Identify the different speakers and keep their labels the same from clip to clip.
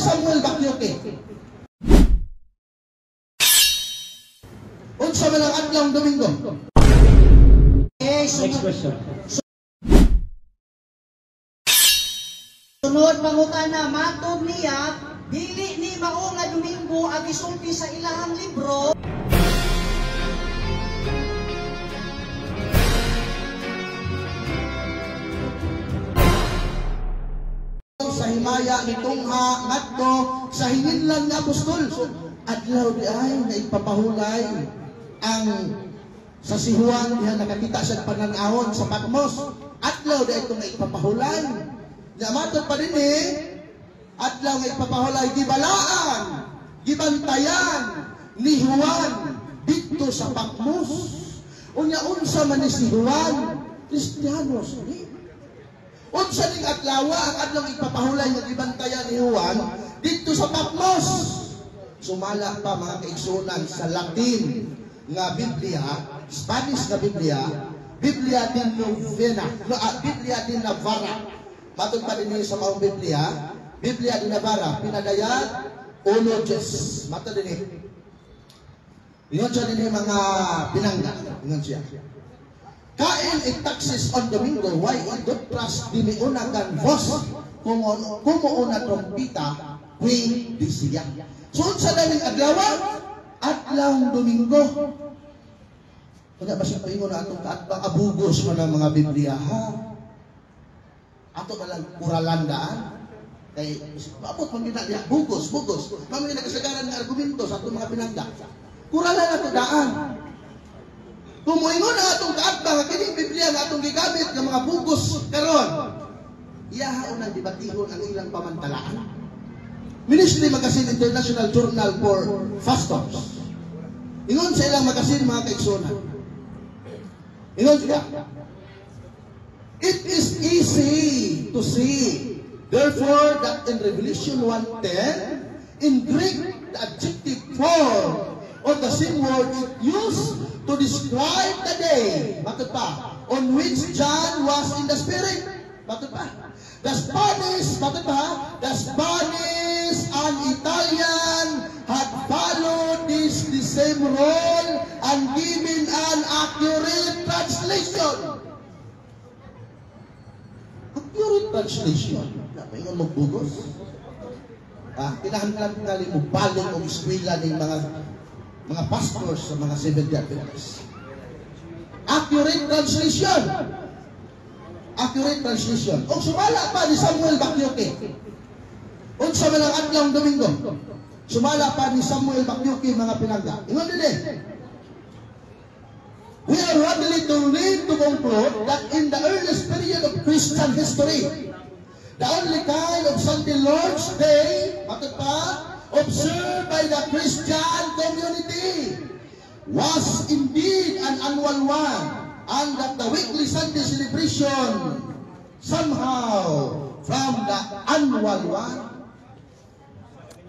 Speaker 1: Samuel Bakyuke. Unsa man ang adlawng Domingo?
Speaker 2: Next question.
Speaker 3: Sunod pangutana, matod niya, dili ni mao nga Domingo ang isulti sa ilahang libro.
Speaker 1: Sa himaya ni Tungha ngadto sa hinginlan nga apostol. Adlaw di ay naipapahulay ang sa si Juan diha nakakita siya pananahon sa Patmos. Adlaw di ito naipapahulay. Yamatod pa din adlaw nga ipapahulay gibalaan, gibantayan ni Juan dito sa Patmos. Unya unsa man ni si Juan? Kristiyanos ni. Unsa ning adlaw ang adlaw ipapahulay nga gibantayan ni Juan dito sa Patmos. Sumala pa mga kaigsunan sa Latin nga Biblia, Spanish nga Biblia, Biblia din Novena, Biblia din Navarra. Matod pa din sa maong Biblia, Biblia din Navarra, pinadayat uno Diyos. Matod din ingon siya din mga pinangga. Ingon siya. Kain itaksis on Domingo, why idotras diniunagan vos, kumuuna trompita, kui disiya. So, sa daming adlaw, adlawng Domingo. Kaya ba siya paingon na itong kaatbang abugos mo ng mga Biblia, ha? Ato na lang kuralandaan. Kaya, maabot mo ginagaya, bugos. Mamaya nagkasagaran ng argumento sa itong mga pinangga. Kuralan ato daan. Kumuingon na itong kaatbang, kining Biblia na itong gigamit ng mga bugos karon. Iyahaon ang debatihon ang ilang pamantalaan. Ministry Magazine International Journal for Fastoms. Ingon sa ilang magazine mga kaigsunan. Ingon siya. It is easy to see, therefore, that in Revelation 1:10, in Greek, the adjective form of the same word is used to describe the day, bakit pa, on which John was in the Spirit. Bakit pa? The Spanish, bakit pa? The Spanish and Italian had followed the same role and given an accurate translation. Accurate translation. Napaingon mo bugos? Kinahanglan mo balik o eskwela ng mga pastors sa mga Seventh-day Adventists. Accurate translation. Accurate translation. O sumala pa ni Samuel Bakyuke. Unsa man ang adlawng Domingo. Sumala pa ni Samuel Bakyuke mga pinangga. Ingon din. We are ready to read to conclude that in the earliest period of Christian history, the only kind of Sunday Lord's Day, bakit pa, observed by the Christian community was indeed an annual one, and that the weekly Sunday celebration somehow from the annual one.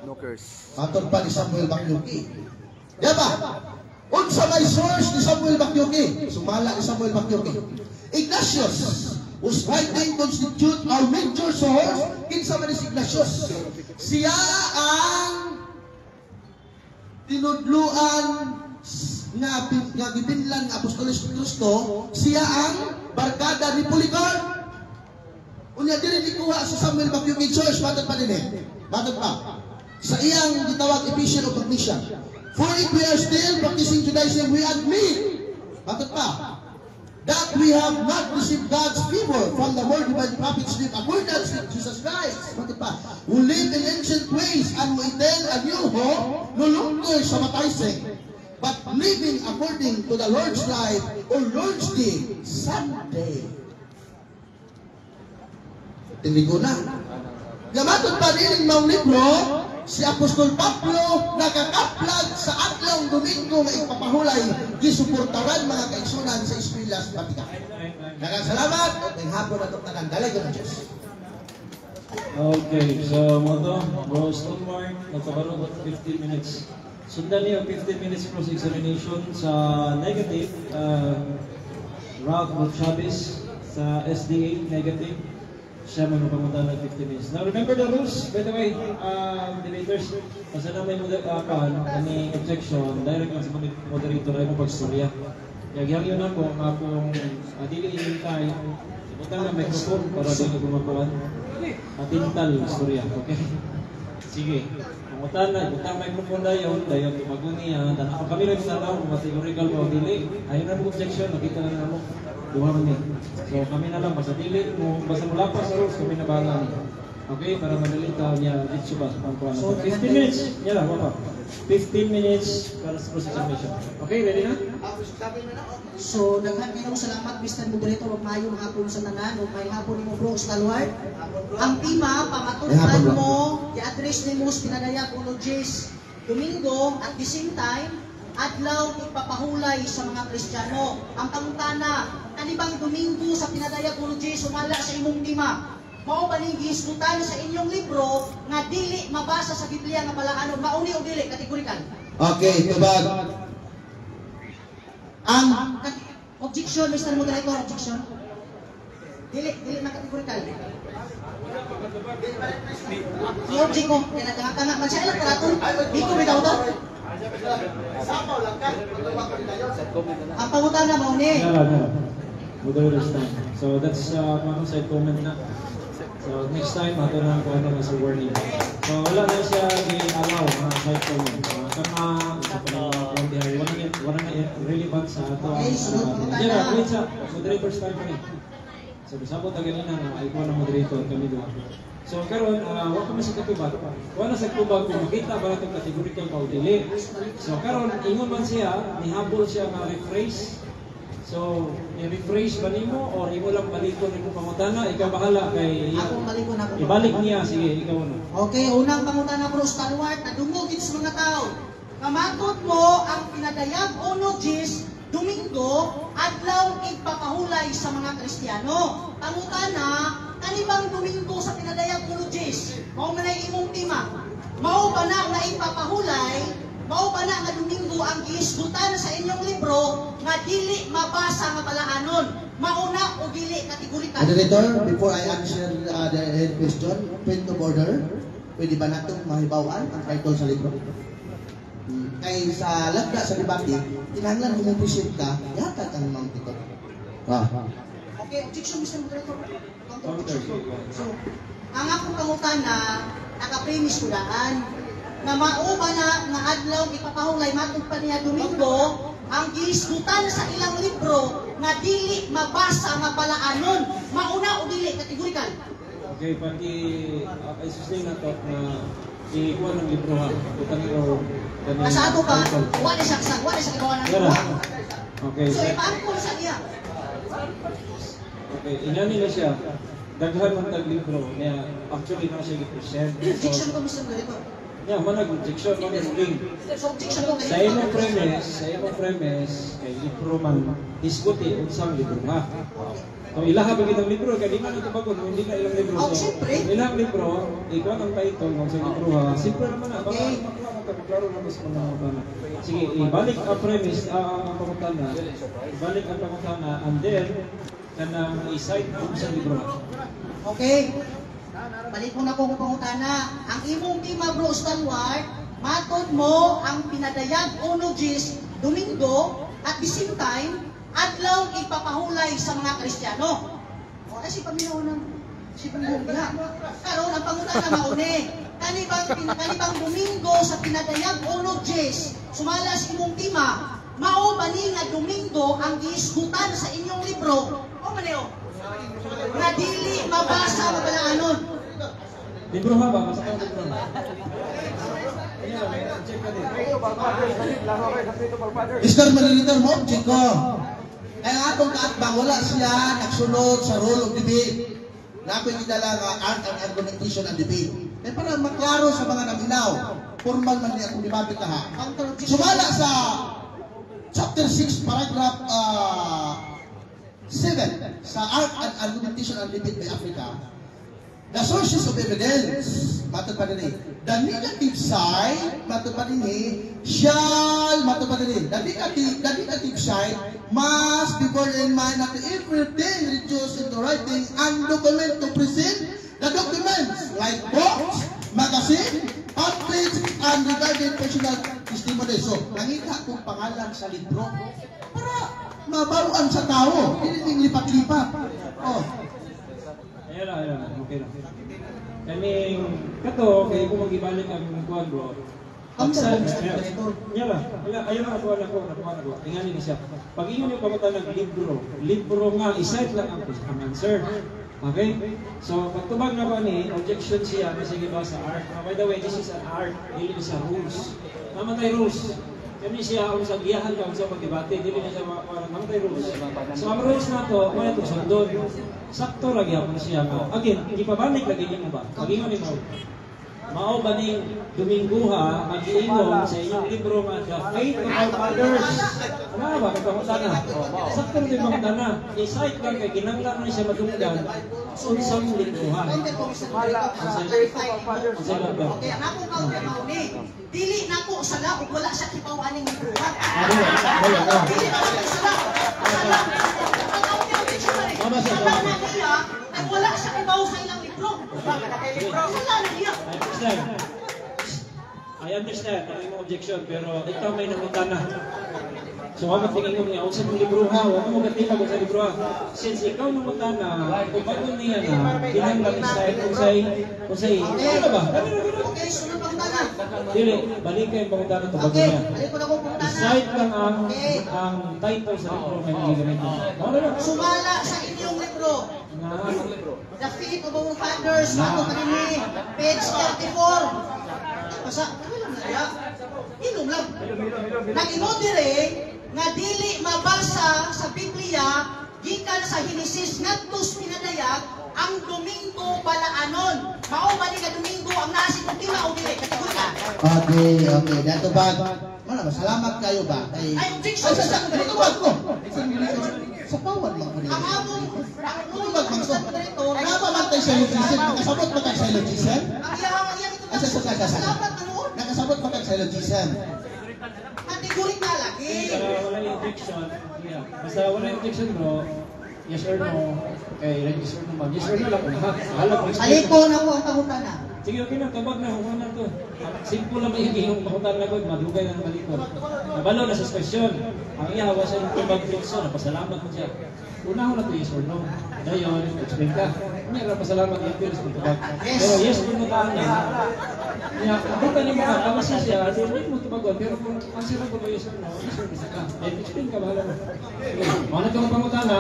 Speaker 4: No curse.
Speaker 1: Matod pa ni Samuel Bakyuke. Diba? Unsa may source ni Samuel Bakyuke? Sumala ni Samuel Bakyuke. Ignatius, whose writing constitute our major source, kinsa man si Ignatius. Siya ang tinudluan nga gibinlan nga Apostolos Kristo, siya ang barkada ni Polycarp. Unya diri gikuha sa Samuel Bakyuke Church, matod pa din matod pa. Sa iyang gitawag Ephesian of Cognition. For if we are still practicing Judaism, we admit, matod pa, that we have not received God's favor from the word by the prophets live accordance with Jesus Christ, matod pa, who live in ancient ways and will tell a new hope, no longer sa mataysing, but living according to the Lord's life or Lord's day, Sunday. Tinigo na. Gamatod pa rin ang mga libro, si Apostol Pablo nakakaplag sa adlawng Domingo nga ipapahulay gisuportaran mga kaigsunan sa eskwela sa Vatican. Salamat at may hapon na itong tanan. Dalaga ng Diyos.
Speaker 2: Okay, so mo to, Bro Stonemark, nagkabaroon ng 15 minutes. Sundan niyo 15 minutes cross-examination sa negative, Ralph Chavez sa SDA, negative. siya may mapamunta ng 15 minutes. Now remember the rules, by the way, debaters, kasi na may any objection, direct lang sa moderator ay mo pagstorya. Kaya gihangyon ako ang akong dili inintay, butang na microphone para di na gumakuan. Tintal istorya, okay? Sige. Butang microphone dayon tumaguni dan kami lang tanaw kung categorical ba o dili. Ayun na mo objection, nakita na namo. Duha kami. So kami na lang basta dili mo basta mulapas sa rules kami na bahala ni. Okay, para madali ta niya dito ba sa pangkuan. So 15 minutes. Yala, wala. 15 minutes para sa cross-examination. Okay, ready na?
Speaker 3: So, naghahanap salamat, Mr. Moderator, of mayong hapon sa tanan, o may hapon ni mo, bro, Stalwart. Ang tema, pamatunan mo, i-address ni mo sa pinadayag Ologies Domingo, at the same time, adlaw ipapahulay sa mga Kristiyano. Ang pangutana, kanibang Domingo sa pinadayag Ologies, sumala sa imong tema. Mao ba ning gihisgutan sa inyong libro nga dili mabasa sa Biblia nga palaanon, mauni o dili kategorikal?
Speaker 1: Okay, tubag. Ang
Speaker 3: Objection, Mr. Moderator, objection. Dili na kategorikal. I-object ko, kaya nagkakanga man siya ilang karaton. Di ko bitaw to. Ang pangutana mauni.
Speaker 2: Yala. Moderator's time. So that's mga side comment na. So next time, ato na kung ano sa warning. So wala na siya i-allow na side comment. Wala na relevant sa ato. Wait sa moderator's time pa rin. So bisabot na ganina na ikaw na moderator kami doon. So karon wa ko sa katubag. Wa na sa katubag kung makita ba itong categorical pa o dili. So karon ingon man siya, nihabol siya nga rephrase. So, i-rephrase ba nimo o imo lang balikon nimo pangutana? Ikaw bahala kay
Speaker 3: Ako balikon ako.
Speaker 2: ibalik niya, sige, ikaw na.
Speaker 3: Okay, unang pangutana, bro, Stalwart, nadungog sa mga tao. Kamatot mo ang pinadayag Ologies Domingo, adlaw ipapahulay sa mga Kristiyano. Pangutana, kanibang Domingo sa pinadayag Ologies? Mao man ay imong tema. Mao ba na ipapahulay? Mao ba na nga Domingo ang gihisgutan sa inyong libro nga dili mabasa nga palaanon? Mauna o dili kategorikal?
Speaker 1: Moderator, before I answer the question, point of order, pwede ba natong mahibawan ang title sa libro? Kay sa lagda sa debate, kinahanglan kung present ka, yata kang Ma'am Tito.
Speaker 3: Okay, objection, Mr. Moderator. So, ang akong pangutana, naka-premise ko daan, na mauba na nga adlaw ipapahulay matug pa niya Domingo ang gihisgutan sa ilang libro nga dili mabasa nga palaanon, mauna o dili kategorikal?
Speaker 2: Okay, pati i-sustain na to na ikuha ng libro ha. Utang iro.
Speaker 3: Sa ato ba, wala siya kibawa ng libro.
Speaker 2: Okay.
Speaker 3: So, ipaangkol sa iya.
Speaker 2: Okay, inyan nila siya. Daghan ng tag-libro niya. Actually, na siya i-present.
Speaker 3: Objection ko, Mr. Moderator.
Speaker 2: Yeah, manag objection man ruling.
Speaker 3: So, objection ko
Speaker 2: Sa imong premise, kay libro man diskuti unsang libro ha. Kung ilaha ba kitang libro kay di man ito bagon, hindi na ilang libro.
Speaker 3: Oh,
Speaker 2: So,
Speaker 3: siyempre.
Speaker 2: ilang libro, ikaw ang title ng sa libro ha. Simple naman na, baka maklaro na sa mga bana. Sige, ibalik ang premise ang pangutana. Ibalik ang pangutana and then kanang i-cite unsang libro.
Speaker 3: Okay. Balik mo na po kung pangutana. Ang imong tema, bro, Stalwart, matod mo ang pinadayag Ologies Domingo at the same time, adlaw ipapahulay sa mga Kristiyano. O, si paminaw ng diha. Karon ang pangutana mauni. Kanibang Domingo sa pinadayag Ologies, sumala sa imong tema, mao ba ni nga Domingo ang gihisgutan sa inyong libro? O maneo? Na dili mabasa ang palaanon.
Speaker 2: Libro ha ba? Masakang libro na. Check ka din.
Speaker 1: Mr. Moderator mo, Chico. Kaya atong kaatbang, wala siya nagsunod sa rule of debate. Napoy gidala nga art and argumentation and debate. Kaya para maklaro sa mga naminaw, formal man niya kung debate ka ha. Sumala sa chapter 6, paragraph 7 sa art and argumentation and debate by Africa, The sources of evidence, matod pa din the negative side, matod pa din shall, matod pa din the negative side must be borne in mind that everything reduced into writing and document to present the documents like books, magazine, pamphlets, and regarding personal testimony. So, nangita kong pangalan sa libro para mabaruan sa tao, hindi lipat-lipat. Oh.
Speaker 2: Ayan, okay lang. Kani, kato, kaya kung mag-ibalik ang kuwan bro, ayun lang ako. Tingnan niyo siya. Pag inyo yung kamutan ng libro nga, isite lang ang answer. Okay? So, pagtubag na ba ni, objection siya, kasi ba sa art. By the way, this is an art, hindi siya rules. Namatay rules. Kami siya, kung sa giyahan ka, kung sa pag-debate, hindi na siya namatay rules. So, ang rules na to, wala itong sundod. Sakto lagi ako siya nga. Again, hindi pa balik lagi niyo ba? Pag-ingon mo, mao ba ning Dominguha mag-iingong sa inyong libro nga The Faith of Our Fathers? Ano ba? Kagkamutan na. Sakto rin mga dana. I-cite lang kay ginanglan na siya madunggan unsang lingguha.
Speaker 3: Okay, ang ako kaunti mauni. Dili na ko sa laog, wala sa kipawan ng libruhan. Dili na ko sa laog. Ang kaunti ang dictionary. Wala na niya, ay wala sa kipaw sa ilang libro. Wala na niya.
Speaker 2: I understand, ang imong objection, pero ikaw may namutana. So, ako tingin ko niya, sa mong libro ha, huwag mo gatipag sa libro ha. Since ikaw namutana, kung bago niya na, bilang lang isa, kung sa'y, ano ba?
Speaker 3: Okay, sunod pang tana.
Speaker 2: Dili, balik kayo yung pangutana ito bago
Speaker 3: Okay,
Speaker 2: niya.
Speaker 3: balik ko na kong pang tana.
Speaker 2: Decide lang ang title sa libro may nagigamit mo. Ano na?
Speaker 3: Sumala sa inyong libro. The Faith of Our Fathers, ako kanini, page 34. Basta, inom lang. Nag-ingon dire, nga dili mabasa sa Biblia, gikan sa Henesis ngadtos pinadayag, ang Domingo palaanon. Mao ba ni ka Domingo ang nasi kung tila o dili? Katigod ka.
Speaker 1: Okay. Dato ba? Salamat kayo ba?
Speaker 3: Ay, objection sa
Speaker 1: Tubag ko. Sa pawan lang ko
Speaker 3: ang among
Speaker 1: Tubag man ko. Nakapamantay sa logism. Nakasabot ba kag sa logism?
Speaker 3: ang iyang ito
Speaker 1: Asa sa kagasan?
Speaker 3: salamat manood.
Speaker 1: Nakasabot ba kag sa logism?
Speaker 3: Kategorik na lagi.
Speaker 2: Wala yung objection. Yeah. Basta wala yung objection bro. Yes or no. Okay, yes or no ma'am. Yes or no lang. Alam mo.
Speaker 3: Aliko na ko ang pangutana.
Speaker 2: Sige, okay na. Tabag na. Huwag na to. Simple lang yung yung pakutan na ko. Madugay na malikot. Nabalo na sa question. Ang iyawa siya yung tubag fikso. Napasalamat mo siya. Una ko na to yes or no. Dayon, explain ka. May pasalamat yung appears kung tubag. Pero yes or no taan na. Kung ka niyo mga kamasi siya, hindi mo tubagon. Pero kung ang sila ko ba yes or no, ka. Explain ka, bahala mo. Mga na pangutana,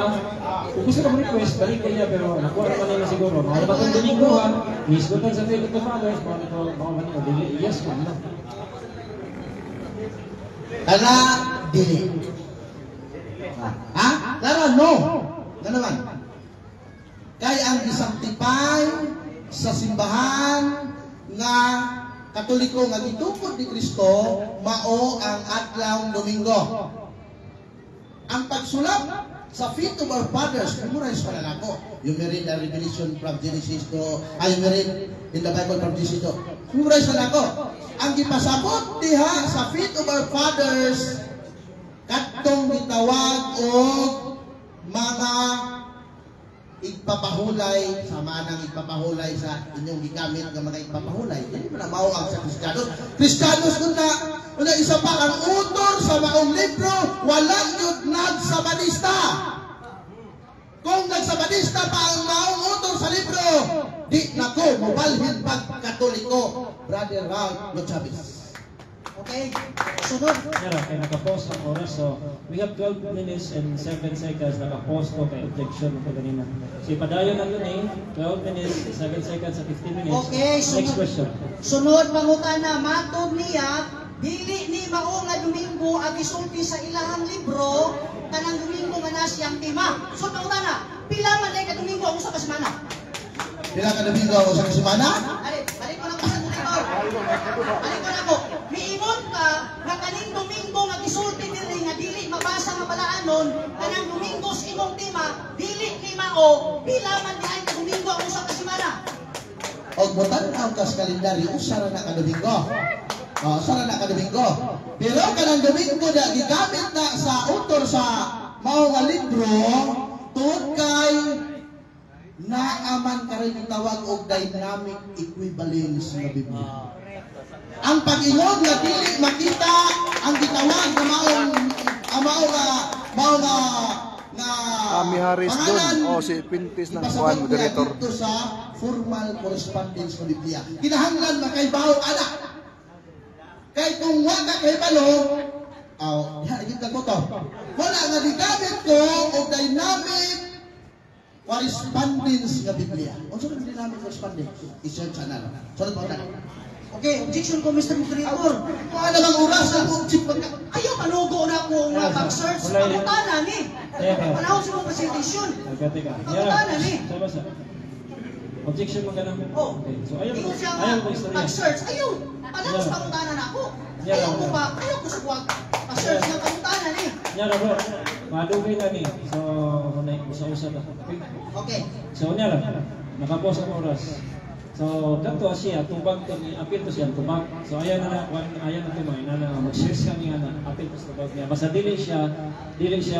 Speaker 2: kung gusto ka request, balik ka niya, pero nakuha naman nila siguro. Mga na batong Domingo ha, isgutan sa Faith of the Fathers, mga na ito, yes or no.
Speaker 1: Tala, dili. Ha? Tara, no. Ano naman? Kaya ang gisanctify sa simbahan nga Katoliko nga gitukod ni Kristo mao ang adlaw Domingo. Ang pagsulat sa Faith of Our Fathers, memorize pa na ako. You may read the Revelation from Genesis to, you may read in the Bible from Genesis to. Memorize pa na ako. Ang gipasabot diha sa Faith of Our Fathers, katong gitawag og mga igpapahulay, sama ng igpapahulay sa inyong gigamit ng mga igpapahulay. Hindi mo na mao ang sa Kristiyanos. Kristiyanos kuna isa pa ang author sa maong libro, wala yun nagsabadista. Kung nagsabadista pa ang maong author sa libro, di na ko mabalhin pag Katoliko. Brother Raul Chavez.
Speaker 3: Okay, sunod.
Speaker 2: Yara, kaya nakapost ang oras. So, we have 12 minutes and 7 seconds nakapost ko kay objection ko kanina. So, ipadayon na yun 12 minutes, 7 seconds sa 15 minutes.
Speaker 3: Okay,
Speaker 2: Next question.
Speaker 3: Sunod pangutana, matod niya, dili ni mao nga Domingo ang isulti sa ilahang libro, kanang Domingo nga nasiyang tema. So, pangutana, pila man ka Domingo ang usa ka semana?
Speaker 1: Pila ka Domingo ako sa kasimana?
Speaker 3: Balik ko na ko sa monitor. Balik ko na ko. Miingon ka nga kaning Domingo nga gisulti diri nga dili mabasa nga balaanon, kanang Domingo sa imong tema, dili ni mao, pila man diay ka Domingo ang usa ka semana?
Speaker 1: og butan-aw kas kalendaryo usa ra na ka Domingo. Usa ra na ka Domingo. Pero kanang Domingo na gigamit na sa author sa mao nga libro tungod kay naaman ka rin tawag og dynamic equivalence nga Biblia. Ang pag-ingon nga dili makita ang gitawag na mao nga
Speaker 4: Ami Harris doon. Si Pintis ng Juan Moderator.
Speaker 1: Dito sa formal correspondence ng Biblia. Kinahanglan makaibaw anak. Kay kung wala kaibalo, higit ka ko to. Wala nga digamit ko o dynamic correspondence ng Biblia. O saan ang dynamic correspondence? I-search na. Sunod po na.
Speaker 3: Okay, objection ko, Mr. Moderator.
Speaker 1: Kung ano bang oras na kung
Speaker 3: Ayaw manugo na akong pag-search. Pagkutana ni. Panahon sa mong presentation.
Speaker 2: Teka.
Speaker 3: Pagkutana ni.
Speaker 2: Sa objection mo ka na?
Speaker 3: Oh.
Speaker 2: Okay. So ayaw
Speaker 3: Ikaw siya
Speaker 2: ko istorya.
Speaker 3: pag-search. Ayaw. Panahon sa pagkutana na ako. Ayaw ko sa buwag. Pag-search ng pagkutana ni.
Speaker 2: Nyara bro, madugay na ni. So, usa-usa na.
Speaker 3: Okay.
Speaker 2: So, nyara, nakapos ang oras. So, kanto siya, tubag to ni, apil to siya, tubag. So, ayan na tumay, na mag-share siya niya na, apil to sa tubag niya. Basta dili siya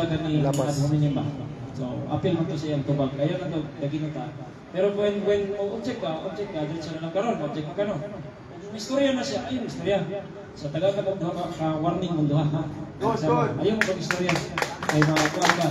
Speaker 2: kani adhumin niya ba. So, apil mo to siya ang tubag. Ayan na to, daginata. Pero when object ka, dito siya na lang karon, object ka no. Istorya na siya, ayun, istorya. Sa tagal ka warning mo duha, ha? Ayun mo istorya. Kay mga kuwan ka.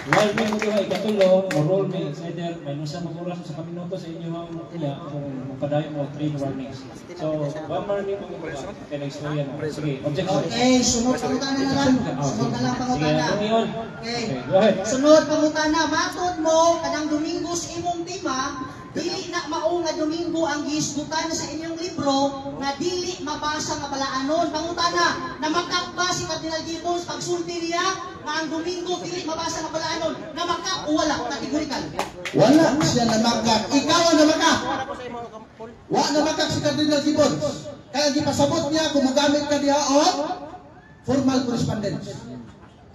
Speaker 2: While may mo duha, ikatulo, roll me, either, may nusa mag-oras sa kaminuto sa inyo ang ila, kung padayon mo, 3 warnings. So, one warning mo duha, kaya na-istorya na. Sige, objection.
Speaker 3: Okay, sunod pangutana na lang. Sunod na lang pangutana.
Speaker 2: Sige, ano yun?
Speaker 3: Okay.
Speaker 2: Go ahead.
Speaker 3: Sunod pangutana, matod mo, kanang Domingo sa imong tema, dili na mao nga Domingo ang giisgutan sa inyong libro na dili mabasa nga balaanon. Pangutana, namakak ba si Cardinal Gibbons pagsulti niya nga ang Domingo dili mabasa nga balaanon? Namakak o wala? Categorical.
Speaker 1: Wala siya namakak. Ikaw ang namakak. Wala namakak si Cardinal Gibbons. Kaya gipasabot niya kung magamit ka diha o formal correspondence.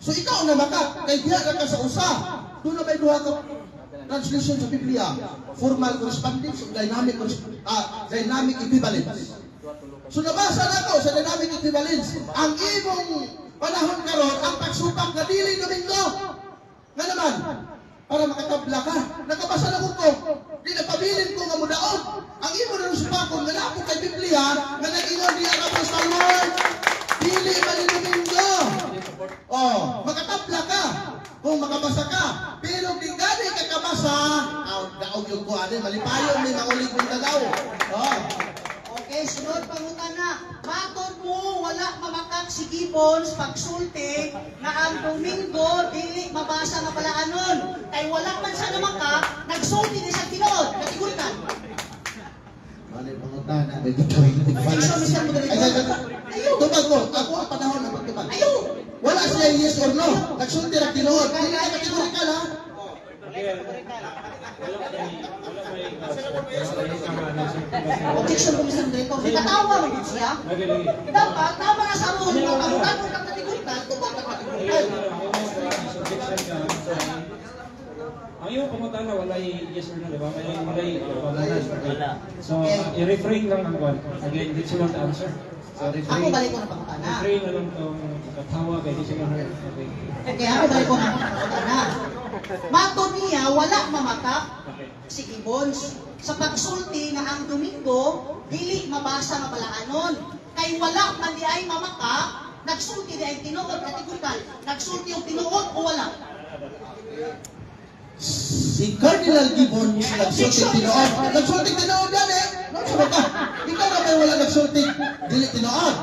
Speaker 1: So ikaw ang namakak. Kay diha ka sa usa. Doon na may duha ka translation sa Biblia, formal correspondence, dynamic equivalence. So nabasa na ko sa dynamic equivalence, ang imong panahon karon ang pagsupak na dili Domingo. Nga naman, para makatabla ka, nakabasa na ko, di napabilin ko nga mudaon. Ang imo na supakon, nga napo kay Biblia, nga nag-ingon di ang Apostle Word, dili man ni Domingo. Makatabla ka. Kung makabasa ka, pero di gani ka kabasa, daog yung kuha malipayon, may maulig kong tagaw.
Speaker 3: Okay, sunod pangutana. Matod mo, wala mamakak si Gibbons pagsulti na ang Domingo dili mabasa nga balaanon. Kay wala man siya namakak, nagsulti ni sa tinuod. Kategorikan.
Speaker 1: Malay pangutana, may gagawin na
Speaker 3: Objection, Mr. Moderator. Ayaw.
Speaker 1: Tubag mo, ako ang panahon ng pagtubag.
Speaker 3: Ayaw.
Speaker 1: Wala siya yes or no. Nagsulti na tinuod. Hindi ka kategorikal ha.
Speaker 3: Objection ko, Mr. Moderator. Ikatawa mo din siya. Dapat, tama na sa rule na pagkakot ng kategorikan, tubag ng kategorikan.
Speaker 2: Ang iyong pamuntaan na walay yes or no, di ba? Walay pamuntaan. So, i-refrain lang ang kwan. Again, hindi sila answer. So,
Speaker 3: Ako balik ko na pangutana.
Speaker 2: refrain na lang itong katawa, kaya hindi sila okay.
Speaker 3: Okay, ako balik ko na pangutana. Matod niya, wala mamakak si Gibbons sa pagsulti nga ang Domingo dili mabasa nga balaanon. Kay wala man di ay mamakak, nagsulti di ay tinuod, kategorikal. Nagsulti yung tinuod o wala?
Speaker 1: Si Cardinal Gibbons nagsulti tinuod. Nagsulti tinuod yan eh. Nagsulti ka. Ikaw na may wala nagsulti dili tinuod.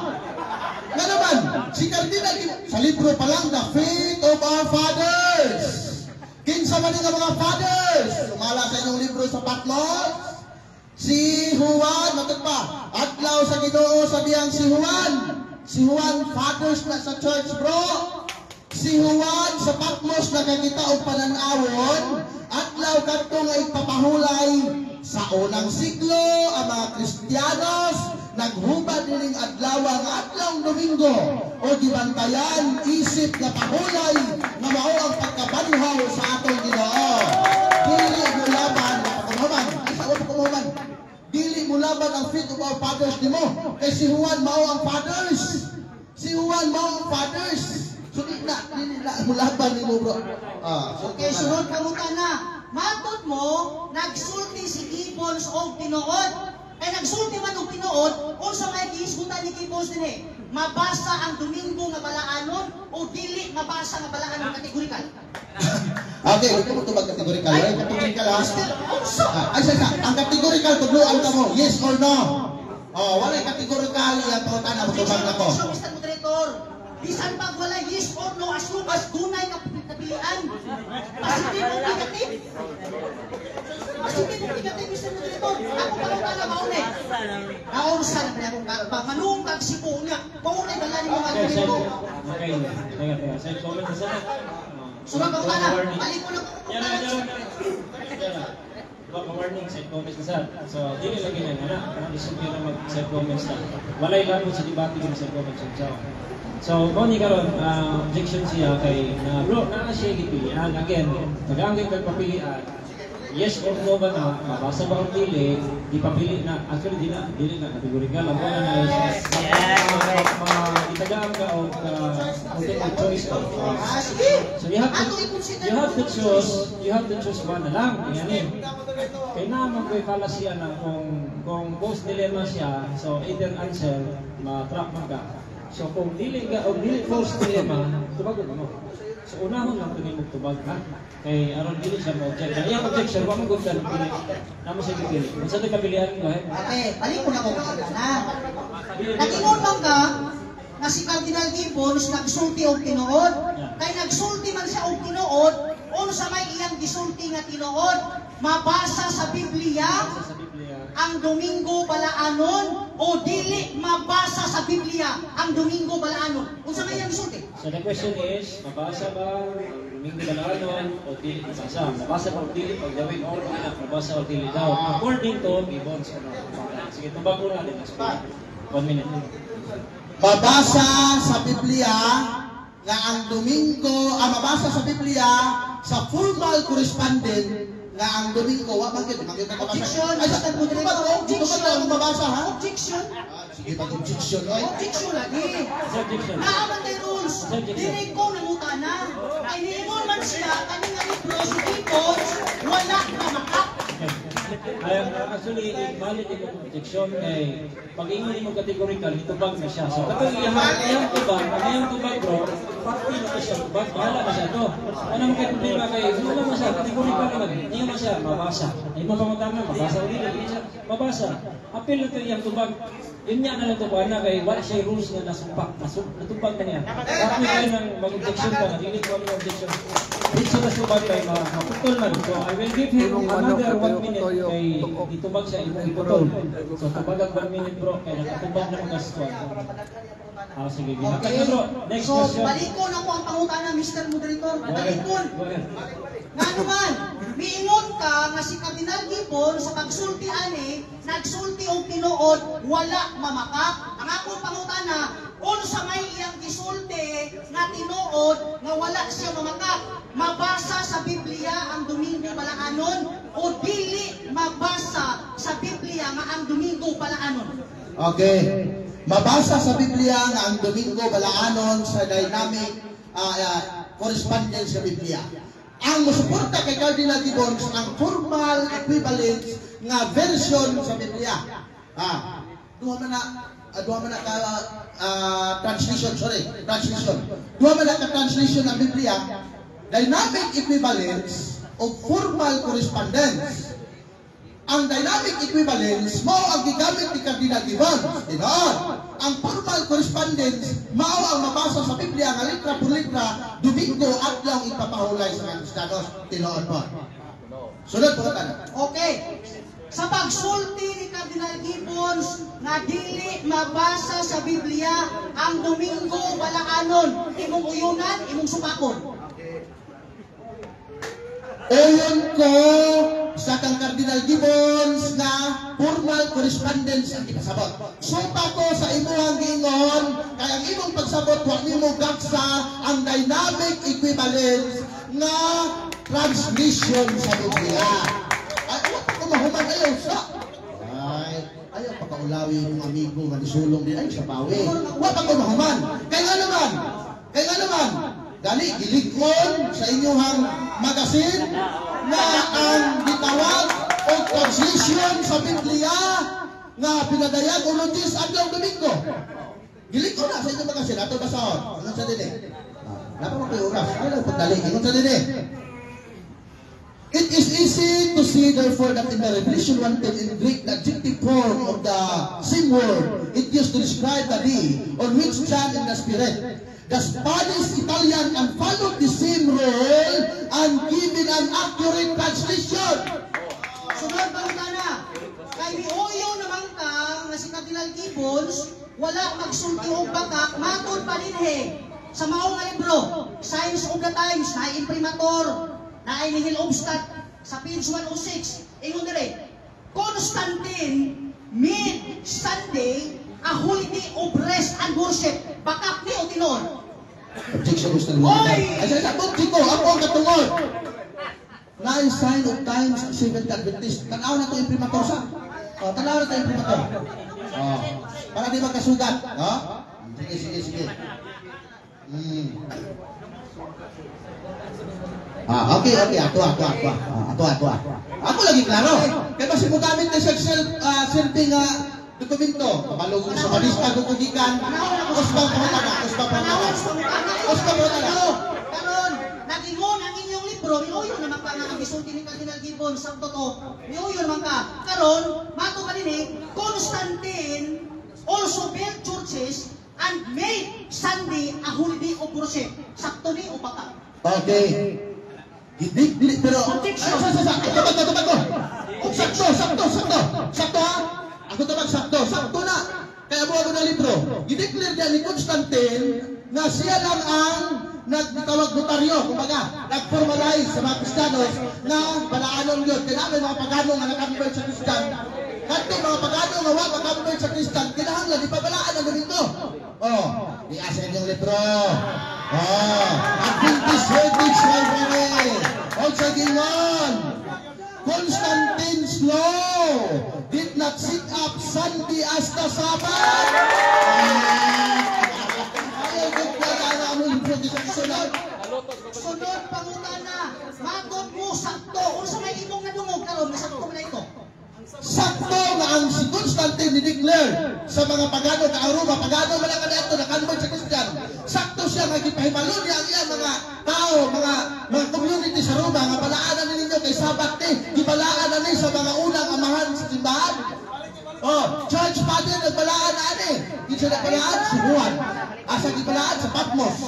Speaker 1: Nga naman, si Cardinal Gibbons, sa libro pa lang, The Faith of Our Fathers. Kinsa man nga mga fathers. Sumala sa inyong libro sa Patmos. Si Juan, matod pa, adlaw sa Ginoo sa diyang si Juan. Si Juan, fathers na sa church bro. Si Juan sa Patmos nakakita og pananawon, adlaw kadto nga ipapahulay sa unang siglo ang mga Kristiyanos naghubad dining adlaw ang adlaw Domingo o gibantayan isip nga pahulay nga mao ang pagkabanhaw sa atong Ginoo. Dili mo laban, pagkumuman, isa o pagkumuman. Dili naman ang faith of our fathers nimo. Kay si Juan mao ang fathers. Si Juan mao ang fathers. So di na mulaban nimo bro.
Speaker 3: Okay, sunod pangutana. Matud mo, nagsulti si Gibbons og tinuod. Kay nagsulti man og tinuod, unsa may gihisgutan ni Gibbons dinhi? Mabasa ang Domingo nga balaanon o dili mabasa nga balaanon kategorikal?
Speaker 1: Okay, ito mo tubag kategorikal. Ay, kategorikal ha.
Speaker 3: Unsa?
Speaker 1: Ay, ang kategorikal, tugluan ka mo, yes or no? Wala kategorikal, yan po, tana mo tubag na ko.
Speaker 3: Objection, Mr. Moderator. Bisan pag wala yes or no, as long as dunay kapilian. Positive o negative? Positive o negative, Mr. Moderator. Ako pa lang maunay. Naunsan na akong manung kag sipo niya. Maunay ba lang yung
Speaker 2: Okay,
Speaker 3: argumento?
Speaker 2: okay. Teka. Side comment na sana.
Speaker 3: Sunod ako na. Balik ko na po.
Speaker 2: Yan na. Diba ka-warning, side comments na sad. So, di nila ganyan, anak isugyo na mag-side comments na. Walay lang po sa debate yung side comments yung so, kung ni karon objection siya kay na bro, naa siya gipilian. Again, nag-angay kagpapilian. Yes or no ba na, mabasa ba ang dili, di papili na, actually dili na kategorikal. Ang una na is, itagaan ka o multiple choice ka. So you have to choose one na lang. Kaya na magkakala siya na kung both dilemma siya, so either answer, ma-trap man ka. So kung dili false dilemma, tubag mo. So unahon lang tingin mo tubag ha. Kay aron dili siya mo object. Ang objection wa mo gud kan pili. Namo siya pili. Unsa tay kapilian mo eh?
Speaker 3: Okay, balik ko na ko na. Nagingon man ka na si Cardinal Gibbons nagsulti og tinuod. Kay nagsulti man siya og tinuod, unsa may iyang gisulti nga tinuod? Mabasa sa Biblia ang Domingo balaanon o dili mabasa sa Biblia ang Domingo balaanon. Unsa may iyang gisulti?
Speaker 2: So the question is, mabasa ba ang Domingo balaanon o dili mabasa? Mabasa ba o dili pag gawin or mabasa o dili daw? According to Gibbons. Sige, tubag ko natin. 1 minute.
Speaker 1: Mabasa sa Biblia nga ang Domingo, mabasa sa Biblia sa formal correspondent nga ang Domingo, makita ka
Speaker 3: Objection,
Speaker 1: ay,
Speaker 3: Mr. Moderator.
Speaker 1: Objection lang mabasa ha?
Speaker 3: Objection.
Speaker 1: Sige, pag-objection, oy.
Speaker 3: Objection lagi.
Speaker 2: Objection.
Speaker 3: Naaman tayo rules. Dili ko nangutana. Ay niingon man siya, kaning nga libro si Gibbons, wala na makap.
Speaker 2: Actually, valid yung objection kay pag-ingon mo categorical, itubag na siya. So kapag iyang tubag bro, party na siya tubag, bahala na siya to. Ano mo kayo problema kay, hindi naman siya, categorical naman, hindi naman siya mabasa. Ay mo pangutama, mabasa o hindi siya mabasa. Apil na ito iyang tubag. Yun niya na lang tubag na kay wala siya rules na nasumpak, natubag na niya. Party kayo ng mag-objection ka, nadilig ko ang objection. Dito na tubag kay maputol man. So I will give him another 1 minute kay itubag siya, iputol. So tubag ang 1 minute bro, kaya nakatubag na mga squad. Sige, ginatag na bro. Next
Speaker 3: So,
Speaker 2: question.
Speaker 3: balikon ako ang pangutana, Mr. Moderator. Balikon.
Speaker 2: Go ahead.
Speaker 3: Nga naman, miingon ka nga si Cardinal Gibbons sa pagsulti ani, nagsulti og tinuod, wala mamakap. Ang akong pangutana, unsa may iyang gisulti nga tinuod nga wala siya mamakap? Mabasa sa Biblia ang Domingo balaanon o dili mabasa sa Biblia nga ang Domingo balaanon?
Speaker 1: Okay. Mabasa sa Biblia nga ang Domingo balaanon sa dynamic correspondence sa Biblia. Ang musuporta kay Cardinal Gibbons ang formal equivalence nga version sa Biblia. Duha man na ka translation. Duha man na ka translation ng Biblia. Dynamic equivalence o formal correspondence. Ang dynamic equivalence mao ang gigamit ni Cardinal Gibbons. Tinuod. Ang formal correspondence mao ang mabasa sa Biblia nga litra por litra Domingo adlaw ipapahulay sa mga Kristiyanos. Tinuod po. Sunod po tan.
Speaker 3: Okay. Sa pagsulti ni Cardinal Gibbons na dili mabasa sa Biblia ang Domingo balaanon, imong uyunan, imong supakon.
Speaker 1: Uyon ko sa kang Cardinal Gibbons na formal correspondence ang ipasabot. Supa ko sa imuhang gingon, kaya ang imong pagsabot, huwag nimo gaksa ang dynamic equivalence na translation sa Biblia. Ay, huwag ko mahuman ayaw sa. Ay, ayaw inyong di ay sa pawi. Wa pa ko mahuman. Kaya nga naman, dali gilikon sa inyong magasin na ang gitawag o translation sa Biblia nga pinadayag o notice adlaw Domingo. Gilikon na sa inyong magasin. Ato basahon. Ingon sa dili. Napa mo kayo oras? Ano lang pagdali? Ingon sa dili. It is easy to see, therefore, that in the Revelation 1:10 in Greek, the adjective form of the same word it used to describe the day on which John in the Spirit. The Spanish, Italian, and followed the same role and given an accurate translation.
Speaker 3: Sunod ba na? Kay miuyo naman ka, nga si Cardinal Gibbons, wala magsulti og bakak, matod pa dinhe sa maong nga libro, Signs of the Times, na imprimator, na ay nihil obstat sa page 106. Ingon dire, Constantine made Sunday a holiday of rest and worship. Bakak ni o tinor?
Speaker 1: Objection gusto nila. Ay, sa ko, ako ang katungod. Na sign of times, Seventh Adventist. Tanaw na ito imprimator sa. Tanaw na ito imprimator. Para di magkasugat. Sige. Okay. Ato. Ako lagi klaro. Kaya kasi mo gamit na sa selfie nga dokumento. Kabalog mo sa malista kung kugikan. Kuspa pangalaga.
Speaker 3: Karon, nagingon ang inyong libro, miuyo naman ka nga ang gisulti ni Cardinal Gibbons sa totoo. Miuyo naman ka. Karon, mato ka din Constantine also built churches and made Sunday a holiday of worship. Sakto ni o baka?
Speaker 1: Okay. Dili, pero...
Speaker 3: Objection.
Speaker 1: Sakto ha? Ako tabag sakto na. Kaya buha ko na libro. I-declare niya ni Constantine na siya lang ang nagtawag notaryo, kumbaga, nag-formalize sa mga Kristiyanos na balaanon yun. Kailangan mga pagano nga nag-convert sa Kristiyan. Kanto mga pagano nga wag mag-convert sa Kristiyan, kinahanglan ipabalaan ang Domingo. Iasa yung libro. Adventist Heritage Library. Also gingon, Constantine's law did not set up Sunday as the Sabbath. Ayaw gud ka ana mo libro di sunod.
Speaker 3: Sunod pangutana, magot mo sakto. Unsa may imong nadungog karon, sakto na ito.
Speaker 1: Sakto nga ang si Constantine ni-declare sa mga pagano ka Aruba, pagano man ang kanito na convert sa Kristiyan. Sakto siya nga gipahibalo niya ang iyang mga tao, mga community sa Aruba nga balaanan ninyo kay Sabat ni, gibalaanan ni sa mga unang amahan sa simbahan. Church father nagbalaan na ani. Kinsa nagbalaan si Juan. Asa gibalaan sa Patmos.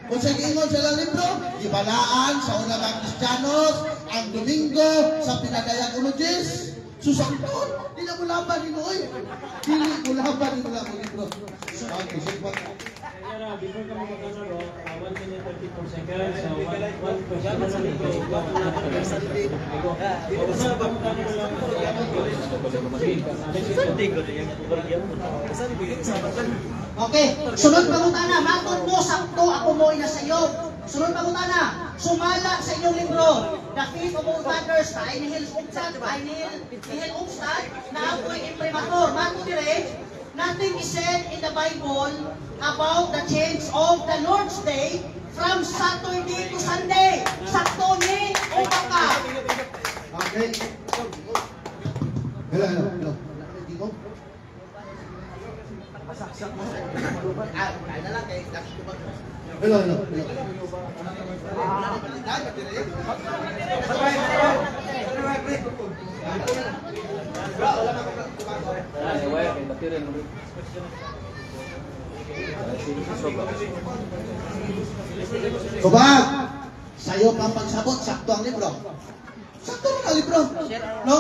Speaker 1: Kung sa giingon sa libro, gibalaan sa unang mga Kristiyanos ang Domingo sa pinadayag unodis. Susangton, di na mo laban ni Noy. Dili mo laban ni mga libro. Okay, sige.
Speaker 2: Kaya before kami magkano, 1 minute 34 seconds. So, one question na
Speaker 3: Okay, sunod pangutana, matot mo sakto ako mo ina sa iyo. Sunod pangutana, sumala sa inyong libro, The Faith of All Fathers, na inihil Umstad, na ako'y imprimator. Mato dire, nothing is said in the Bible about the change of the Lord's Day from Saturday to Sunday. Sakto ni o baka?
Speaker 1: Okay. Hello. Hello. Kubag, sayo pa pagsabot, sakto ang libro. Sakto ang libro. No?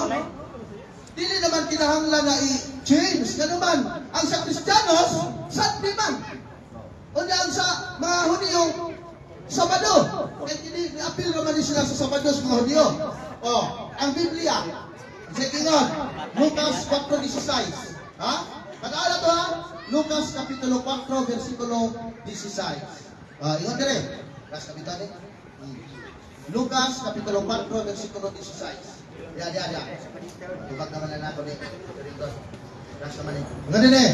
Speaker 1: Dili naman kinahanglan na i-change. Ano man, ang sa Kristiyanos, Sunday man. O ang sa mga Hudyo, Sabado. Kaya i-appeal naman din sila sa Sabado sa mga Hudyo. Ang Biblia, Zekingon, Lucas 4:16. Ha? Pag-aala to ha? Lucas Kapitulo 4, versikulo 16. Ingon ka rin. Lucas Kapitulo 4, versikulo 16. Ya. Tubag naman na ako dito. Ras naman eh. Ingon din eh.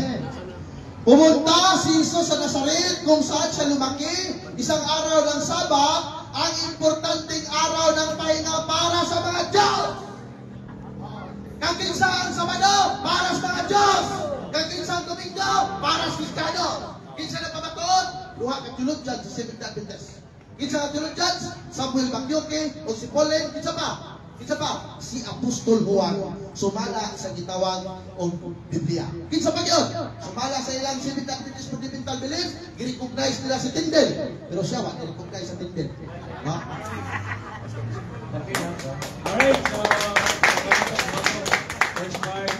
Speaker 1: Pumunta si Jesus sa Nazaret kung saan siya lumaki, isang araw ng Sabat, ang importanteng araw ng pahinga para sa mga Diyos. Kakinsang Sabado, para sa mga Diyos. Kakinsang Domingo, para sa Kristiyano. Kinsa na pamatod, luha ka tulog dyan sa Seventh Adventist. Kinsa na tulog dyan, Samuel Bakyoke, o si Polen, kinsa pa? Kinsa pa? Si Apostol Juan, sumala sa gitawag o Biblia. Kinsa pa yun? Sumala sa ilang Seventh Adventist fundamental belief, i-recognize nila si Tyndale. Pero siya, i-recognize sa Tyndale. No?
Speaker 2: Alright, so first part,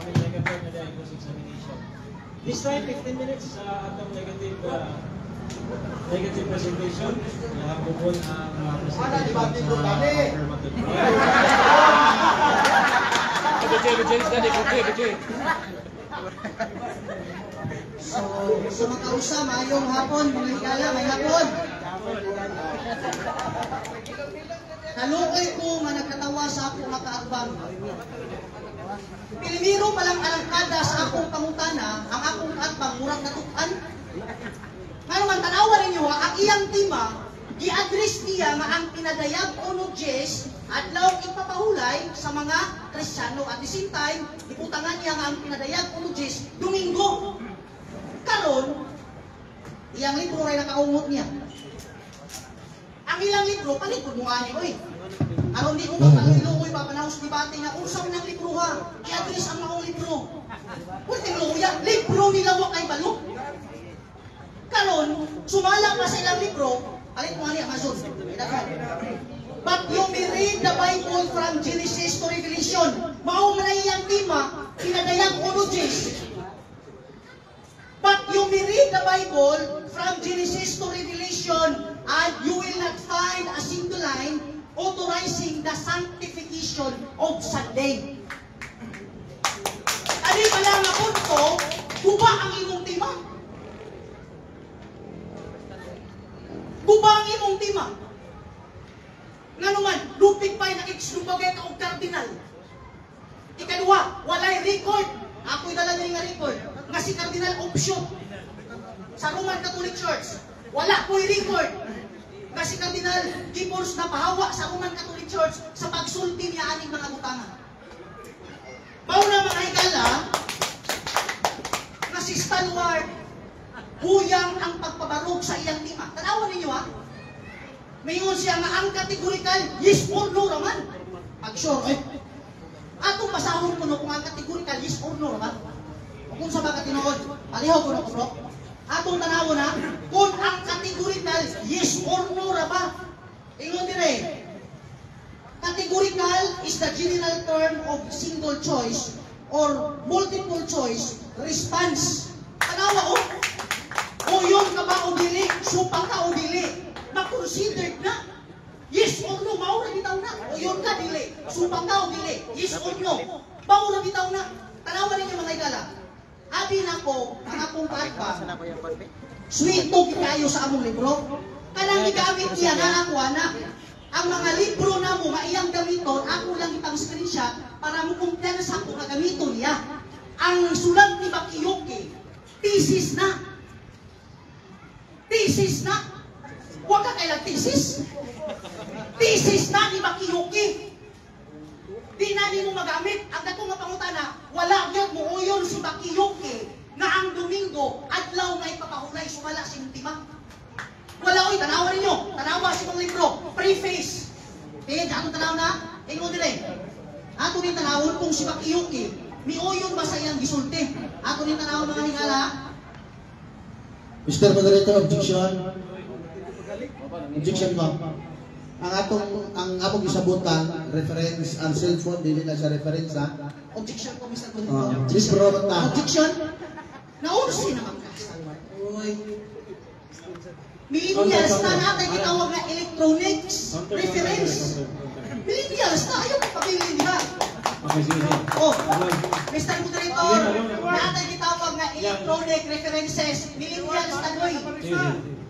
Speaker 2: kami negative na diagnosis examination. This time, 15 minutes sa atong negative presentation. Nakapupon ang presentation sa affirmative.
Speaker 3: So mga kausa, mayong hapon, mga higala, may hapon. Naluoy ko nga nagkatawa sa ako nga kaatbang. Pilimiro pa lang alangkada sa akong pangutana, ang akong kaatbang murang natukan. Nga naman, tanawa ninyo ha, ang iyang tima, i-address niya nga ang pinadayag o no Diyes, adlaw ipapahulay sa mga Kristiyano. At the same time, iputangan niya nga ang pinadayag o no Diyes, Domingo. Karon, iyang libro rin nakaungot niya. Ang ilang libro, palikod mo nga niyo, oy. Aron di ko mapaliluoy, papanahos debate nga, usaw ng libro ha, i-address ang maong libro. Pwede luya, libro nila wa kay balok. Karon, sumala pa sa ilang libro, alit mo nga ni Amazon. But you may read the Bible from Genesis to Revelation. Mao man iyang tima, pinadayag o no Diyes. But you may read the Bible from Genesis to Revelation and you will not find a single line authorizing the sanctification of Sunday. Ani pala nga punto, guba ang imong tima. Guba ang imong tima. Nga naman, lupig pa'y nakikslubagay ka og kardinal. Ikaduha, walay record. Ako'y dala niya nga record. Nga si Cardinal Option sa Roman Catholic Church. Wala ko'y record. Nga si Cardinal Gibbons na pahawa sa Roman Catholic Church sa pagsulti niya aning mga butangan. Mauna mga higala, nga si Stalwart, huyang ang pagpabarog sa iyang tima. Tanawan ninyo ha? Mayroon siya nga ang categorical, yes or no raman. Pag sure, atong pasahon ko no kung ang categorical, yes or no raman. Kung sa mga tinuod, alihaw ko na ko, bro. Atong tanaw na, kung ang categorical, yes or no ra ba? Ingon dire, categorical is the general term of single choice or multiple choice response. Tanawa o yun ka ba o dili, supang ka o dili, na-considered na. Yes or no, maura bitaw na. O yun ka dili, supang ka o dili, yes or no, maura bitaw na. Tanawa ninyo mga igala. Abi na ko, ang akong kaatbang, swito kayo sa among libro. Kanang gigamit niya na ako, anak. Ang mga libro na mo, maiyang gamiton, ako lang itang screenshot para mo kumpiyansa ko na gamiton niya. Ang sulat ni Bakyoke, thesis na. Thesis na. Huwag ka kailang thesis. Thesis na ni Bakyoke. Di na mo magamit. Ang dako nga pangutana, wala yun mo uyon si Bakyoke na ang Domingo, adlaw na ipapahulay, sumala si Muntima. Wala oy, tanawa ninyo. Tanawa si mong libro. Preface. Atong tanaw na, ingon dire. Ato ni tanawon kung si Bakyoke, mi uyon ba sa iyang gisulti? Ato ni tanawon mga hingala.
Speaker 1: Mr. Moderator, objection. Objection mo. Ang atong gisabutan, reference, ang cellphone, dili na sa reference ha.
Speaker 3: Objection ko, Mr. Moderator.
Speaker 1: Libro ta.
Speaker 3: Objection? Naunsi naman ka. Uy. Millennials na natin itawag na electronics reference. Millennials na, ayaw kapabilin di ba?
Speaker 2: Okay, sige.
Speaker 3: Oh, Mr. Moderator, natin itawag na electronic references. Millennials na doy.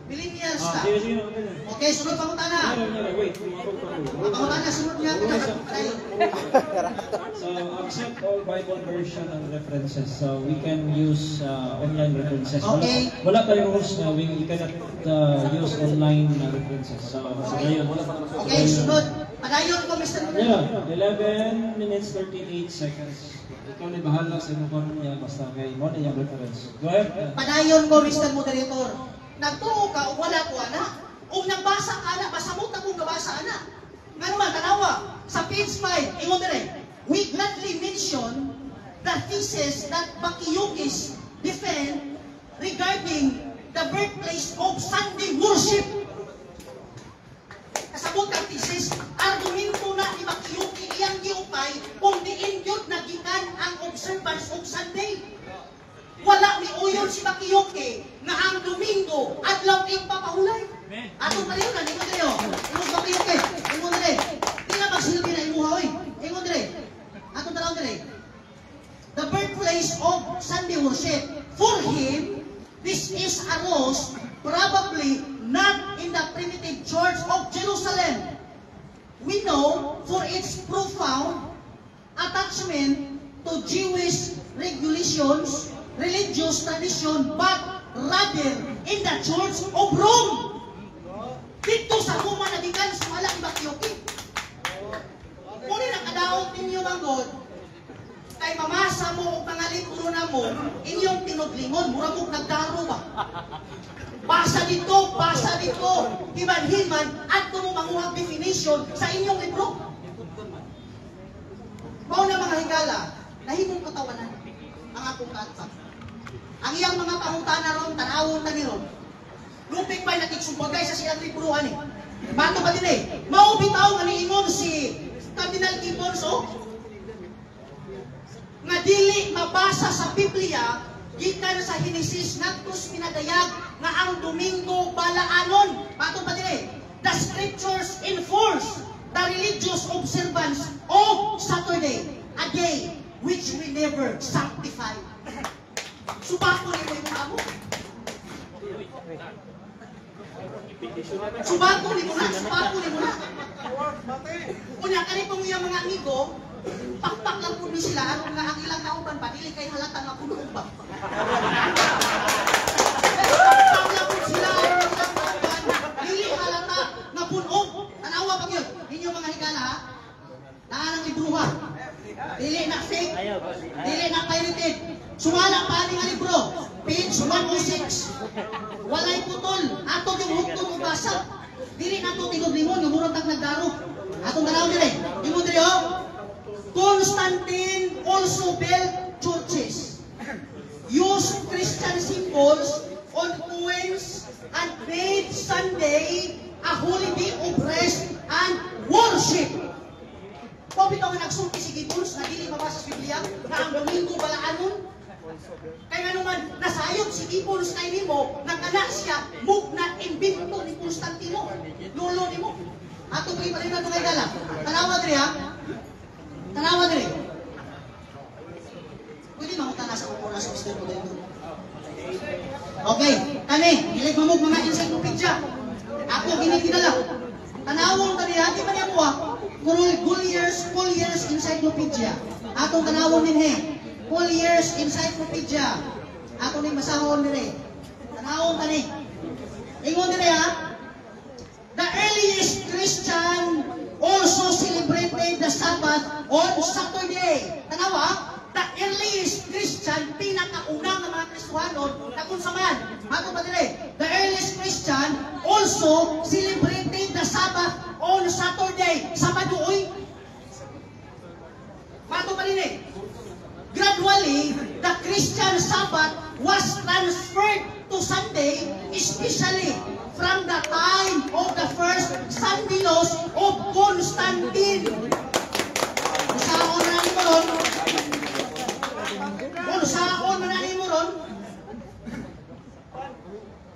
Speaker 3: Millennials ka.
Speaker 2: Sige, sige. Okay na.
Speaker 3: Okay, sunod pangutana.
Speaker 2: Wait.
Speaker 3: Pangutana, sunod niya. Padayon.
Speaker 2: So, accept all Bible version and references. So, we can use online references.
Speaker 3: Okay.
Speaker 2: Wala tayong rules na we cannot use online references. So, ayun.
Speaker 3: Okay, sunod. Padayon ko, Mr. Moderator.
Speaker 2: Yeah, 11 minutes 38 seconds. Ikaw na bahala sa mga niya basta kay mo na yung reference. Go ahead.
Speaker 3: Padayon ko, Mr. Moderator. Nagtuo ka o wala ko, anak. O nagbasa ka, anak. Masamot na kong nabasa, anak. Nga naman, tanawa. Sa page 5, ingon dire, we gladly mention the thesis that Bakiyukis defend regarding the birthplace of Sunday worship. Kasabot ang thesis, argumento na ni Bakiyuki iyang giupay kung diin yun nagikan ang observance of Sunday. Wala ni uyon si Bakiyuki na ang Domingo adlaw ing papahulay. Atong paliw na, ingon dire. Ingon Bakiyuki, ingon dire. Di na magsilbi na imuha, oy. Ingon dire. Atong tanaw dire. The birthplace of Sunday worship. For him, this is a rose probably not in the primitive church of Jerusalem. We know for its profound attachment to Jewish regulations, religious tradition, but rather in the church of Rome. Dito sa Roma nagikan sa wala ni Bakiyuki. Muna nakadaot ninyo manggod, kay mamasa mo o mga libro na mo, inyong tinudlingon, mura mo nagdaro ba? Basa dito, himan-himan, at mo manguhag definition sa inyong libro. Mao na mga higala, nahimong katawanan ang akong kanta. Ang iyang mga pangutana ron, tanawon na niron. Lupig ba'y nakiksumbagay sa siyang libruhan eh. Bato ba din eh? Maubitaw nga niingon si Cardinal Gibbons, nga dili mabasa sa Biblia, gikan sa Henesis nagtus pinadayag nga ang Domingo balaanon. Bato ba din eh? The scriptures enforce the religious observance of Saturday, a day which we never sanctify. Subako ni mo yung amo. Subako ni mo na. Kunya, kanipong yung mga amigo, pakpak lang po ni sila, ano nga ang ilang kauban pa, dili kay halata nga puno ba? Pakpak lang po sila, ano ilang kauban, dili halata nga puno. Tanawa pag yun, ninyo mga higala ha? Naanang libruha. Dili na fake, dili na pirated. Sumala pa aning libro, page 106. Walay putol, ato yung huktong ubasa. Dili na ito tingog-limon, nga murang tag nagdaro. Atong tanaw dire, imo dire Constantine also built churches, used Christian symbols on coins, and made Sunday a holiday of rest and worship. Kung bitaw nga nagsulti si Gibbons na dili mabasa sa Biblia na ang Domingo balaanon, kaya nga naman nasayod si Gibbons na nimo nang anak siya mugnat imbento ni Constantino, lolo nimo. Ato pa ipalinan ito kay Gala. Tanawa diri ha? Tanawa diri. Pwede makutana sa ukula sa Mr. Moderator. Okay, kani, hilig mamog mga encyclopedia. Ako ginigidala. Tanawang tani ha, di ba niya mo ha? Collier's Encyclopedia. Atong tanawon din he. Collier's Encyclopedia. Atong ni masahon din he. Tanawon tani. Ingon din ha? The earliest Christian also celebrated the Sabbath on Saturday. Tanawa, the earliest Christian, pinakaunang ng mga Kristohanon, na kung samahan, mato pa dire, the earliest Christian also celebrated the Sabbath on Saturday. Sabado, oy. Mato pa dire. Gradually, the Christian Sabbath was transferred to Sunday, especially from the time of the first Sundilos of Constantine. Saon na ni mo ron? Kung saon na ni mo ron?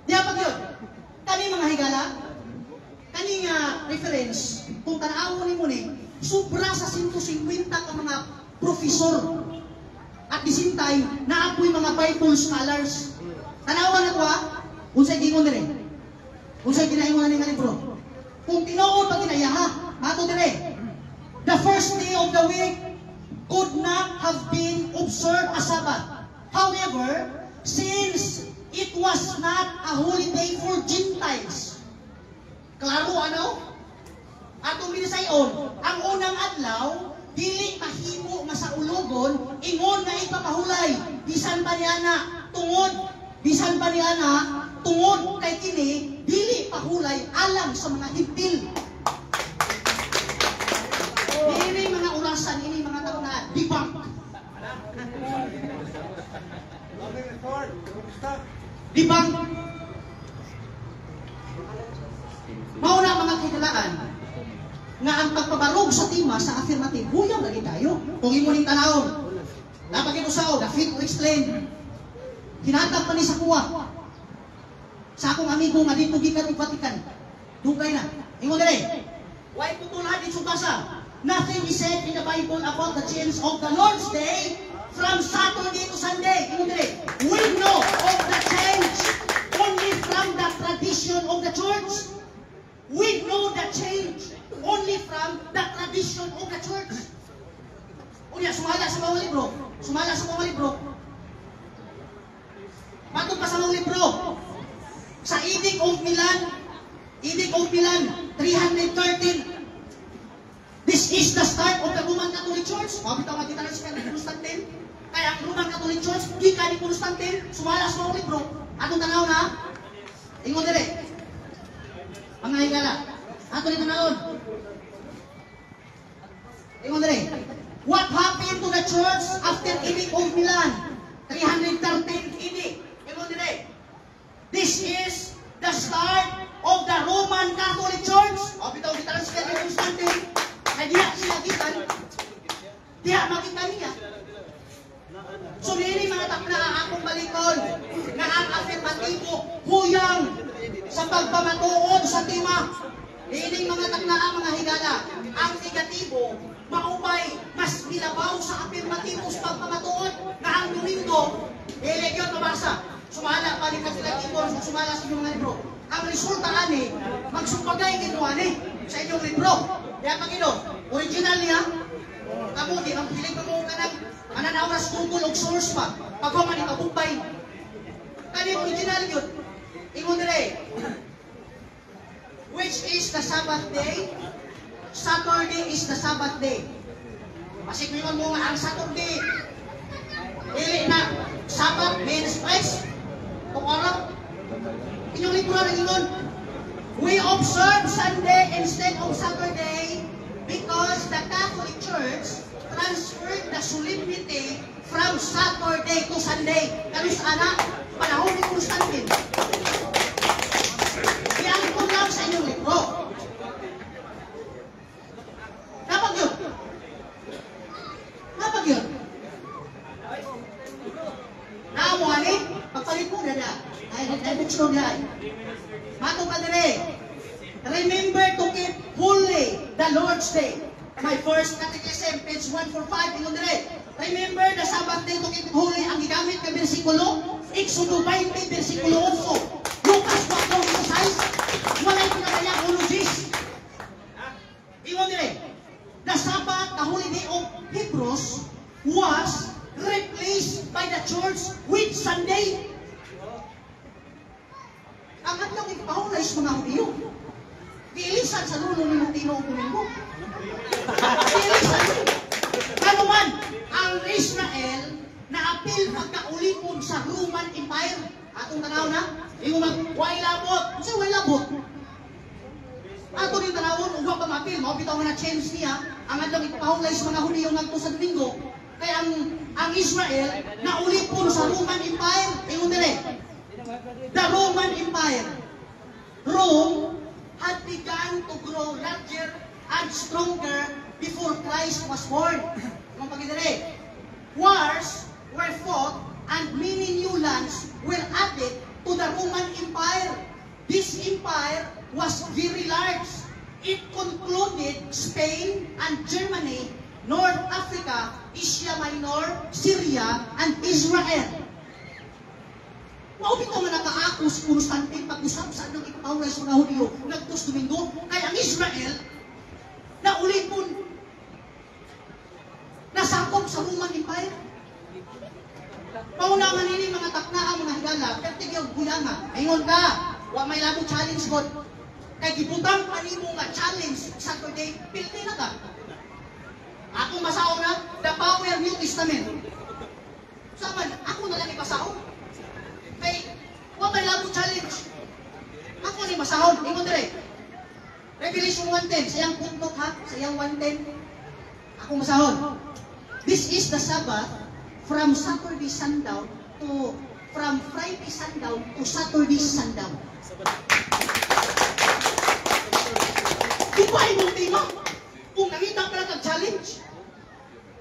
Speaker 3: Diya pag yun, kani mga higala, kani nga reference, kung tanawon ni mo ni, sobra sa 150 ka mga profesor. At the same time, naapoy mga Bible scholars. Tanawan na ko ha, unsay gingon dire. Unsay ginaingon ani nga libro? Kung tinuod pag ginayaha, mato dire. The first day of the week could not have been observed as Sabbath. However, since it was not a holiday for Gentiles, klaro ano? Atong binisayon, ang unang adlaw dili mahimo nga sa ulogon ingon nga ipapahulay bisan pa niana tungod bisan pa niana tungod kay kini dili pahulay alang sa mga Hintil. Ini mga orasan ini mga tao na debunk. Debunk. Mao na mga kailangan nga ang pagpabarog sa tima sa affirmative, huyaw lagi tayo. Kung imo ning tanawon, napagin usaw, the fit to explain. Hinatag pa ni sa kuwa. Sa akong amigo nga dito gikan og Vatican. Dugay na. Ingon dire. Why putulhan dito basa? Nothing is said in the Bible about the change of the Lord's Day from Saturday to Sunday. Ingon dire. We know of the change only from the tradition of the church. We know the change only from the tradition of the church. Unya, sumala sa mga libro. Sumala sa mga libro. Matod pa sa mga libro. Sa Edict of Milan, 313. This is the start of the Roman Catholic Church. Mabitaw nga kita na si Constantine. Kaya ang Roman Catholic Church, di ka ni Constantine, sumala sa mga libro. Atong tanaw na, ingon dire. Mga higala, ato ni tanawon. Ingon dire. What happened to the church after Edict of Milan? 313 Edict. Ingon dire. This is the start of the Roman Catholic Church. O bitaw kita lang si Constantine. Ay diya sila gitan. Diya makita niya. So nini mga takna akong balikon nga ang afirmatibo huyang sa pagpamatuod sa tima. Ining mga takna mga higala, ang negatibo maupay mas nilabaw sa afirmatibo sa pagpamatuod na ang Domingo elegyon mabasa. Sumala palikat sila ibon, sumala sa inyong mga libro. Ang resulta ani magsumpagay gino ani sa inyong libro. Kaya pagino, original niya kamo di ang piling mo kanang ananawras Google og source pa. Pagwa man ikabumbay. Kani original yun. Ingon dire. Which is the Sabbath day? Saturday is the Sabbath day. Kasi kung mo nga ang Saturday, dili na Sabbath means rest. Kung oras, inyong libro na ingon, we observe Sunday instead of Saturday because the Catholic Church transferred the solemnity from Saturday to Sunday. Kanus ana, panahon ni Constantine. Iyan ko lang sa inyong libro. Napag yun. Napag yun. Naamo ani, pagpalit mo na na. Ay, nag-editsyon na. Mato pa dire. Remember to keep holy the Lord's Day. My first catechism, page 145, ingon dire. Remember the Sabbath day to keep holy. Ang gigamit na bersikulo, Exodo 20, bersikulo 8. Lucas 4:6. Walay pinakayang ulogis. Ingon dire. The Sabbath, the holiday of Hebrews, was replaced by the church with Sunday. Ang adlaw ipahulay sa mga Hudyo. Kiilisan sa lulo ni Mutino o Domingo. Kiilisan. Ano man, ang Israel na apil pagkaulipon sa Roman Empire. Atong tanaw na, yung way labot. Kasi way labot. Ato din tanawon, ugwa pa mapil. Mapitaw nga na change niya. Ang adlaw ipahulay sa mga Hudyo nagto sa Domingo. Kaya ang Israel na ulipon sa Roman Empire. Ingon dire. The Roman Empire. Rome had begun to grow larger and stronger before Christ was born. Mga pagidere, wars were fought and many new lands were added to the Roman Empire. This empire was very large. It concluded Spain and Germany, North Africa, Asia Minor, Syria, and Israel. Maupit ko nga ako si Constantine pag-usap sa anong ipapawala sa mga Hudyo nagtos Domingo, kaya ang Israel na ulipon nasakop sa Roman Empire. Paunaman ini mga takna ang mga higala, pertigyo guyanga. Ingon ka, wa may labo challenge god. Kay gibutang pa nimo nga challenge Saturday, pilti na ka. Ako masaw na, the power New Testament. Saman, ako na lang ipasaw. Kay, wa may labo challenge. Ako ni masahon, ingon dire. Revelation 1:10, sayang puntot ha, sayang 1:10. Ako masahon. This is the Sabbath from Saturday sundown to from Friday sundown to Saturday sundown. Di ba imong tema? Kung nakita ka lang challenge,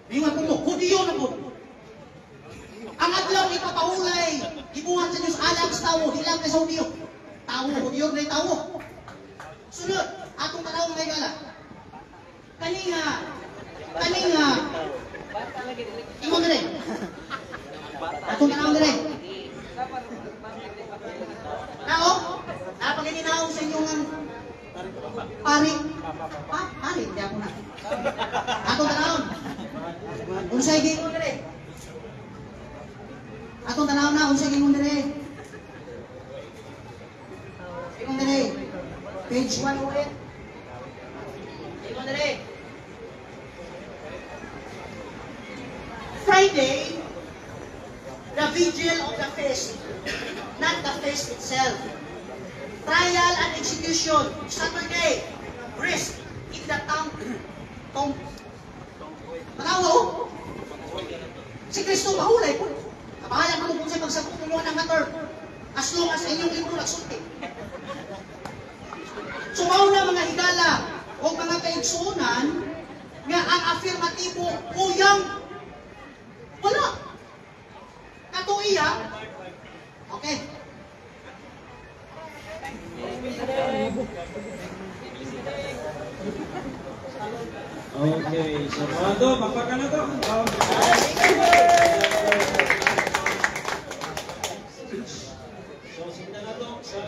Speaker 3: ingat mo, Hudyo na po. Ang adlaw ipapahulay, ibuhat sa Diyos alam sa tao, ilang kay sa Hudyo. Tao, Hudyo na tao. Sunod, atong tanaw mga igala. Kaninga, ingon dire. Atong tanaw dire. Tao, napaginaw sa inyong pari. Pari, di ako na. Atong tanaw. Unsay gingon dire. Atong tanaw na, unsay gingon dire. Ingon dire. Page 108. Ingon dire. Friday, the vigil of the feast, not the feast itself. Trial and execution. Saturday, rest in the tomb. Manawo, si Kristo mahulay po. Kapahalan mo kung sa'yo pagsabot mo ng hater. As long as inyong libro nagsulti. So, mauna mga higala o mga kaigsunan nga ang afirmatibo uyang wala. Kato iya. Okay.
Speaker 2: Okay, so mga to, pakpakan na to. So, sundan na to sa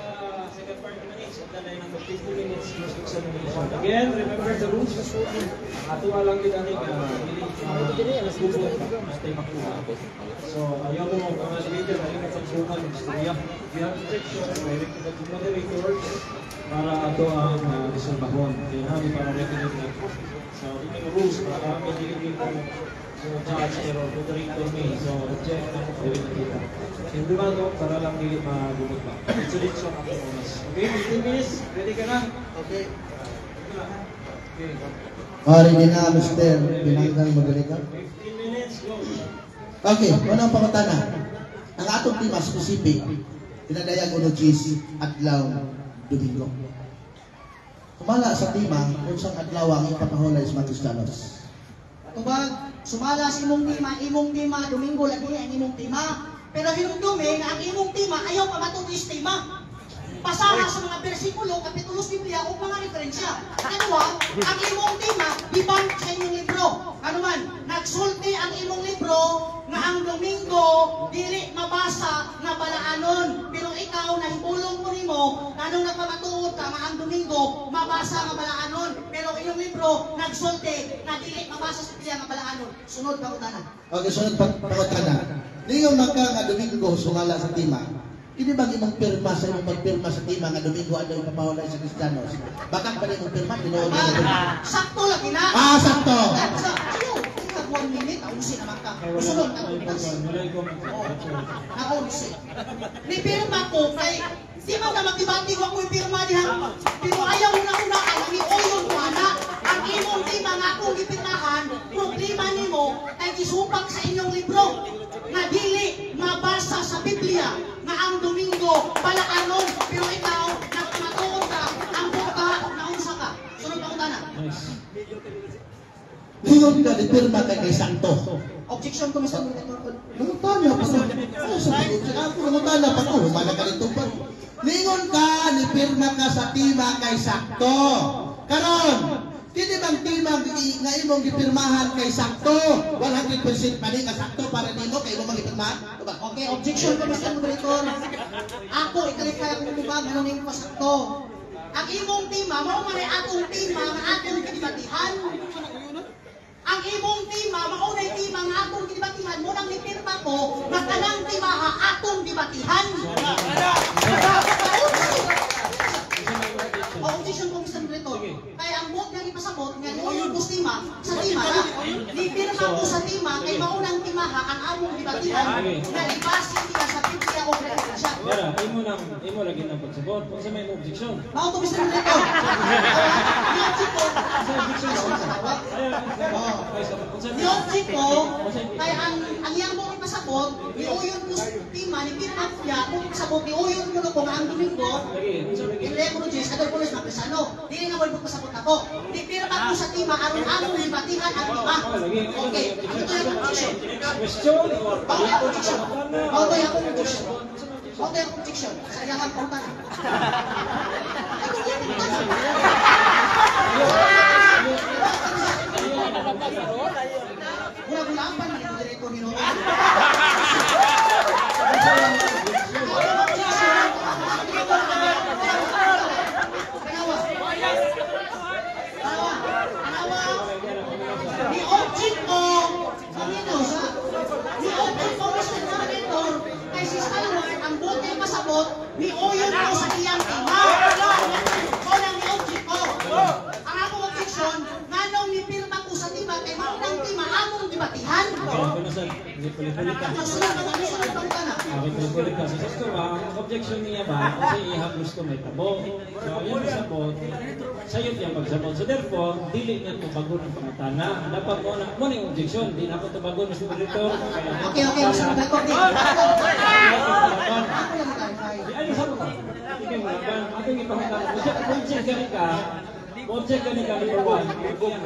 Speaker 2: second part naman sundan na yung 50 minutes cross-examination. Again, remember the rules. Ato lang kita ni so, ayaw mo mga leader na yung kapansukan ng istorya. We have section, direct to the moderator para ato ang resolvahon. Kaya namin para recommend na. So, yung rules para kami diligin ko so, judge pero moderator may. So, object na pwede na kita. Hindi ba ito para lang hindi mabumot pa. It's ako oras. Okay, 15 minutes. Ready ka na?
Speaker 1: Okay.
Speaker 2: Okay.
Speaker 1: Ready na, Mr. Binanggang Moderator.
Speaker 2: 15 minutes, go.
Speaker 1: Okay, unang pangutana. Ang atong tema specific, pinadayag uno GC adlaw Domingo. Kumala sa tema, unsang adlaw ang ipapahulay sa mga Kristiyanos.
Speaker 3: Tubag, sumala sa imong tema, Domingo lagi ang imong tema. Pero hinumdumi na ang imong tema ayaw pa matulis tema. Pasara sa mga bersikulo, kapitulos Biblia o mga referensya. Kanawa, ang imong tema, bibang sa inyong libro. Ano man, nagsulti ang imong libro nga ang Domingo dili mabasa nga balaanon. Pero ikaw, nahibulong mo nimo, anong nagpamatuod ka nga ang Domingo mabasa nga balaanon. Pero iyong libro, nagsulti na dili mabasa sa Biblia nga balaanon. Sunod ka utanan.
Speaker 1: Okay, sunod pangutana. Ningon magka nga Domingo sumala sa tema. Hindi ba imong pirma sa imong pagpirma sa tema nga Domingo adlaw ipapahulay sa Kristiyanos? Bakang pa imong pirma tinuod mo.
Speaker 3: Sakto lagi na.
Speaker 1: Sakto.
Speaker 3: Ayaw, tingnan 1 minute, ausin naman ka. Sunod na ausin. Ni pirma ko kay di ba na magdibati ko ako pirma diha. Pero ayaw na una alam ni oyon ko ana. Ang imong tema nga akong gipirmahan, problema nimo kay gisupak sa inyong libro nga dili mabasa sa Biblia nga ang Domingo balaanon pero ikaw nagmatuod ka ang buka na unsa ka. Sunod pa utana.
Speaker 1: Ningon ka ni pirma kay Santo.
Speaker 3: Objection ko Mr. Moderator.
Speaker 1: Nangutana pa ko. Ako nangutana pa ko. Humana ka nito pa. Ningon ka ni pirma ka sa tema kay Sakto. Karon, Kini bang timang nga imong gipirmahan kay sakto, 100% pa nga sakto para nimo kay imong gipirmahan? Diba?
Speaker 3: Okay, objection ko Mr. Moderator. Ako, i-clarify ako kung ba, gano'n yung pasakto. Ang imong tima, mao man ay atong tima, nga atong kinibatihan. Ang imong tima, mao na tima, nga atong kinibatihan. Munang nipirma ko, na kanang tima, ha, atong dibatihan. Objection ko Mr. Moderator. Kaya ang vote nga ipasabot, nga niuyon ko tima, sa tima na, nipirma ko sa tima, kay maunang tima, ha, ang among dibatihan, na ipasi niya sa Biblia o siya.
Speaker 2: Yara, imo lagi ng pagsabot. Kung sa may objection.
Speaker 3: Mao to Mr. Moderator. Niyoji ko. Niyoji ko. Kaya ang iyang mong ipasabot, niuyon ko sa tima, ni pirma ko niya, kung ipasabot, niuyon ko na kung ang Domingo, Illecrogis, Adol Pulis, Mapesano. Dili nga mo ipasabot ako. Ni pirma ko sa tima, aron among libatihan ang tima. Okay. Ito yung objection.
Speaker 2: Question or
Speaker 3: Ito yung objection. Ito yung objection. Ito yung objection. Sa iyang pautan. Gula-gulaan pa na ito direko ni Noel. Ni object ko, Paminos, ha? Ni object ko, Mr. Moderator, kay si Stalwart, ang bote pasabot, ni Oyon ko sa iyang tima. O lang ni object ko. Ang akong objection, nganong ni pirma ko sa tima, kay maunang tima, among dibatihan.
Speaker 2: Hindi pulit-pulit ka.
Speaker 3: Nasunod ka na.
Speaker 2: Okay, pulit-pulit ka. So, gusto ba, ang objection niya ba, kasi ihap gusto may tabo. So, yan masabot, sa'yo niya magsabot. So, therefore, dili nga ito bago ng pangutana. Dapat mo na yung objection, di na ako ito bago ng Moderator.
Speaker 3: Okay, Mr. Moderator. Ako lang clarify.
Speaker 2: Ano sa mo? Ikaw mo laban. Ating ipangutana. Object ka ni number 1. Kung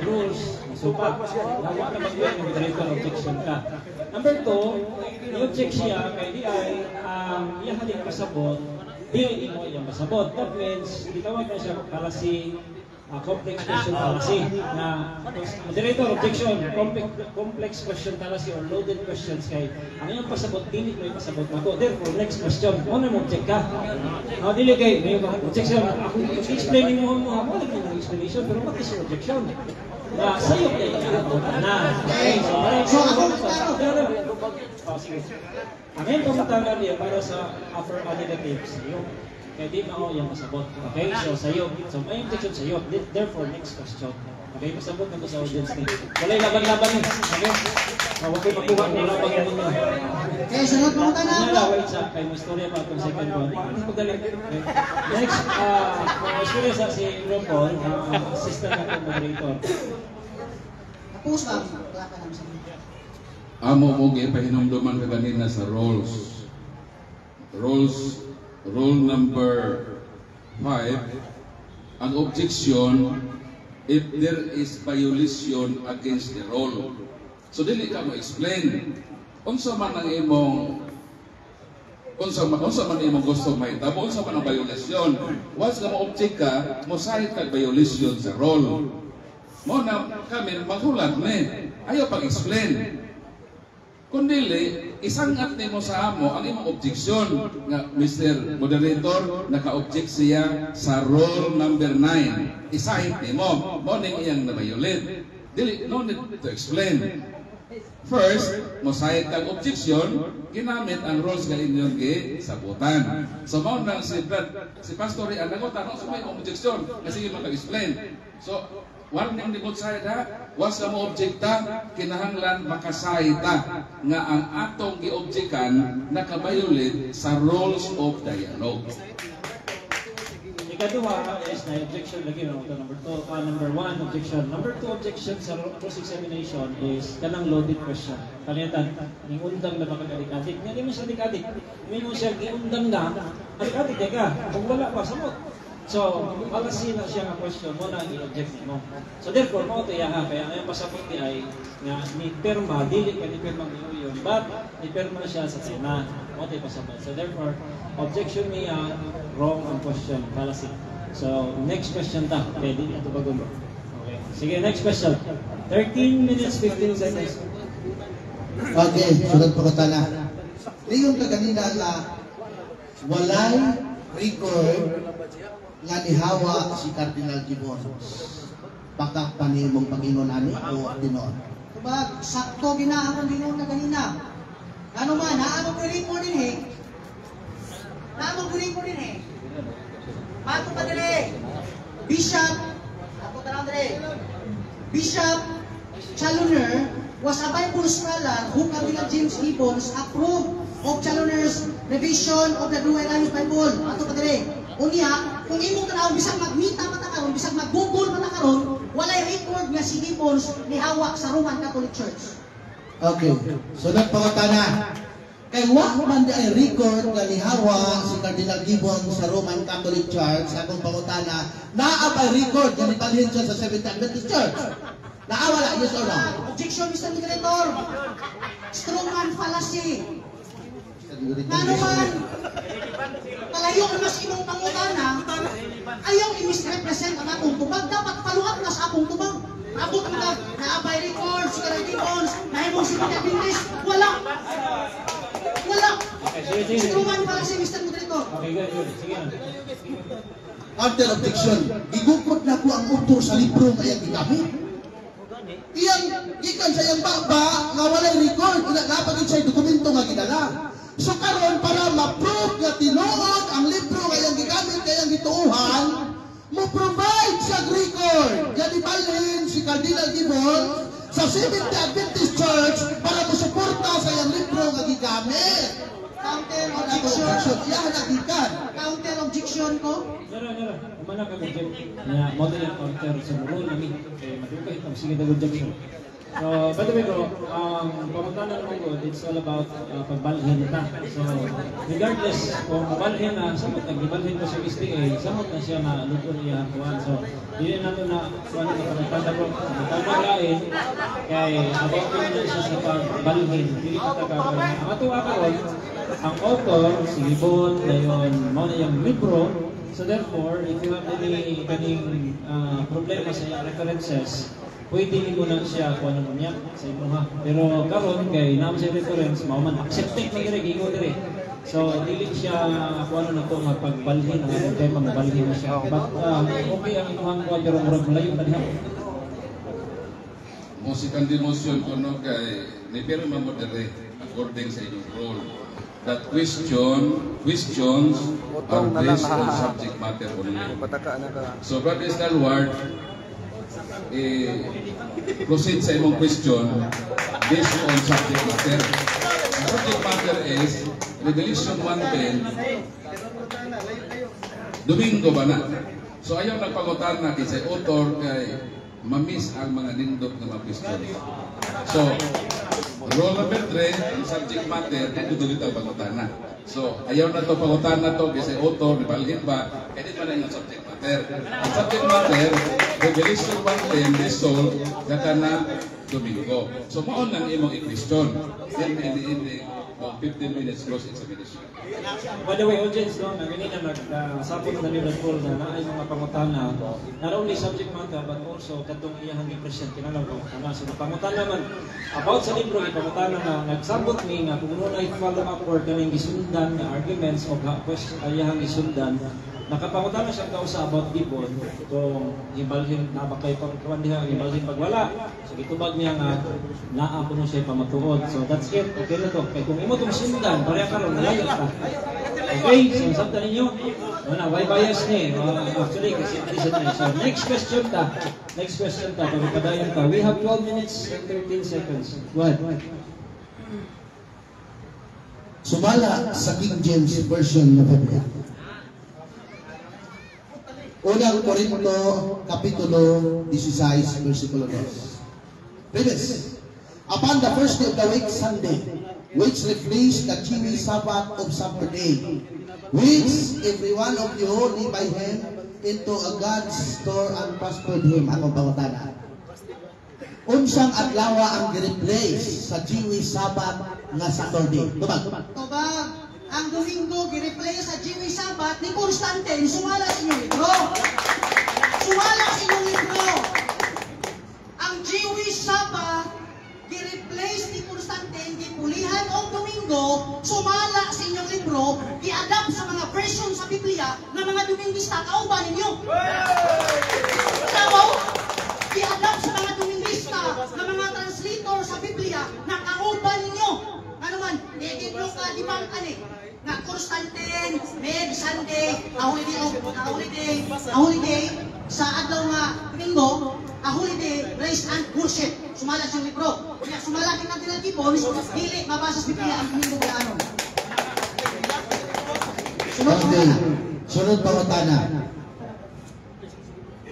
Speaker 2: rules, supat. Dawa na mag-iwan yung Moderator objection ka. Number 2, i-object siya kay di ay iya haling pasabot, di mo iyang pasabot. That means, gitawag na siya fallacy, complex question fallacy na Moderator objection, complex question fallacy or loaded questions kay ang iyong pasabot, dili mo ipasabot ako. Therefore, next question, ano mo object ka? Dili kay, may objection, ako explaining mo mo yung explanation, pero what is your objection? Na sa'yo kayo na.
Speaker 3: So, ako magkano?
Speaker 2: Sige. Ang iyong pamutanan niya para sa affirmative sa'yo. Kaya di mo yung masabot. Okay? So, sa'yo. So, may objection sa'yo. Therefore, next question. Okay? Pasabot na ko sa audience niya. Wala yung laban-laban niya. Okay? Huwag ko makuha ng laban niya ninyo.
Speaker 3: Okay, sunod mo na ako.
Speaker 2: Wait sa kay mo istorya pa itong second one. Next, may istorya sa si Ropol, assistant na itong moderator.
Speaker 3: Tapos lang. Wala ka naman sa mga.
Speaker 5: Amo mo gipahinumduman ka ganina sa rules. Rule number 5, ang objection if there is violation against the rule. So dili ka mo explain unsa man ang imong unsa man imong gusto mahitabo, unsa man ang violation. Once ka mo object ka, mo sahit kag violation sa rule. Mo na kami maghulat ni ayaw pag-explain. Kundili, isangat nimo sa amo ang imong objection nga Mr. Moderator naka-object siya sa rule number 9. Isahit nimo mo ning iyang na-violate. Dili no need to explain. First, mo sahit kang objection, ginamit ang rules nga inyong gisabutan. So mao nang si Pastor Rian nagutan sa may objection kasi mo mag-explain. So warning ni Butsay ha, was na mo objekta, kinahanglan makasayta nga ang atong giobjekan nakabayulit sa rules of dialogue.
Speaker 2: Ikaduha is na objection lagi no to number 1 objection. Number 2 objection sa cross-examination is kanang loaded question. Kalitan, ning undang na makagadik-adik. Nga di mo siya adik-adik. May mo siya giundang na, adik-adik ka. Kung wala pa, samot. So, malasi na siya nga question mo na i-object mo. So therefore, mo ito yaha. Kaya ngayon pasapot ni ay nga ni perma, dili ka ni perma ni yun. But, ni perma siya sa Sena. Mo ito pasapot. So therefore, objection niya, wrong ang question, fallacy. So, next question ta. Okay, dili ito bago mo. Sige, next question. 13 minutes, 15 seconds.
Speaker 1: Okay, sunod po ka na. Ngayon ka ganina na walay record nga nihawa si Cardinal Gibbons. Baka panimong Panginoon ani o Dinoon.
Speaker 3: Diba, sakto ginaamon din na ganina. Ano man, naamon ko rin mo din eh. Naamon ko rin mo din eh. Pato pa dire. Bishop, ako tanong dire. Bishop Challoner was a Bible scholar who Cardinal James Gibbons approved of Challoner's revision of the New Alliance Bible. Ato pa dire. Unya, kung imong tanaw bisag magmita pa ta karon, bisag mag-google pa ta karon, walay record nga si Gibbons ni hawak sa Roman Catholic Church.
Speaker 1: Okay, sunod po ka na. Kay wa man di ay record nga nihawa si Cardinal Gibbons sa Roman Catholic Church, sa akong pangutana, naa pa record nga nibalhin siya sa Seventh Adventist Church. Naawala, yes or no?
Speaker 3: Objection, Mr. Moderator. Strongman fallacy. Ano man, kalayo na mas imong pangutana, ayaw i-misrepresent ang akong tubag. Dapat paluat na sa akong tubag. Abot mo na, naabay records, Cardinal Gibbons, nahimong si Pinagbilis. Wala. Wala. Strongman fallacy, Mr. Moderator.
Speaker 2: Okay, good. Sige na.
Speaker 1: After objection, igukot na ko ang author sa libro nga iyang gigamit. Iyang gikan sa iyang baba nga walay record, napagin siya dokumento nga gidala. So karon para ma-prove nga tinuod ang libro nga iyang gigamit kay iyang gituuhan, mo provide sa record nga ibalhin si Cardinal Gibbons sa Seventh Adventist Church para mo-suporta sa iyang libro nga gigamit.
Speaker 3: Counter
Speaker 1: Ako
Speaker 3: objection.
Speaker 1: objection, iyahan ang gikan.
Speaker 3: Counter objection ko.
Speaker 2: Nara. Kumana ka Jim. Na model ang counter sa rule namin. Kaya maduka itong sige na objection. So, by the way ko, pamutanan naman ko, it's all about pagbalhin na. So, regardless kung mabalhin na, samot nag-ibalhin ko sa STA, samot na siya na luto niya kuhan. So, hindi natin na kuhan na pagkakanda ko. Pagkakalain, kaya about ko na siya sa pagbalhin. Hindi ka tagagawa. Ang atuwa ka ron, ang author, si Gibbon, ngayon, mo na yung libro. So therefore, if you have any problema sa iyong references, pwede mo na siya kung ano niya sa imo ha. Pero karon kay naman sa reference, mao man accepted na gire gigo dire. So dili siya kung ano na to nga pagbalhin ang atong tema mabalhin na siya. But okay ang imuhang kuha pero murag malayo pa diha.
Speaker 5: Musikan din motion ko no kay ni pero mamodere according sa inyong rule. That questions are based on subject matter only.
Speaker 4: Pataka na ka.
Speaker 5: So Brother Stalwart, proceed sa imong question based on subject matter. The subject matter is Revelation 1:10. Domingo ba na? So ayaw nagpangutan na kasi author kay mamiss ang mga nindot na mga question. So, rule number 3, ang subject matter, dito ang pangutana. So, ayaw na to pangutana to kasi author, nibalhin ba, hindi pa na yung subject matter. Ang subject matter, Revelation 1:10, resolve, kata na Domingo. So, maon lang imong i-question. Then, in the ending, 15 minutes close examination.
Speaker 2: By the way, audience, no, ganina nagsapot na nila po na naay mga pangutana, not only subject matter, but also katong iyang present kinalaw ko. So, pangutana naman, about sa libro, ipangutana na nagsabot ni nga kung ano ay follow-up or kaning gisundan na arguments o iyang gisundan, nakapangutana siya kausa about Gibbon, kung ibalhin na ba kayo pagkawan diha, ibalhin pagwala. So, itubag niya nga, naa po siya pamatuod. So, that's it. Okay na to. Kaya kung imo itong sundan, pareha ka rin, nalayo ka. Okay, so sabta ninyo. Wala, why bias ni? Actually, kasi reason na. So, next question ta. Next question ta. Pagpadayon ta. We have 12 minutes and 13 seconds. Go ahead.
Speaker 1: Sumala sa King James Version ng Biblia. Unang Korinto, Kapitulo 16, versikulo 2. Previous. Upon the first day of the week, Sunday, which replaced the Jewish Sabbath of Saturday, which every one of you live by him into a God's store and prospered him. Akong pangutana. Unsang adlaw ang gi-replace sa Jewish Sabbath nga Saturday? Tubag.
Speaker 3: Tubag, ang Domingo gi-replace sa Jewish Sabbath ni Constantine. Sumala sa inyong libro. Sumala sa inyong libro. i-adapt sa mga version sa Biblia ng mga Dominguista, kauban ninyo. Tawaw, i-adapt sa mga Dominguista ng mga translator sa Biblia na kauban ninyo. Ano man, i-iblo ka, di ba ang nga Constantine, Med, Sunday, a holiday, sa adlaw nga Domingo, a holiday, race and worship. Sumala siyang libro. Kaya sumala din natin ang tipon, dili mabasa sa Biblia ang Domingo kaya ano.
Speaker 1: Okay. Sunod pangutana.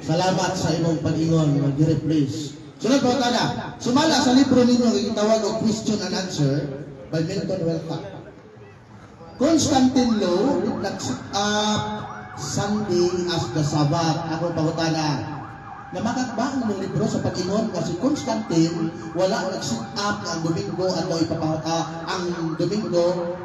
Speaker 1: Salamat sa imong pag-ingon, mag-replace. Sunod pangutana. Sumala sa libro ninyo gitawag og question and answer by Milton Welta. Constantine Law nag-set up Sunday as the Sabbath. Ako pangutana. Namakat ba ang libro sa pag-ingon kasi Constantine wala nag-set up ang Domingo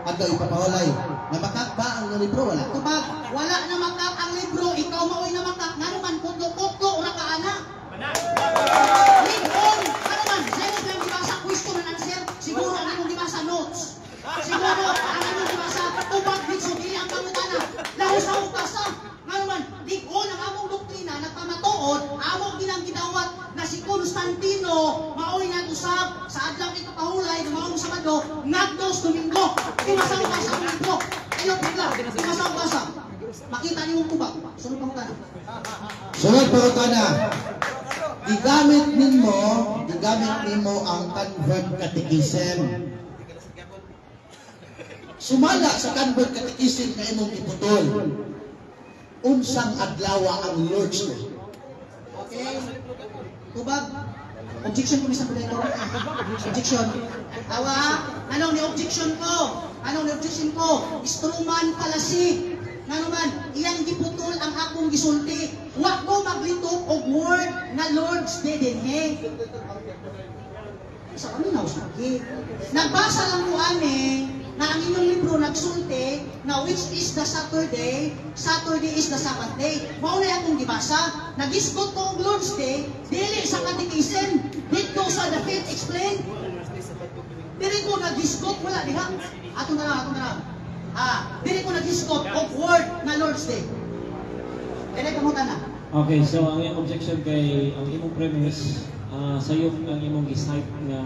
Speaker 1: at ipapahulay. Namakat ba ang libro? Wala.
Speaker 3: Kapag wala na makap ang libro, ikaw maoy na makap, nga naman, kutlo-kutlo, ura ka ana. Libon, ano man, sa'yo mo yung dibasa question and answer, siguro ang anong dibasa notes. Siguro ang anong dibasa tubag bitso, dili ang pangutana. Lahos na ukasa. Nga naman, ligon ang among doktrina, nagpamatuod, among ginang gidawat na si Constantino, maoy nag-usab sa adlang ikapahulay na maong Sabado, ngagdos Domingo. Di masaw-basa ang libro. Ayaw bigla, di masaw-basa. Makita niyo ang tubag. Sunod pangutana.
Speaker 1: Sunod pangutana. Gigamit nimo ang convert catechism. Sumala sa convert catechism na imong iputol. Unsang adlaw ang Lord's Day?
Speaker 3: Okay. Tubag. Objection ko, Mr. Predator. Objection. Awa, anong ni-objection ko? Struman fallacy. Nga naman, iyang giputol ang akong gisulti. Wa ko maglitog og word na Lord's Day din, he. Sa kami na usagi. Nagbasa lang ko na ang inyong libro nagsulti na which is the Saturday is the Sabbath day. Mao na akong gibasa. Nagisgot ko og Lord's Day, dili sa catechism. Dito sa the faith explain. Dili ko nagisgot, wala diha. Ato na lang. Dili ko nagisgot og word na Lord's Day. Dili kamutan na.
Speaker 2: Okay, so ang iyong objection kay ang imong premise sayop ang imong gisite nga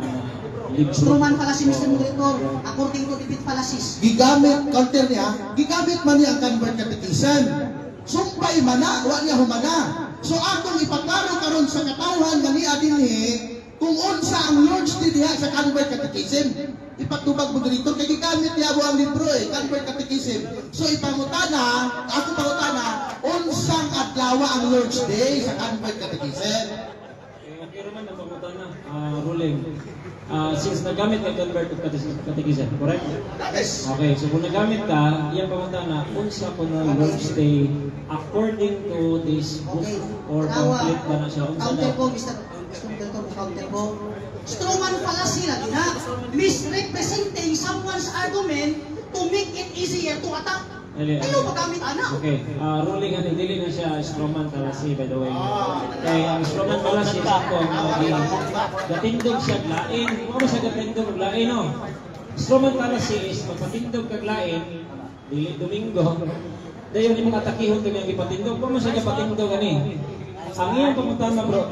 Speaker 2: libro.
Speaker 3: Struman pala si Mr. Moderator, according to the fallacies.
Speaker 1: Gigamit man niya ang convert catechism. Sumpay mana, wa niya humana. So akong ipaklaro karon sa katawhan nga niya dinhi kung unsa ang Lord's Day diha sa convert catechism. Ipatubag mo dito kay gigamit niya ang libro convert catechism. So ako pangutana, unsang adlaw ang Lord's Day sa convert catechism?
Speaker 2: Pero man ang pangutana, ruling. Since nagamit ka convert of catechism, correct?
Speaker 1: Yes.
Speaker 2: Okay, so kung nagamit ka, iyang pangutana, unsa ko na Lord's Day according to this book or pamphlet ba na siya? Unsa
Speaker 3: Counter
Speaker 2: na?
Speaker 3: ko, Mr. Moderator, counter ko. Struman fallacy lagi na. Misrepresenting someone's argument to make it easier to attack. Ayaw magamit anak.
Speaker 2: Okay, ruling nga dili na siya Stroman fallacy by the way. Kay ang Stroman fallacy ako gatindog siya lain. Ano sa gatindog lain no? Stroman fallacy is magpatindog kag lain dili Domingo. Dayon imong atakihon kag ang ipatindog. Ano sa gatindog ani? Ang iyang pangutana bro,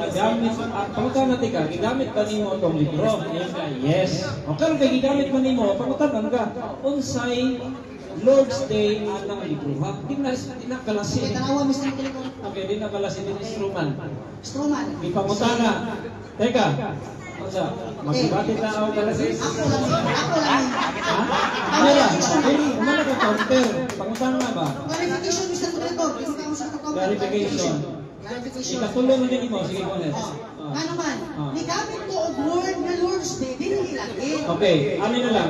Speaker 2: pangutana tika, gigamit ba nimo itong libro? Yes. O karon kay gigamit ba nimo, pangutana ka, unsay Lord's Day anang libro ha? Di na kalasi.
Speaker 3: Okay, tanawa, Mr. Moderator.
Speaker 2: Okay, di na kalasi din Struman.
Speaker 3: Struman.
Speaker 2: Di pangutana. Teka, unsa? Magbati ta o kalasi?
Speaker 3: Ako lang.
Speaker 2: Ha? Ano lang? Ano ka counter? Pangutana ba?
Speaker 3: Clarification, Mr. Moderator.
Speaker 2: Clarification. Ikatulong na din mo, sige go ahead.
Speaker 3: Nga naman, nigamit ko og word na Lord's Day, dili nilagay.
Speaker 2: Okay, ano na lang.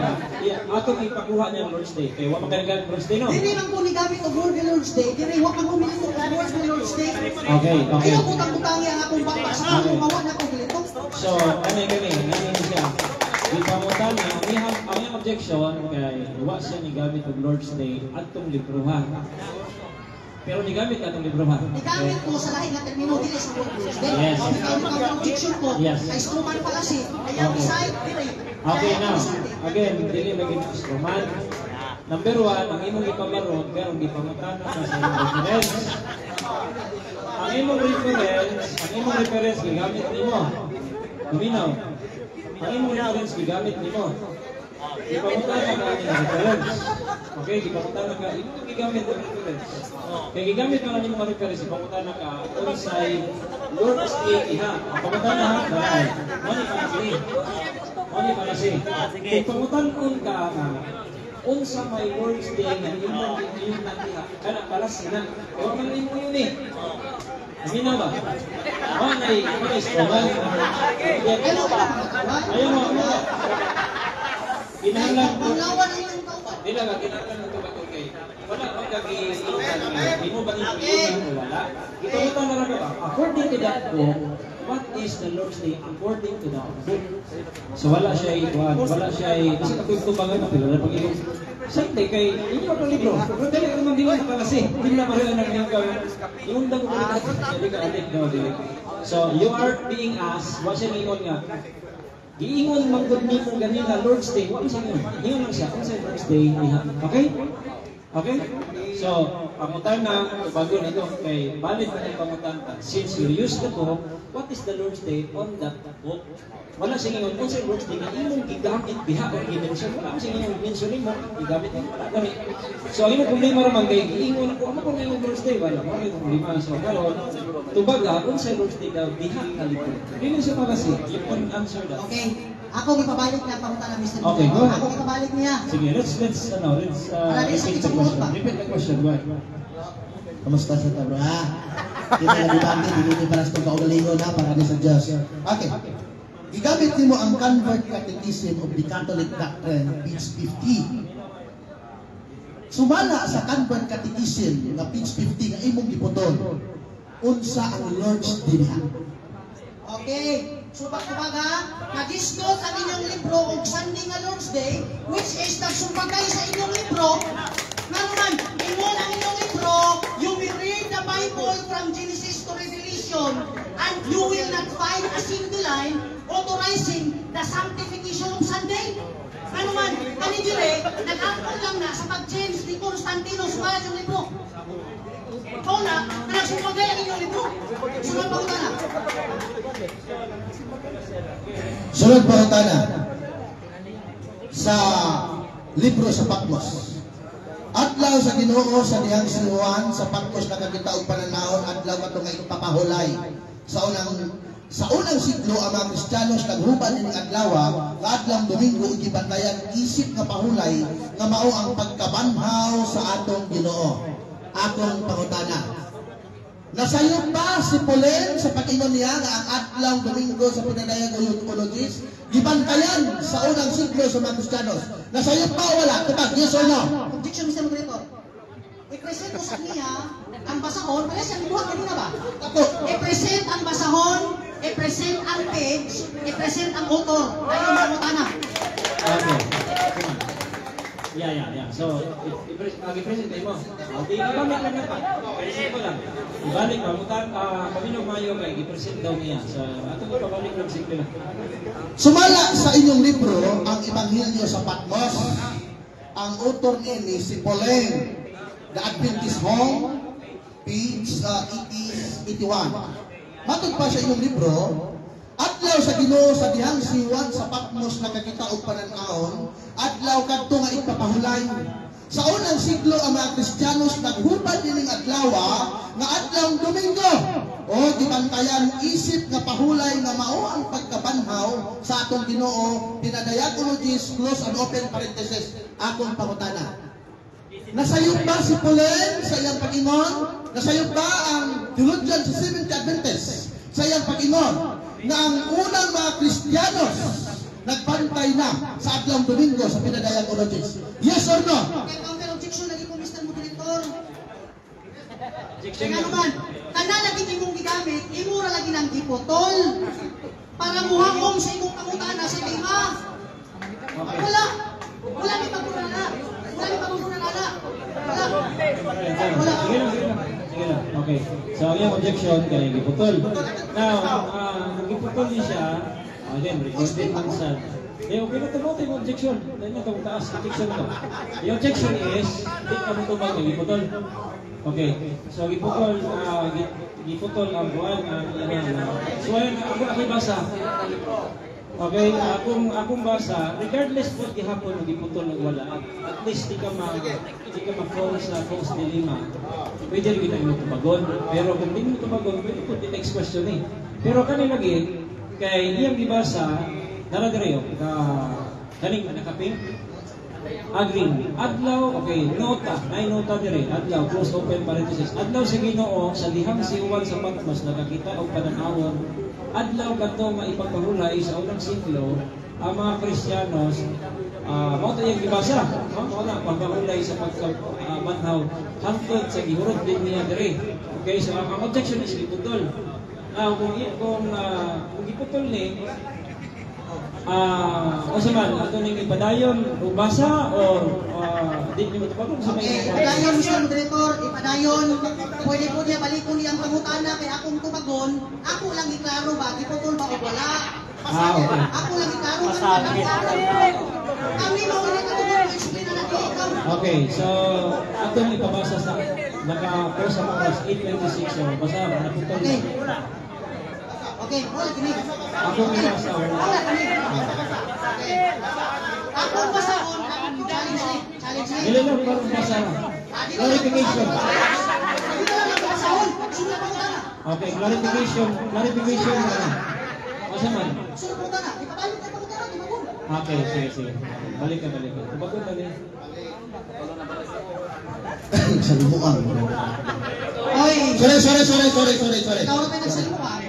Speaker 2: Atong ipakuha niya Lord's Day. Kaya wala makalagaan Lord's Day, no?
Speaker 3: Dili lang ko nigamit og word na Lord's Day, dili wa man humili ko og word na Lord's Day.
Speaker 2: Okay.
Speaker 3: Ayaw butang-butangi ang akong baba sa akong mawa na akong gilito.
Speaker 2: So, gani siya. Di pamutan niya, ang iyang objection kay wa siya nigamit og Lord's Day atong librohan. Pero nigamit ka itong librohan.
Speaker 3: Nigamit ko sa lahing na termino, dili sa word Lord's Day.
Speaker 2: Yes.
Speaker 3: Ang objection ko,
Speaker 2: Yes.
Speaker 3: ay struman fallacy. Ayaw
Speaker 2: Okay.
Speaker 3: decide, dili.
Speaker 2: Okay, now, again, dili lagi na Stroman. Number one, ang imong ipamarot, pero hindi pamutanan ka sa imong reference. Ang imong reference, gigamit nimo. Luminaw. Ang imong reference, gigamit nimo. Ipamutanan ka ang reference. Okay, ipamutanan ka, imong gigamit ang reference. Kaya gigamit ka lang imong reference, ipamutanan ka, unsay Lord Stay iha. Ang pamutanan ha, dahil, Mani palasi. Kung pamutanan ka, unsa may Lord's Day nga imong natiha kana palasi na o man imo yun eh amina ba o nay istomal ayo mo kinahanglan dila ka kinahanglan ng tubato kay wala pa kagi imo ba imo wala ito na ra ba according to that book. What is the Lord's Day according to the book? So wala siya wala siya kasi kapag na pero pag iyo Sunday kay inyo ang libro. Pero dali naman din mo kasi hindi na mahal nang yung gawin. Yung dago ko dili ka alit no dili. So you are being asked what siya ingon nga. Giingon man gud nimo ganina Lord's Day. What is ingon? Ingon lang siya kung sa Lord's Day iha. Okay? Okay? So, pamutan na bago nito kay valid na yung pamutan. Since you use the book, what is the Lord's Day on that book? Wala siyang ingon, kung sa Lord's Day na imong gigamit biha o i-mention, wala siyang ingon, mention mo, gigamit mo, wala kami. So, ang imong problema naman kay giingon ako, ano kung imong Lord's Day? Wala, wala yung problema. So, karon tubaga, kung sa Lord's Day daw, biha kalito. Hindi siya palasi, you can answer that.
Speaker 3: Okay. Ako ipabalik na pangutan ng Mr.
Speaker 2: Okay, go ahead.
Speaker 3: Ako ipabalik niya.
Speaker 2: Sige, let's repeat the question. Repeat the question, go ahead.
Speaker 1: Kamusta sa tabro ha? Kita na dibati, hindi para sa kaugalingon ha, para ni sa Diyos. Okay. Gigamit mo ang Convert Catechism of the Catholic Doctrine, page 50. Sumala sa Convert Catechism na page 50 nga imong giputol. Unsa ang Lord's Day?
Speaker 3: Okay. So pagkubaga, nag-discuss ang inyong libro og Sunday nga Lord's Day, which is nagsubagay sa inyong libro. Nga naman, ingon ang inyong libro, you will read the Bible from Genesis to Revelation, and you will not find a single line authorizing the sanctification of Sunday. Nga naman, kanigire, nag-angkol lang na sa pag-change ni Constantino sa yung libro. Ikaw na nagsubagay ang inyong libro. Sunod pa na.
Speaker 1: Sunod pangutana sa libro sa Patmos. Adlaw sa Ginoo sa dihang si Juan sa Patmos nakakita og pananahon adlaw kadto nga ipapahulay. Sa unang siglo ang mga Kristiyanos naghubad ning adlaw nga adlaw Domingo ug gibantayan isip nga pahulay nga mao ang pagkabanhaw sa atong Ginoo. Atong pangutana. Nasayop ba si Polen sa pag-ingon niya nga ang adlaw Domingo sa pinadayag Eutychologies gibantayan sa unang siglo sa mga Kristiyanos? Nasayop ba o wala? Tupag, yes or no?
Speaker 3: Objection, Mr. Moderator. I-present ko sa niya ang basahon. Kaya siya nibuhat kanina ba?
Speaker 1: Ako.
Speaker 3: I-present ang basahon, i-present ang page, i-present ang author. Ayaw mo mo tanah.
Speaker 2: Okay. Yeah. So, i-present mo. Okay, ibalik lang na pa. Present ko lang. Ibalik pa. Paminong mayo kay i-present daw niya. So, ato ko pabalik lang simple lang.
Speaker 1: Sumala sa inyong libro ang Ebanghelyo sa Patmos. Ang author ni si Polen, The Adventist Home, page 81. Matod pa sa inyong libro, adlaw sa Ginoo sa dihang si Juan sa Patmos nakakita og panan-awon, adlaw kadto nga ipapahulay. Sa unang siglo ang mga Kristiyanos naghubad ining adlaw nga adlaw Domingo. O gibantayan isip nga pahulay nga mao ang pagkabanhaw sa atong Ginoo. Pinadayagologies, close and open parenthesis, atong pangutana. Nasayop ba si Polen sa iyang pag-ingon? Nasayop ba ang theologian sa Seventh Adventist sa iyang pag-ingon na ang unang mga Kristiyanos nagbantay na sa adlaw Domingo sa pinadayagologies? Yes or no?
Speaker 3: Kaya counter objection lagi po, Mr. Moderator.
Speaker 2: Objection
Speaker 3: Kaya naman, tanda lagi imong gigamit, imura lagi ng gipotol para muhangom sa imong pangutana sa tema. Wala ni pagkunana. Wala ni pagkunana. Wala.
Speaker 2: Sige lang. Okay. So, ang iyong objection kay giputol. Now, giputol din siya, again, recorded man sa Eh, okay na tumuti yung objection. Dahil na itong taas, objection to. The objection is, hindi ka mo tumag, giputol. Okay, so giputol ang buwan, so ayun, ako basa. Okay, akong basa, regardless po gihapon mo giputol ng wala, at least di ka ma-fall sa false dilemma. Pwede rin kita mo tumagon. Pero kung di mo tumagon, pwede po the next question eh. Pero kanina lagi, kay iyang gibasa, naragarayo, kaning nakaping, agreeing. Adlaw, okay, nota, may nota dire. Adlaw, close open parenthesis. Adlaw sa Ginoo sa liham siuwan sa Patmos nakakita og pananawon. Adlaw kadto maipagpahulay sa unang siglo ang mga Kristiyanos mao tayong gibasa. Mao na pagpahulay sa pagkabanhaw hangtod sa gihurot din niya dire. Okay, so ang objection is giputol. Now, kung giputol ni o sa man, ato ning ipadayon o basa o di mo tapos sa
Speaker 3: Okay, ipadayon Mr. Moderator, ipadayon. Pwede po niya balikon niyang pangutana kay akong tumagon. Ako lang iklaro ba, giputol ba o wala?
Speaker 2: okay.
Speaker 3: Ako lang iklaro ba? Kami maulit ako mo explain na ikaw.
Speaker 2: Okay, so atong ipabasa sa naka-post sa oras 8:26 so basa na putol.
Speaker 3: Okay. Okay, wala gini.
Speaker 2: Ako minasa
Speaker 3: Wala gini. Okay. Ako basahon, ako challenge ni. Challenge ni.
Speaker 2: Dili lang parang basa. Clarification.
Speaker 3: Dito lang ako basahon. Sunod po na.
Speaker 2: Okay, clarification na. O sa man.
Speaker 3: Sunod po na. Ipabalik na po na. Ipabalik.
Speaker 2: Okay, sige. Balik ka. Tubagod na din.
Speaker 1: Sa limuan.
Speaker 3: Oy,
Speaker 1: Sorry.
Speaker 3: ikaw na tayo nagsalimuan.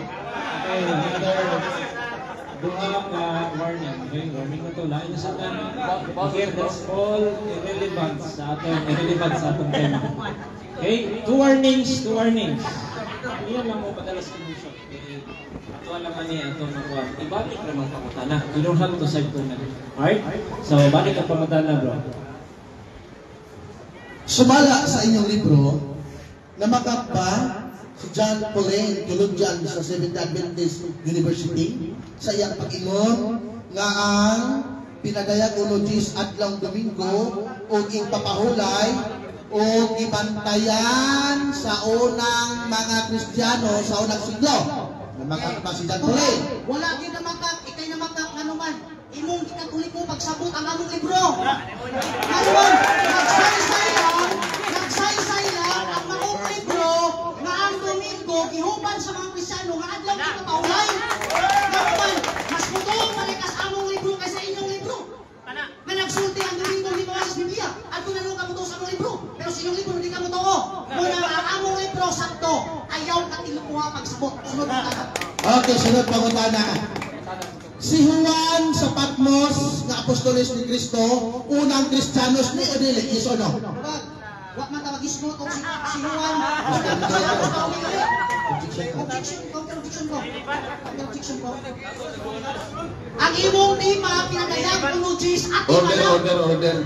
Speaker 2: Okay, another duha ka warning. Okay, warning na to. Lain na sa atin. Okay, that's all irrelevant sa atong tema. Okay, two warnings. Iyan lang mo padalas emotion. Okay, ato lang ani atong nakuha. Ibalik naman pangutana. You don't have to side to na. Alright? So, balik ang pangutana, bro.
Speaker 1: Sumala sa inyong libro na makapa si John Pauline, theologian sa Seventh Adventist University, sa iyang pag-ingon nga ang pinadayag ulogis adlaw Domingo o ipapahulay o ibantayan sa unang mga Kristiyano sa unang siglo. Na makapa si John Pauline.
Speaker 3: Wala din na makak, ikay na makak, ano man. Imong ikatuloy ko pagsabot ang among libro. Ano man, nagsaysay lang ang maong libro nga ang Domingo gihuban sa mga Kristiyano nga adlaw kita paulay. Naman, mas putong malikas among libro kaysa inyong libro. Nga nagsulti ang Domingo di mawala sa Biblia. Ato na nung kamuto sa among libro. Pero sa inyong libro hindi kamuto. Muna ang among libro sakto. Ayaw katilukuha pagsabot. Sunod na tayo.
Speaker 1: Okay, sunod pangutana. Si Juan sa Patmos nga apostoles ni Kristo, unang Kristiyanos ni o dili, yes o no?
Speaker 3: Wag man tawagis ko kung si Juan. Objection ko. Ang imong tema pinadayag ulogis at
Speaker 5: Order.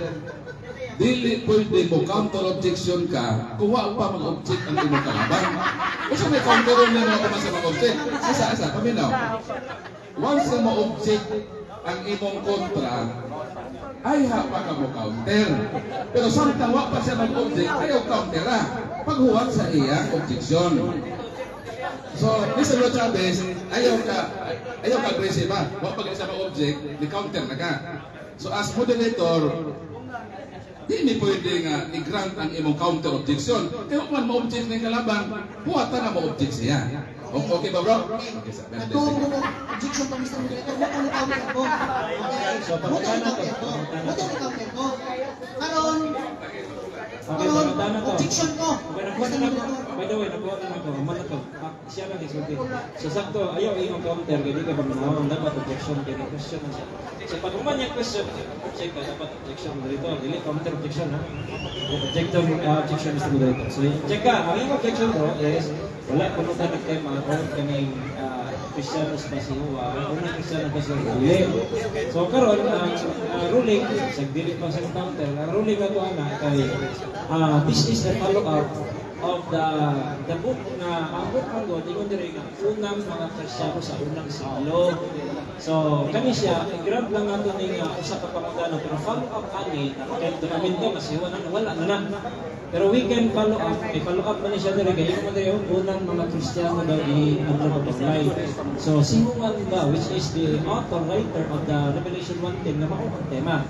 Speaker 5: Dili pwede mo counter objection ka kung wa pa mag-object ang imong kalaban. Kung may counter na mo sa mag-object, isa, paminaw. Once na ma-object ang imong kontra, ay pa ka mo counter. Pero samtang wa pa siya mag-object, ayaw counter na. Paghuwag sa iya objection. So, Mr. Lo Chavez, ayaw ka aggressive ba? Wa pa siya mag-object, ni counter na ka. So as moderator, di ni pwede nga i-grant ang imong counter objection. Kaya kung ma-object na yung kalaban, buwata na ma-object siya. Okay ba, bro? Okay, sir.
Speaker 3: objection ko, Mr. Moderator. Mutong counter ko.
Speaker 2: So, pangutana to.
Speaker 3: Mutong counter ko. Karon,
Speaker 2: Okay, pangutana to.
Speaker 3: objection ko.
Speaker 2: Okay, nakuha na ako. By the way, nakuha na ako. Mana to. Siya lang isulti. So, sakto, ayaw yung counter. Hindi ka ba manawang dapat objection. Kaya question na siya. So, pag umanya question, object ka, dapat objection moderator. Dili, counter objection, ha? Objection, Mr. Moderator. So, check ka. Ang yung objection bro is, wala ko nung tanong tema kung kaming Kristiyanos ba si Juan, unang Kristiyanos ba si Juan. So karon ang ruling, sa dili pa sa counter, ang ruling na ito kay this is the follow-up of the book na ang book ng God, ingon diri nga unang mga Kristiyano sa unang siglo. So kani siya i-grab lang nato ni nga usa ka pangutana pero follow up ani kay dokumento kasi wala na. Pero we can follow up, follow up man siya diri kay ingon diri unang mga Kristiyano daw i-apply. So si Juan ba, which is the author writer of the Revelation 1:10 na mao ang tema.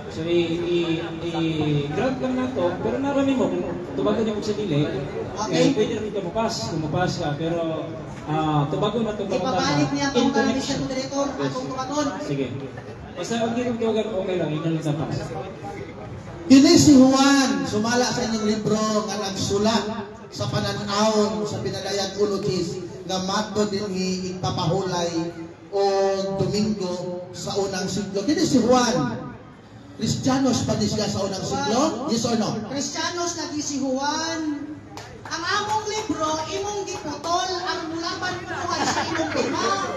Speaker 2: So i-grab lang nato, pero narami mo kung tubago niyo sa dili, pwede rin ka kumupas ka, pero tubago na ito
Speaker 3: Ipabalik niya
Speaker 2: in
Speaker 3: kung
Speaker 2: connection.
Speaker 3: Mr. Director, atong tumagon.
Speaker 2: Sige. Basta okay lang, inyo sa pass.
Speaker 1: Kini si Juan, sumala sa inyong libro nga nagsulat sa pananawon sa pinadayag ulogis nga matod dinhi ipapahulay o Domingo sa unang siglo. Kini si Juan, Kristiyanos pa din siya sa unang siglo? Yes or no?
Speaker 3: Kristiyanos lagi si Juan. Ang among libro, imong giputol ang mulaban punuan sa imong tema.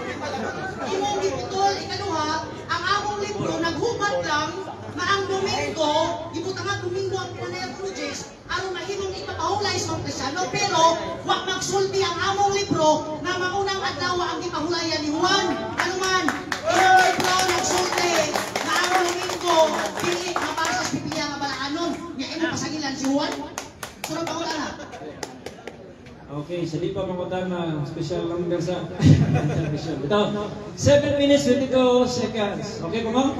Speaker 3: Imong giputol, ikaduha, ang among libro, naghubad lang na ang Domingo, ibutangan Domingo ang pinanayang Cruzes, aron mahimong ipapahulay sa mga Kristiyano, pero wag magsulti ang among libro na maunang adlaw ang ipahulayan ni Juan. Ano man, imong libro nagsulti na ang Domingo, dili mabasa sa Biblia nga balaanon, nga imong pasagilan si Juan. Sunod pa ko na.
Speaker 2: Okay, sa di pa makutan na special number sa ito, 7 minutes 22 seconds. Okay po ma'am?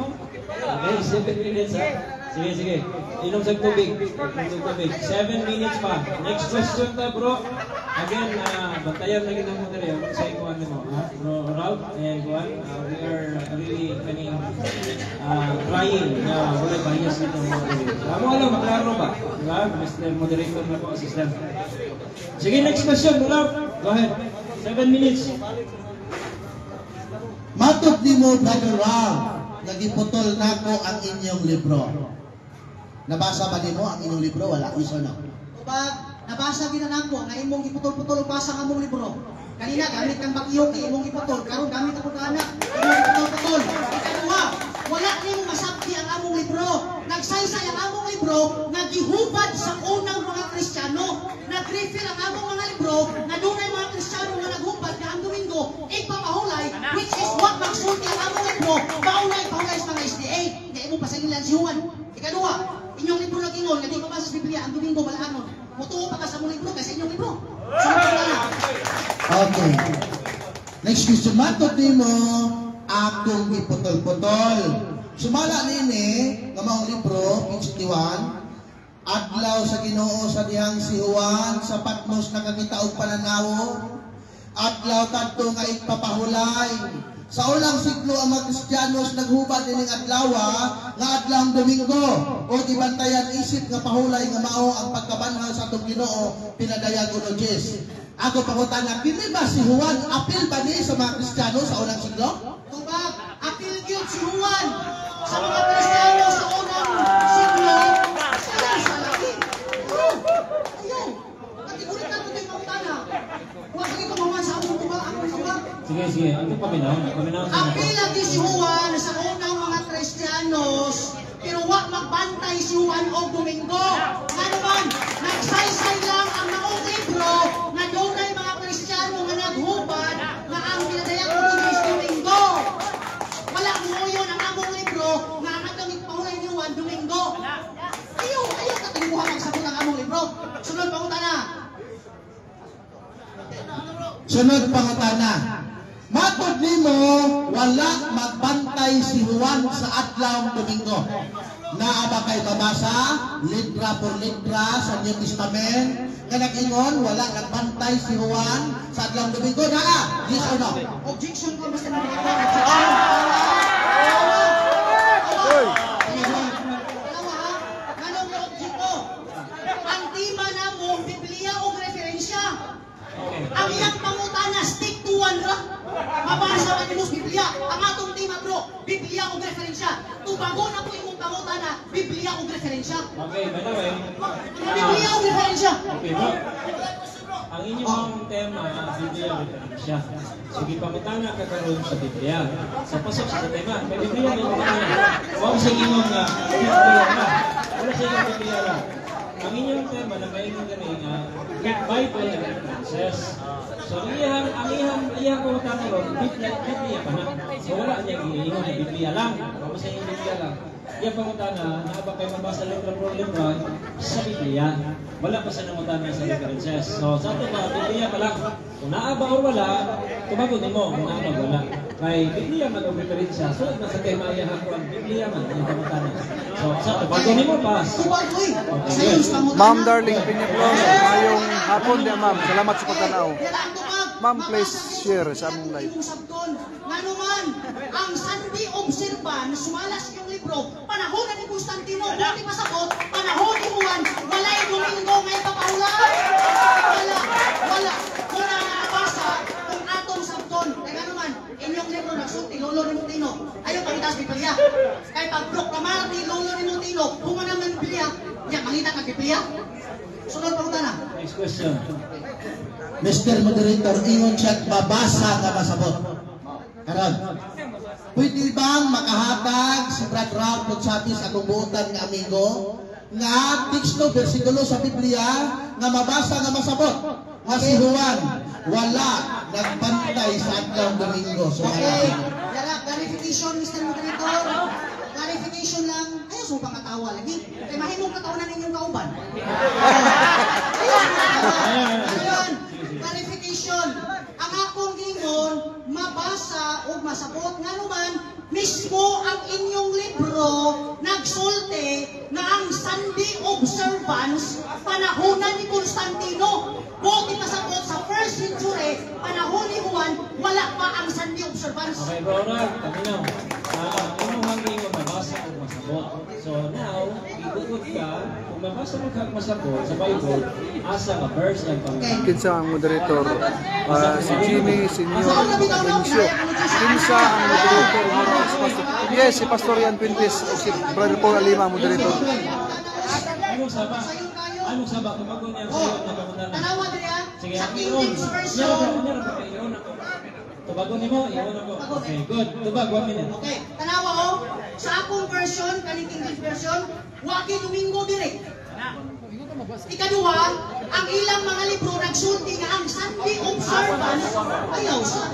Speaker 2: Okay, 7 minutes ha. Sige. Inom sa tubig. 7 minutes pa. Next question ta bro. Again, bantayan lagi ng mga rin sa ikuan mo. Bro Ralph and Juan, we are really trying na wala bias nito mga rin. Amo alam, maklaro ba? Diba? Mr. Moderator na po, assistant. Sige, next question, Ralph. Go ahead. 7 minutes.
Speaker 1: Matod ni mo, Brother Ralph, nagiputol na ko ang inyong libro. Nabasa ba ni mo ang inyong libro? Wala, yes or no?
Speaker 3: Kapag nabasa din na nako nga imong iputol-putol basa ang among libro. Kanina gamit kang bagyo kay imong iputol, karon gamit ako ka anak. Imong iputol-putol. Ikaduha, wala nimo masabti ang among libro. Nagsaysay ang among libro, nagihubad sa unang mga Kristiyano. Nag-refill ang among mga libro na dunay mga Kristiyano nga naghubad nga ang Domingo ipapahulay, which is what magsulti ang among libro, maulay pahulay sa mga SDA. Nga imong pasagilan si Juan. Ikaduha, inyong libro nag-ingon nga di mabasa sa Biblia ang Domingo balaanon. Mutuo pa ka sa mong libro kasi inyong libro.
Speaker 1: Okay. Next question. Matod ni mo akong iputol-putol. Sumala nini nga maong libro, page 61, adlaw sa Ginoo sa dihang si Juan sa Patmos nakakita og pananaw. Adlaw kadto nga ipapahulay. Sa unang siglo ang mga Kristiyanos naghubad ining adlaw nga adlawng Domingo o gibantayan isip nga pahulay nga mao ang pagkabanhaw sa atong Ginoo pinadayag ulogis. Ako pangutana, kini ba si Juan apil ba ni sa mga Kristiyano sa unang siglo?
Speaker 3: Tubag, apil gyud si Juan sa mga Kristiyano sa unang siglo. Sa laki. Ayaw. Katigurit na ito yung pangutana. Huwag sige kumawan sa among tubag.
Speaker 2: Sige. Ano paminaw sa
Speaker 3: Apil lagi si Juan sa unang mga Kristiyanos, pero wag magbantay si Juan o Domingo. Ano man, nagsaysay lang ang maong libro na dunay mga Kristiyano nga naghubad nga ang pinadayag ulogis Domingo. Wala mo yun ang among libro nga ang nagamit pahulay ni Juan Domingo. Ayaw katalimuha magsabot ang among libro. Sunod pangutana.
Speaker 1: Sunod pangutana. Matod nimo wala magbantay si Juan sa adlawng Domingo. Naa ba kay mabasa litra por litra sa New Testament nga nag-ingon wala nagbantay si Juan sa adlawng Domingo? Naa, yes or no?
Speaker 3: Objection ko Mr. Director. Anong object ko? Ang tema na mo, Biblia o referensya. Ang iyang pangutana, stick to one ra. Mabasa man mo Biblia. Ang atong tema bro, Biblia o referensya. Tubago na po imong pangutana, Biblia o referensya.
Speaker 2: Okay, by the way.
Speaker 3: Biblia o referensya.
Speaker 2: Okay, bro. Ang inyong tema, Biblia o referensya. Sige, pangutana ka karon sa Biblia. Sa pasok sa tema, may Biblia may pangutana. Huwag sa inyong Biblia na. Wala sa inyong Biblia na. Ang inyong tema na maingon kami Bible references. So ang iyang pangutana ron, Biblia pa na. So wala niya giingon na Biblia lang. Kamo sa yung Biblia lang. Iyang pangutana, naabang kayo mabasa letra por letra sa Biblia. Wala pa sa namutana sa references. So sa atin mga Biblia pa lang. Kung naaba o wala, tumagot nimo kung naaba o wala. Kay Biblia man o referensya. Sunod na sa kay maiyahan ko ang Biblia man ang pangutana. So sa tumagot nimo pas.
Speaker 4: Ma'am Darling Piñapron, ngayong hapon niya ma'am. Salamat sa pagtanaw. Ma'am, please share sa among live.
Speaker 3: Nganuman, ang Sunday Observance, sumalas yung libro, panahon ni Constantino, buti pasabot, panahon ni Juan, walay Domingo ngay papahulay. Wala. Muna nakabasa kung atong sabton. Kaya nganuman, inyong libro nagsulti, Lolo ni Mutino. Ayaw pangitas Biblia. Kaya pag-proklamar ni Lolo ni Mutino, kung man naman Biblia, yan, mangita ka Biblia. Sunod pa na.
Speaker 2: Next question.
Speaker 1: Mr. Moderator, ingon siya babasa nga masabot. Karon, pwede bang makahatag si Brad Ralph Lutsapis akong buotan nga amigo nga teksto bersikulo sa Biblia nga mabasa nga masabot nga si Juan wala nagbantay sa adlaw Domingo. So,
Speaker 3: okay, clarification, Mr. Moderator. Clarification lang. Ayaw sa upang katawa lagi. Kaya mahimong katawanan ninyong kauban. Ayun. Clarification. Ang akong gingon, mabasa o masabot nga naman, mismo ang inyong libro nagsulti na ang Sunday Observance panahonan ni Constantino. Buti pasabot sa 1st century, panahon ni Juan, wala pa ang Sunday Observance.
Speaker 2: Okay, bro, taminaw. Anong hangin mo mabasa o masabot? So now, ibukod ka, kung mabasa mo kang masabot sa Bible, asa ka verse ng Panginoon.
Speaker 4: Kinsa ang moderator, si Jimmy Senior Benicio. Kinsa ang moderator, yes, si Pastor Ian Pintis, si Brother Paul Alima, moderator.
Speaker 2: Anong sabak? Tumagon niya sa iyo na pagkutana.
Speaker 3: Tanawa niya,
Speaker 2: Sige,
Speaker 3: sa
Speaker 2: ang
Speaker 3: King
Speaker 2: iyon.
Speaker 3: James Version.
Speaker 2: Iyon ako. Tubagon niyo mo, iyon ako. Okay, good. Tubag, 1 minute.
Speaker 3: Okay, tanawa ko, sa akong version, kaning King James Version, wagi Domingo dire. Ikaduha, ang ilang mga libro nagsulti nga ang Sunday Observance ayaw sa.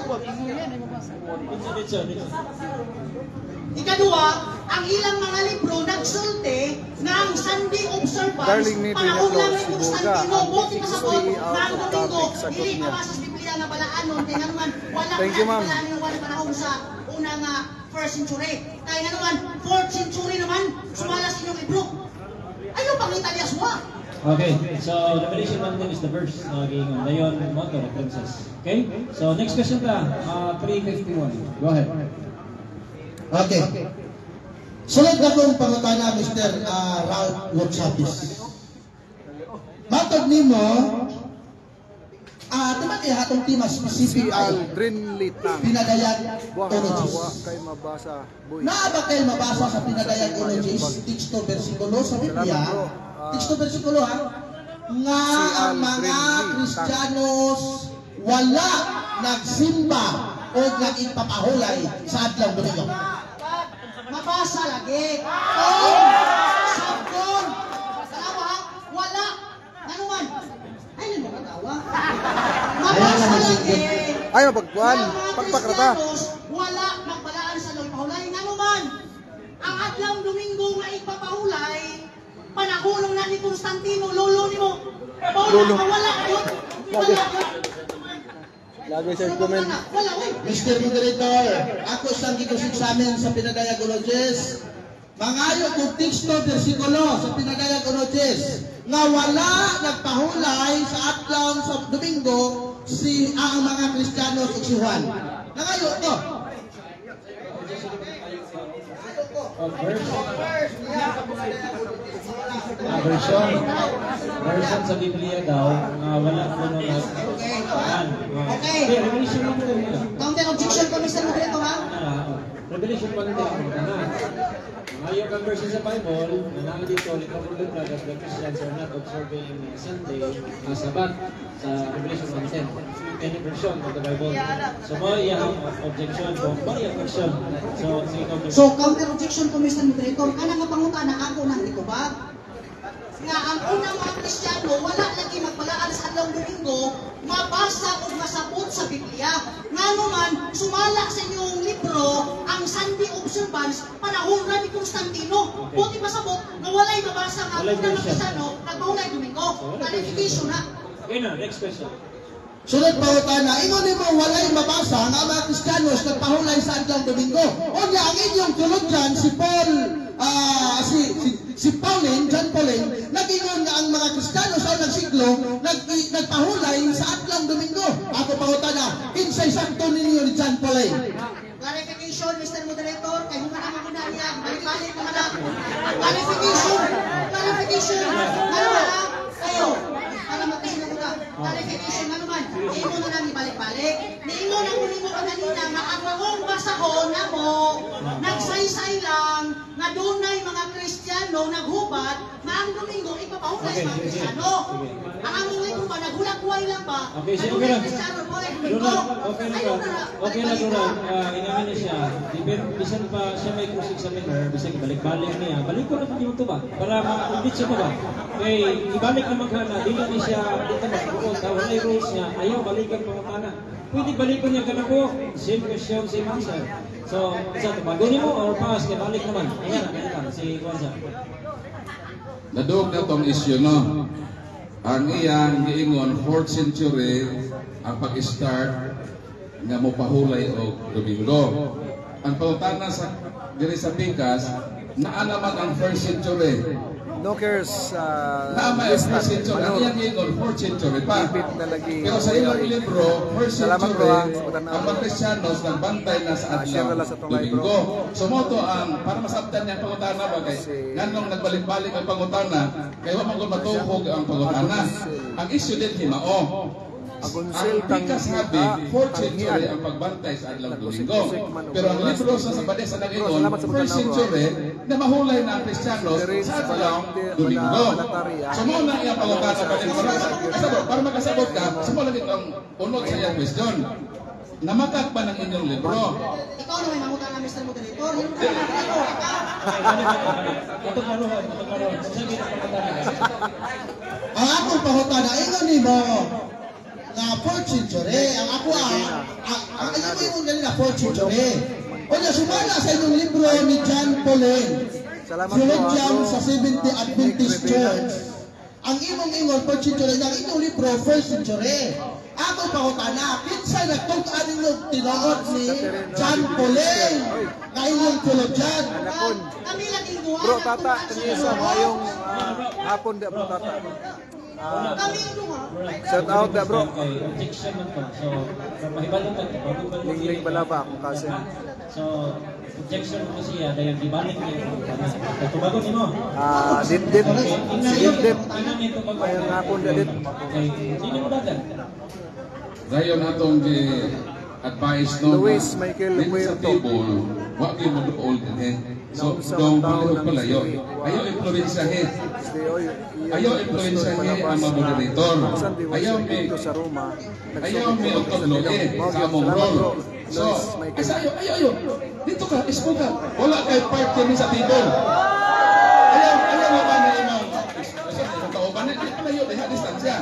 Speaker 3: Ikaduha, ang ilang mga libro nagsulti nga ang Sunday Observance
Speaker 4: Darling ni
Speaker 3: panahon lang ni
Speaker 4: si Boga,
Speaker 3: Constantino,
Speaker 4: ang
Speaker 3: buti pasabot
Speaker 4: stay out
Speaker 3: na ang
Speaker 4: of
Speaker 3: Domingo,
Speaker 4: topic sa
Speaker 3: dili
Speaker 4: niya.
Speaker 3: mabasa sa Biblia nga balaan nun, kaya naman wala
Speaker 4: Thank you, ma'am.
Speaker 3: balaan yung wala panahon sa unang 1st century. Kaya nga naman, 4th century naman, sumalas inyong libro. Ayaw pang Italias mo.
Speaker 2: Okay, so Revelation 1 is the verse na giingon. Dayon mo to references. Okay? So next question ta, 351. Go ahead.
Speaker 1: Okay. Sunod na kong pangutana, Mr. Ralph Lutsapis. Matod nimo, timati hatong tema specific
Speaker 4: Si Aldrin Litang.
Speaker 1: pinadayag
Speaker 4: Buwang
Speaker 1: Ologies.
Speaker 4: hawa kay mabasa, boy.
Speaker 1: Naa ba kayo mabasa sa pinadayag Ologies, teksto versikulo sa Biblia?
Speaker 4: Salamat, bro.
Speaker 1: Teksto versikulo ha? Nga
Speaker 4: Si
Speaker 1: ang
Speaker 4: Aldrin
Speaker 1: mga
Speaker 4: Litang.
Speaker 1: Kristiyanos wala nagsimba o nagipapahulay sa adlaw Domingo.
Speaker 3: Mabasa lagi. Sabon. Tanawa, wala. Ano man? Ay, mo katawa. Mabasa lagi.
Speaker 4: Ay, mapagkuhan.
Speaker 3: Ang mga
Speaker 4: Pagpakrata.
Speaker 3: Kristiyanos, wala magbalaan sa Lord pahulay. Ano man? Ang adlaw Domingo nga ipapahulay, panahon na ni Constantino, lolo ni mo.
Speaker 4: Lolo.
Speaker 3: Wala yun. Wala yun.
Speaker 4: Lagi sa comment.
Speaker 3: Wala, wait.
Speaker 1: Mr. Moderator, ako siyang gikusiksamin sa Pinadayag Ologies. Mangayo kong teksto versikulo sa Pinadayag Ologies nga wala nagpahulay sa adlaw sa Domingo si ang mga Kristiyanos ug si Juan. Nangayo to.
Speaker 2: Version sa Biblia daw, wala ko na
Speaker 3: Okay.
Speaker 2: Revelation 1 din nila.
Speaker 3: Counter objection ko, Mr. Moderator, ha?
Speaker 2: Revelation 1 din na. Ngayon ang version sa Bible, na dito, Republic that the Christians are not observing Sunday as Sabat sa Revelation 1:10. Any version of the Bible. So mo yung objection ko, mo yung version. So sige counter.
Speaker 3: So, counter objection ko, Mr. Moderator, kana nga pangutana ako nang ito ba? Nga ang unang mga Kristiyano, wala lagi magbalaan sa adlaw sumala sa inyong libro ang Sunday observance panahon ra ni Constantino.
Speaker 2: Okay.
Speaker 3: Buti pasabot na walay mabasa nga
Speaker 2: Walay
Speaker 3: unang
Speaker 2: version.
Speaker 3: Kristiyano nagpahulay Domingo. Clarification na.
Speaker 2: Okay na, next question.
Speaker 1: Sunod pangutana, ingon nimo walay mabasa nga mga Kristiyanos nagpahulay sa adlaw Domingo. O niya ang inyong theologian si Paul si Pauline, John Pauline, nag-ingon nga ang mga Kristiyano sa unang siglo nagpahulay sa adlaw Domingo. Ako pangutana, kinsay sakto ninyo ni John Pauline?
Speaker 3: Clarification, Mr. Moderator, kay humanang ako na niya, balik-balik naman na. Clarification, ano ba na? Kayo, para magkasin ako ka. Clarification, ano man? Imo na lang ibalik-balik. Niingon ang unimo ka kanina, nga ang mong basahon na mo, nagsaysay lang, nga dunay mga Kristiyano naghubad, nga ang Domingo ipapahulay sa mga Kristiyano. Ang among ito ba, naghulag-huway lang ba?
Speaker 2: Okay, sige,
Speaker 3: Dunay
Speaker 2: okay lang.
Speaker 3: Kristiyano, walay Domingo.
Speaker 2: Ronald, okay na
Speaker 3: Ayun
Speaker 2: ka.
Speaker 3: na,
Speaker 2: Okay na,
Speaker 3: balik-balik
Speaker 2: Ronald. Inamin na siya. Bisan pa siya may cross examiner, bisan ibalik-balik niya. Balik ko na pag yung ba? Para ma-audit siya ba? Kaya ibalik naman ka na, dili ni siya dito magpukot. Wala yung rules niya. Ayaw, balikan pa ka. Pwede balikan niya ka na po. Same question, same answer. So, isa ito, bagunin mo or pass, kaya balik naman. Ayan na, balikan. Si Kwanza.
Speaker 5: Nadug na tong issue, no? Ang iyang giingon 4th century ang pag-start nga mo pahulay o Domingo. Ang pangutana sa diri sa Pikas, naa naman ang 1st century.
Speaker 4: No cares
Speaker 5: Naa may 1st century. Ang iyang giingon 4th century pa.
Speaker 4: Ibit na lagi.
Speaker 5: Pero sa iyong libro, 1st
Speaker 4: Salamat,
Speaker 5: century,
Speaker 4: bro,
Speaker 5: ang mga Kristiyanos nagbantay na sa
Speaker 4: share na
Speaker 5: adlaw
Speaker 4: lang sa tong live,
Speaker 5: Domingo. So mo to ang para masabtan niya ang pangutana ba kay nganong nagbalik-balik ang pangutana kay wa man gud matuhog ang pangutana. Ang issue din himao.
Speaker 4: Agonsil
Speaker 5: Ang Pikas sabi, 4th century ang pagbantay sa adlaw Domingo. Pero ang libro sa Sabades sa Nagingon, 1st century na mahulay na ang Kristiyanos sa adlaw Domingo. So mo na iyang pangutana pa din para makasabot ka, sumo lagi ang unod sa iyang question. Namakak ba ng inyong libro?
Speaker 3: Ikaw na may mangutan na Mr. Moderator. Yung Moderator,
Speaker 2: Ito karoon, ito karoon. Sasabi na pagkatana.
Speaker 1: Ang akong pangutana, ingon nimo nga 4th century. Ang ako ang ingon mo ganina 4th century. O niya, sumala sa inyong libro ni John Pauline,
Speaker 4: Salamat
Speaker 1: theologian
Speaker 4: po,
Speaker 1: sa Seventh-day Adventist Church. Ang imong ingon 4th century, ang inyong libro 1st century. Ako pangutana, kinsay nagtug-an ninyo tinuod ni John Pauline nga inyong theologian.
Speaker 3: kami lang inuwan.
Speaker 4: Bro, tata, kanisa, ngayong hapon da, bro, tata.
Speaker 3: Kami inuwan.
Speaker 4: Shout out da, bro.
Speaker 2: Okay, objection man to. So, mahibalong ka.
Speaker 4: Lingling balaba akong kasi.
Speaker 2: So, objection mo siya dahil gibalik niya yung pagkatana. Ito bago ni mo.
Speaker 4: Dit.
Speaker 2: Tingnan nito pag
Speaker 4: Mayroon nga akong dadit.
Speaker 2: Okay, sino mo dagan?
Speaker 5: Dayon atong advice no.
Speaker 4: Luis Michael
Speaker 5: Dito sa
Speaker 4: Puerto.
Speaker 5: table, wa gyud mo old din. So,
Speaker 4: Naunsa
Speaker 5: dong
Speaker 4: ang
Speaker 5: palihog
Speaker 4: tao ng
Speaker 5: palayo.
Speaker 4: Missouri.
Speaker 5: Ayaw influensyahin. Ayaw
Speaker 4: Ayaw
Speaker 5: influensyahin ang mga moderator. Ayaw may
Speaker 4: sa Roma.
Speaker 5: ayaw may otogloe sa among role. So, ayaw. Dito ka, isko ka. Wala kay part kami sa table. Ayaw mo ba na imong kauban na palayo diha distansya.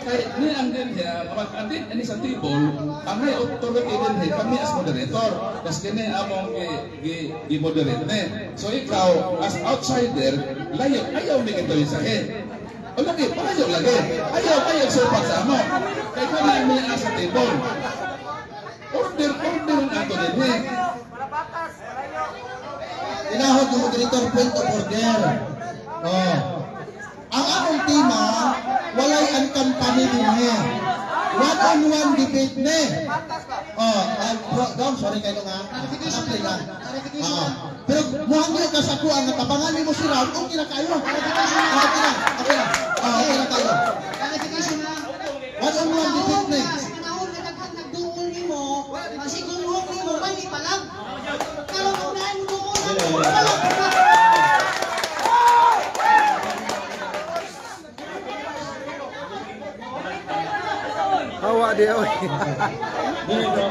Speaker 5: Kay ni ang din niya, ang din ani sa table, ang may authority din ni kami as moderator. Kas kini among gi-moderate ne. So ikaw as outsider, layo ayaw mi kito isahin. O lagi, payo lagi. Ayaw supat sa amo. Kay kami mi sa table. Order ato din ni.
Speaker 1: Tinahod ng moderator point of order. Ang akong tema, walay ang kampanya din one-on-one debate ne. Sorry kayo nga. Apply lang. Pero muhangyo ka sa kuha, natabangan mo si Round, okay na kayo. Okay na kayo.
Speaker 3: Clarification na.
Speaker 1: One-on-one debate ne.
Speaker 3: Sa panahon na nagduol ni mo, masigurong ni mo, mali pa lang. Pero kung nahin mo duol na mo, wala pa lang.
Speaker 4: Hawa di oy.
Speaker 2: Dili bro,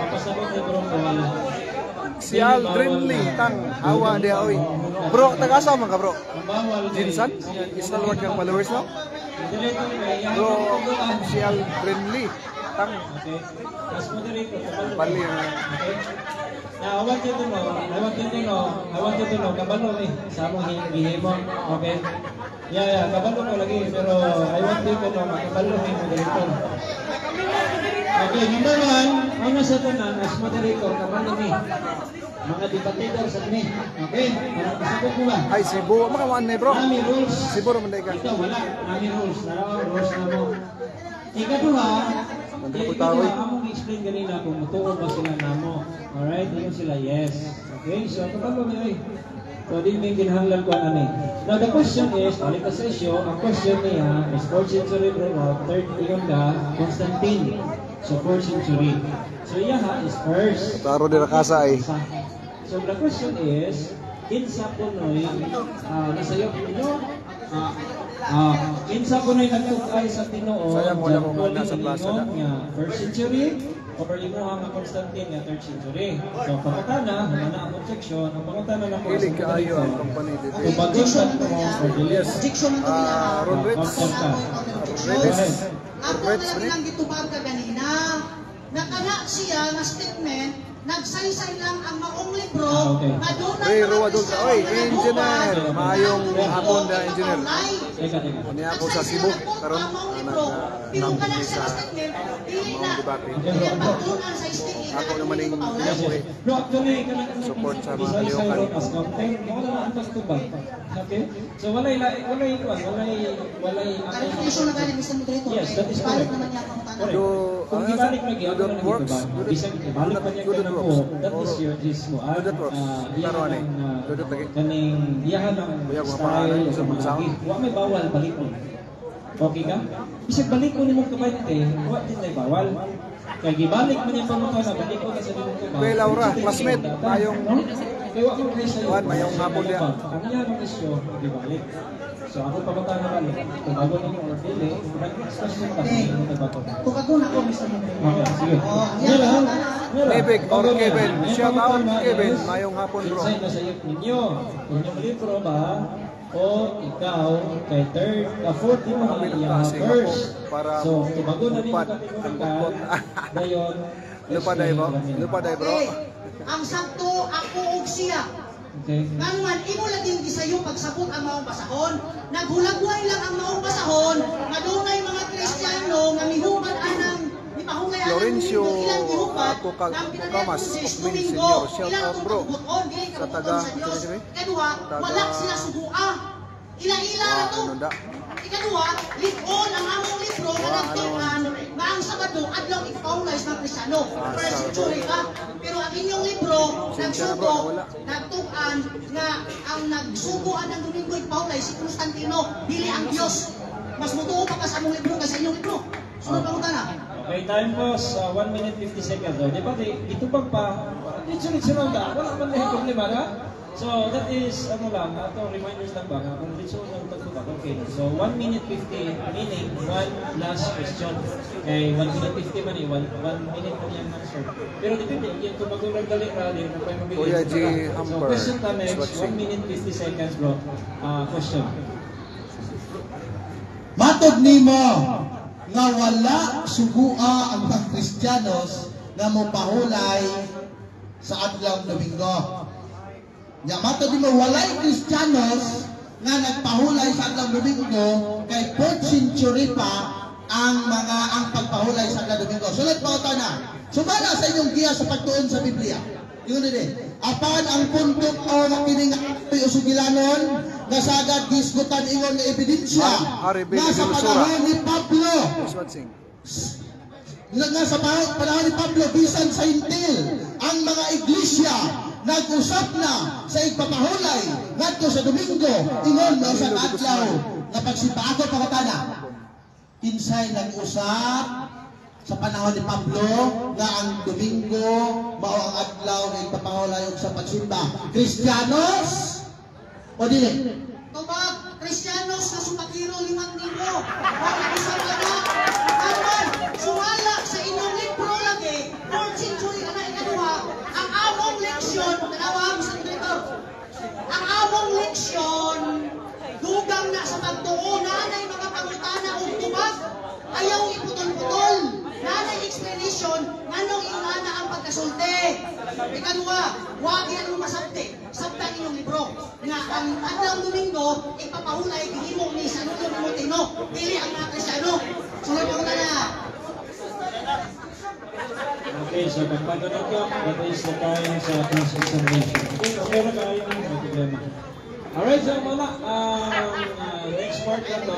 Speaker 2: pasabot ni Bro Paul.
Speaker 4: Si Aldrinly tang hawa di oy. Bro, taga-asa man ka, bro?
Speaker 2: Ang bawal kay
Speaker 4: Jinsan? Istalwag kang followers no?
Speaker 2: Dili ko kay
Speaker 4: Bro, si Aldrinly. Tang.
Speaker 2: Okay? As moderator, kabalo.
Speaker 4: Bali.
Speaker 2: Okay? Now, I want you to know, kabalo eh, sa among gihimo. Okay? Yeah, kabalo ko lagi, pero I want you to know, kabalo ni moderator. Okay, number 1, una sa tanan, as moderator, kabalo ni. Mga debatidor sa kini. Okay? Masabot mo ba?
Speaker 4: Ay, Cebu. Makawan na bro.
Speaker 2: Nami rules.
Speaker 4: Cebu naman dahi ka.
Speaker 2: Ito, wala. Nami rules. Rules na mo. Ikaduha, among explain kanina kung matuon ba sila namo. Alright? Ano sila? Yes. Okay? So, kapag mo eh. So, di may kinahanglan ko ano eh. Now, the question is, balik ka sa isyo, ang question niya is 4th century bro, 3rd iyon ka, Constantine. So, 4th century. So, yaha is first.
Speaker 4: Taro di rakasa ay.
Speaker 2: So the question is, kinsa punoy nasayop ninyo? Kinsa punoy nagtugay sa Tinoo?
Speaker 4: Sayang wala ko nga nasa plaza na.
Speaker 2: Nga 1st century or imuha nga Constantine nga 3rd century. So pangutana, wala na ang objection. Ang pangutana na po
Speaker 4: Hilig kaayo ang company dito.
Speaker 2: tubagon sa mo or
Speaker 4: Yes.
Speaker 3: Objection ang kanina.
Speaker 4: Ron Reds.
Speaker 3: Objection. Ako na lang gitubag ka ganina. Nakana siya nga statement, nagsaysay lang ang maong libro, na doon
Speaker 4: Ray Roa Dulce. Oy, engineer. Maayong hapon na engineer.
Speaker 2: Teka.
Speaker 4: Kuni ako sa Cebu karon
Speaker 3: Pero
Speaker 4: nang
Speaker 3: kana
Speaker 4: sa
Speaker 3: sa statement, dili na.
Speaker 4: debate.
Speaker 3: Kaya pagtunan sa statement.
Speaker 4: Ako naman yung
Speaker 2: No, actually,
Speaker 4: Support sa mga
Speaker 2: Bisaya
Speaker 4: kaliwkan.
Speaker 2: Sayro as campaign, wala na ang pagtubag. Okay? So walay
Speaker 3: Clarification na galing Mr. Moderator.
Speaker 2: Yes, that is
Speaker 3: Balik
Speaker 2: correct.
Speaker 3: naman niya ang tanong.
Speaker 4: Do
Speaker 2: Kung ibalik lagi ako
Speaker 4: that
Speaker 2: na
Speaker 4: works?
Speaker 2: nagtubag, bisag ibalik pa niya ka na po, that is your mo.
Speaker 4: Do that works? Pero ano do that lagi?
Speaker 2: Kaning iyahan ng
Speaker 4: Kuya, kung
Speaker 2: style
Speaker 4: mapahalan
Speaker 2: o
Speaker 4: sa
Speaker 2: mga
Speaker 4: sound.
Speaker 2: lagi. Wa may bawal balikon. Okay ka? Bisag balikon ni mong kabait wa din may bawal. Kaya gibalik man yung pamunta na balikon ka sa limong kabait.
Speaker 4: Kuya Laura, classmate, mayong
Speaker 2: Kaya wa mo kayo sa'yo.
Speaker 4: Juan, mayong hapon niya.
Speaker 2: Ang iyan ang isyo, gibalik. So ako pamunta na balik. Kung bago na yung orpili, nag-expression pa sa limong kabait.
Speaker 3: Tukagon ako, Mr. Moderator.
Speaker 2: Okay, sige.
Speaker 3: Yan
Speaker 2: Mira,
Speaker 3: lang.
Speaker 4: Nebek or
Speaker 2: Bago
Speaker 4: Kevin.
Speaker 2: yan.
Speaker 4: Shout out
Speaker 2: Yung
Speaker 4: Kevin.
Speaker 2: is,
Speaker 4: Mayong hapon bro.
Speaker 2: inside na sa iyo ninyo. Inyong libro ba? O ikaw kay third, fourth mo ang
Speaker 4: Kami
Speaker 2: iyang
Speaker 4: nagkasing
Speaker 2: first.
Speaker 4: ako para
Speaker 2: So, tubago na ninyo
Speaker 4: lupad.
Speaker 2: katinungan dayon.
Speaker 4: Lupa day bro. Lupa day bro.
Speaker 3: Okay. Ang sakto, ako ug siya.
Speaker 2: Okay.
Speaker 3: Nganuman, imo laging gisayo pagsabot ang maong basahon. Naghulagway lang ang maong basahon. Nga dunay mga Kristiyano nga mihubad anang mipahungay anang
Speaker 4: Florencio
Speaker 3: Domingo, ilang gihubad
Speaker 4: Pucamas,
Speaker 3: ng pinadayang Moses
Speaker 4: Okmin
Speaker 3: Domingo,
Speaker 4: Senior. Shout
Speaker 3: ilang
Speaker 4: out,
Speaker 3: itong
Speaker 4: bro.
Speaker 3: pagbuton, dili ka
Speaker 4: Sa
Speaker 3: pagbuton
Speaker 4: taga-
Speaker 3: sa Dios.
Speaker 4: sino,
Speaker 3: Kadua,
Speaker 4: Taga-
Speaker 3: wala sila sugua. Ila-ila na to.
Speaker 4: Ano da?
Speaker 3: Ikadua, lig-on ang among libro nga nagtukan nga ang Sabado adlaw ikapaulay sa Kristiyano. First century ka. Pero ang inyong libro nagsugo, nagtukan nga ang nagsugoan ng Domingo ikapaulay si Constantino, dili ang Dios. Mas mutuo pa sa among libro kaysa inyong libro. Sunod pa na.
Speaker 2: Okay, time pause, 1 minute 50 seconds. Di ba, itubag pa, litso-litso lang da, wala man na problema na. So, that is, ano lang, reminders lang ba, kung litso lang tagtubag, okay. So, 1 minute 50, meaning, one last question. Okay, 1 minute 50 man 1 minute man yung answer. Pero depende, yung tumago lang dali, na pa yung mabilis.
Speaker 4: Kuya G.
Speaker 2: So,
Speaker 4: Hamper
Speaker 2: question time
Speaker 4: is
Speaker 2: next, 1
Speaker 4: watching.
Speaker 2: minute 50 seconds, bro. Question.
Speaker 1: Matod nimo nga wala sugua ang mga Kristiyanos nga mopahulay sa adlaw Domingo. Nya matod nimo walay Kristiyanos nga nagpahulay sa adlaw Domingo kay 4th century pa ang pagpahulay sa adlaw Domingo. Sulod pa ito na. Sumala sa inyong giya sa pagtuon sa Biblia. Yun din. Apan ang punto o makining usugilanon nasagad gisgutan ingon nga ebidensya na sa panahon ni Pablo.
Speaker 4: Is watching.
Speaker 1: Nga sa panahon ni Pablo bisan sa Hintil ang mga iglesia nag-usap na sa igpapahulay ngadto sa Domingo ingon na sa adlaw nga pagsimba ako pakatana. Kinsay nag-usap sa panahon ni Pablo nga ang Domingo mao ang adlaw nga igpapahulay og sa pagsimba. Kristiyanos o dili?
Speaker 3: Tubag, Kristiyanos na supakiro 5,000. Wala isang na. Aman, sumala sa inyong libro lagi, 4th century na ikadua, ang among leksyon, tanawa mo sa dito, ang among leksyon, dugang na sa pagtuo, nanay mga pangutana o tubag, ayaw iputol-putol, nanay explanation nganong ingana ang pagkasulti. Ikaduha, huwag yan mo masabte. Sabta inyong libro. Nga ang adlaw Domingo, ipapahulay gihimo ni San Juan Timotino. Dili ang mga Kristyano. Sunod mo na.
Speaker 2: Okay, so pagpagano'n ka, that is the time sa cross-examination. Okay, okay na kayo, may problema. Alright, so muna, next part na to,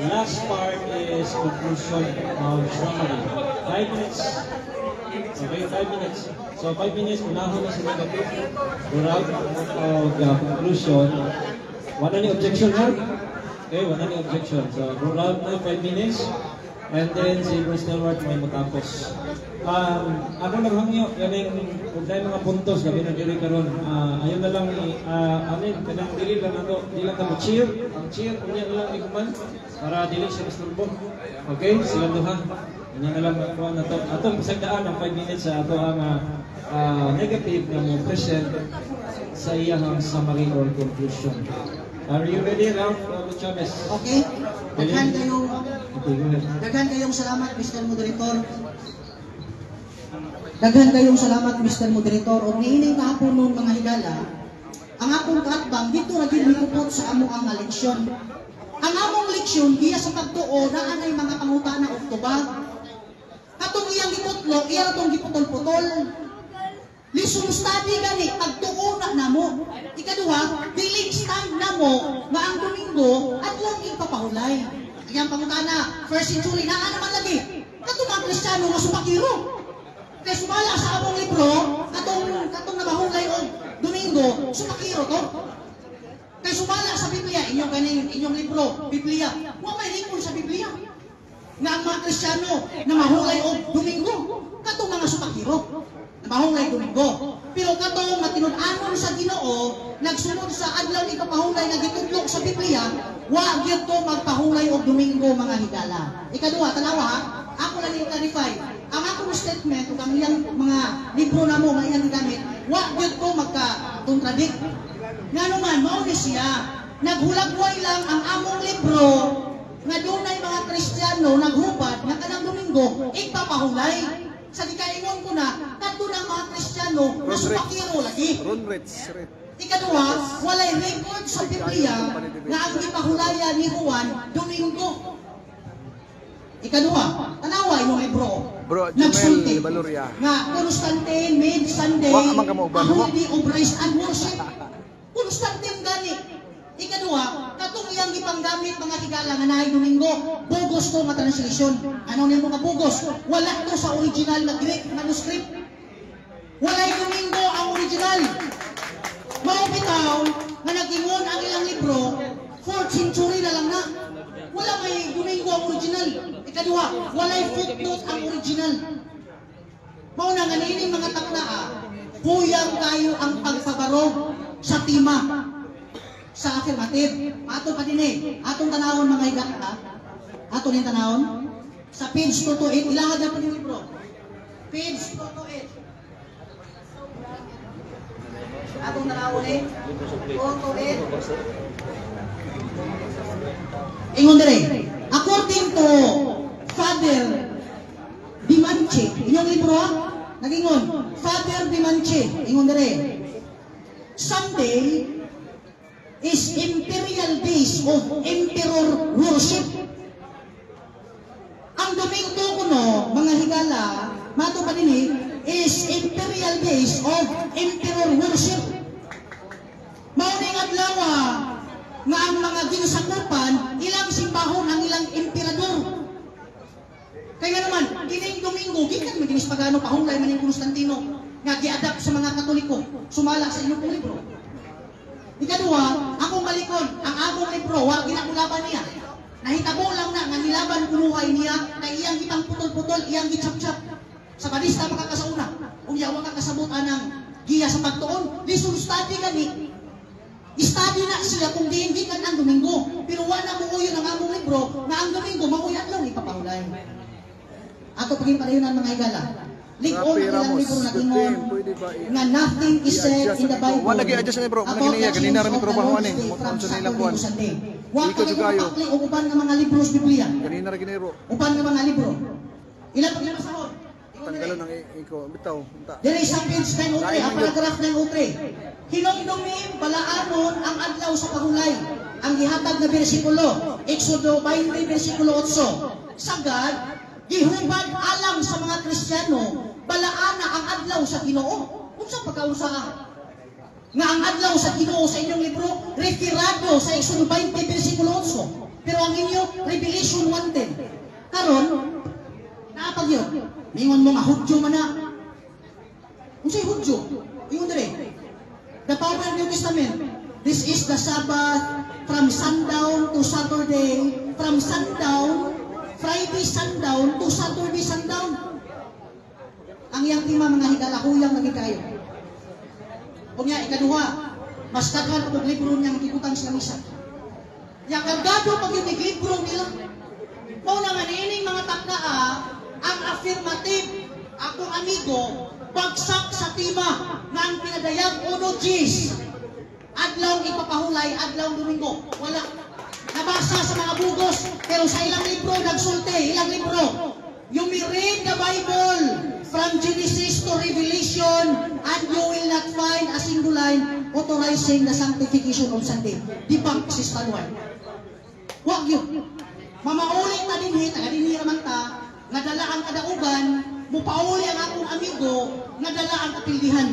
Speaker 2: last part is conclusion of summary. 5 minutes. Okay, 5 minutes. So 5 minutes, unahon na sa negative. Durag of conclusion. Wala ni objection ha? Okay, wala ni objection. So, durag na 5 minutes. And then si Bruce Delwart may matapos. Ako naghangyo, yan yung mga puntos, gabi na diri karon. Ayun na lang, kanang dili lang ako, di lang kamo cheer. Ang cheer, unya na lang ikuman, para dili siya masturbo. Okay, silang duha. Unya na lang ako na to. Atong pasagdaan ng 5 minutes sa ato ang negative na mo present sa iyang summary or conclusion. Are you ready, Ralph Chavez?
Speaker 3: Okay? Daghan kayong
Speaker 2: Okay, go ahead.
Speaker 3: Daghan kayong salamat, Mr. Moderator. Daghan kayong salamat, Mr. Moderator. O niining kahapon nun, mga higala, ang akong kaatbang, dito na ginikupot sa among ang leksyon. Ang among leksyon, giya sa pagtuo, na anay mga pangutana o tubag. Katong iyang giputlo, iya itong giputol-putol. Listen study gani, pagtuo na namo. Ikaduha, dilig stand namo, nga ang Domingo, at lang ipapahulay. Ayan pangutana, first century, naa naman lagi. Katong mga Kristiyano nga supakiro. Kaya sumala sa among libro, katong nabahulay o Domingo, supakiro to. Kaya sumala sa Biblia, inyong libro, Biblia. Huwag may record sa Biblia. Nga ang mga Kristiyano na mahulay o Domingo, katong mga supakiro. Mahulay Domingo. Pero katong matinud-anon sa Ginoo, nagsunod sa adlaw ni kapahulay nga gitudlok sa Biblia, wa gyud to magpahulay og Domingo mga higala. Ikaduha, tanawa ha, ako lang yung clarify. Ang akong statement ug ang iyang mga libro namo nga iyang gamit, wa gyud to magka-contradict. Nganuman mao ni siya, naghulagway lang ang among libro nga dunay mga Kristiyano naghubad nga kanang Domingo igpapahulay. Sa gikaingon ko na, kadto ng mga Kristiyano na supakiro lagi. Ikaduha, walay record sa Biblia na ang ipahulaya ni Juan Domingo. Ikaduha, tanawa yung libro.
Speaker 4: Bro,
Speaker 3: Nagsulti
Speaker 4: Jumel Valoria.
Speaker 3: nga Constantine made Sunday
Speaker 4: Wa man ka mauban,
Speaker 3: a holiday of rest and worship. Constantine gani. Ikaduha, katong iyang gipanggamit mga higala nga naay Domingo, bugos to nga translation. Ano nimo ka bugos? Wala to sa original na Greek manuscript. Walay Domingo ang original. Mao bitaw nga nag-ingon ang ilang libro, 4th century na lang na. Wala may Domingo ang original. Ikaduha, walay footnote ang original. Mao na nga niining mga taknaa, huyang kayo ang pagpabarog sa tema. Sa affirmative. Ato pa din atong tanawon mga higala. Ato din tanawon. Sa page 228, ilahad na pa yung libro. Page 228. Atong tanawon 228. Ingon dire. According to Father Dimanche, inyong libro ha? Nagingon. Father Dimanche, ingon dire. Sunday is imperial days of emperor worship. Ang Domingo kuno, mga higala, mato pa din is imperial days of emperor worship. Mauning adlaw nga ang mga ginasakupan, ilang simbahon ang ilang emperador. Kaya naman, kining Domingo, gikan maginis pagano pahulay man ni Constantino nga giadapt sa mga Katoliko, sumala sa inyong libro. Ikaduha, akong malikon, ang among libro, wag ginakulaban niya. Nahitabo lang na, nga nilaban kuluhay niya, na iyang kitang putol-putol, iyang gitsap-tsap. Sa balista makakasauna, uyawa ka kasabutan ng giya sa pagtuon, listen study gani. Study na sila kung hindi kan ang Domingo. Pero wala mo uyo ng among libro, na ang Domingo, mauyan lang ipapahulay. Ato paging palayunan mga higala. Ligon ang ilang libro na ingon nga nothing is said in the Bible.
Speaker 4: Wala gi-adjust na bro, wala giniya kanina ra mikrobaho ani. Mo sa nilang kuan.
Speaker 3: Wa ka pakli uban nga mga libro sa Biblia.
Speaker 4: Kanina ra giniro.
Speaker 3: Uban nga mga libro. Ilan pag masahod?
Speaker 4: Tanggalon ng iko. Bitaw.
Speaker 3: Dili sa page 903, ang paragraph 903. Hinumdumim balaanon ang adlaw sa pahulay. Ang gihatag na bersikulo, Exodo 20 bersikulo 8. Sagad, gihubad alam sa mga Kristiyano, balaana ang adlaw sa Ginoo. Unsa pagkaunsa nga ang adlaw sa Ginoo sa inyong libro referado sa Exodo 20 bersikulo 8. Pero ang inyo Revelation 1:10. Karon, naapag yun. Mingon mo nga Hudyo man na. Unsay Hudyo? Ingon dire. The power of the New Testament. This is the Sabbath from sundown to Saturday, from sundown, Friday sundown to Saturday sundown. Ang iyang tima mga higala kuyang lagi kayo. Kunya ikaduha, mas daghan og libro niyang gibutang sa misa. Ya kagado pag yung libro nila. Mao na man ining mga takdaa ang affirmative akong amigo bagsak sa tima nga ang pinadayag uno G's adlaw ipapahulay adlaw Domingo wala nabasa sa mga bugos pero sa ilang libro nagsulti ilang libro you may read the Bible from Genesis to Revelation and you will not find a single line authorizing the sanctification of Sunday. Di ba Sister Juan? Wag yun. Mamaulit na dinhi taga-dinhi raman ta nadala ang kadaugan, mupauli ang akong amigo, nadala ang kapildihan.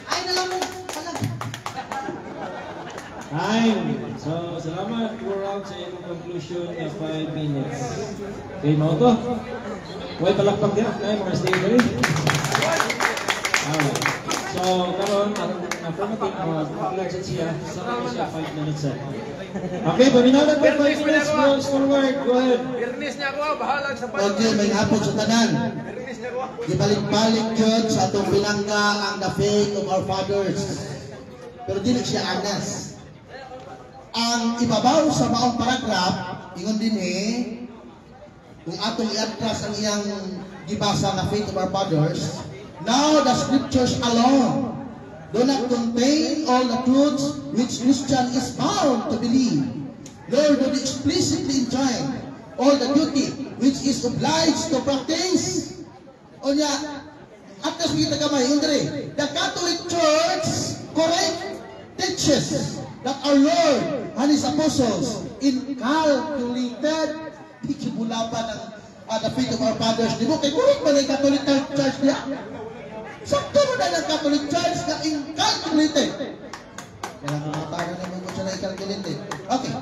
Speaker 3: Ay, nalang mo, pala.
Speaker 2: Time. So, salamat for out sa iyong conclusion na 5 minutes. Okay, mo to? Huwag palakpak din. Okay, mga stay ready. Alright. So, karon ang affirmative, mag-relax siya. Sama siya 5 minutes. Okay, paminaw po 5 minutes. Close forward. Go ahead.
Speaker 6: Birnis niya ko, bahala sa
Speaker 1: Okay, may hapon sa tanan. Gibalik-balik yun sa atong pinangga ang the faith of our fathers. Pero dili siya honest. Ang ibabaw sa maong paragraph, ingon din kung atong i-atras ang iyang gibasa na faith of our fathers, now the scriptures alone do not contain all the truths which Christian is bound to believe, nor do they explicitly enjoin all the duty which is obliged to practice. O niya, at as kita gamay, the Catholic Church correct teaches that our Lord and His Apostles incalculated ikibulaban ng the faith of our fathers. Di mo, kay correct ba na yung Catholic Church niya? Sakto mo na ng Catholic Church na incalculated. Kaya matagan naman mo siya na incalculated. Okay.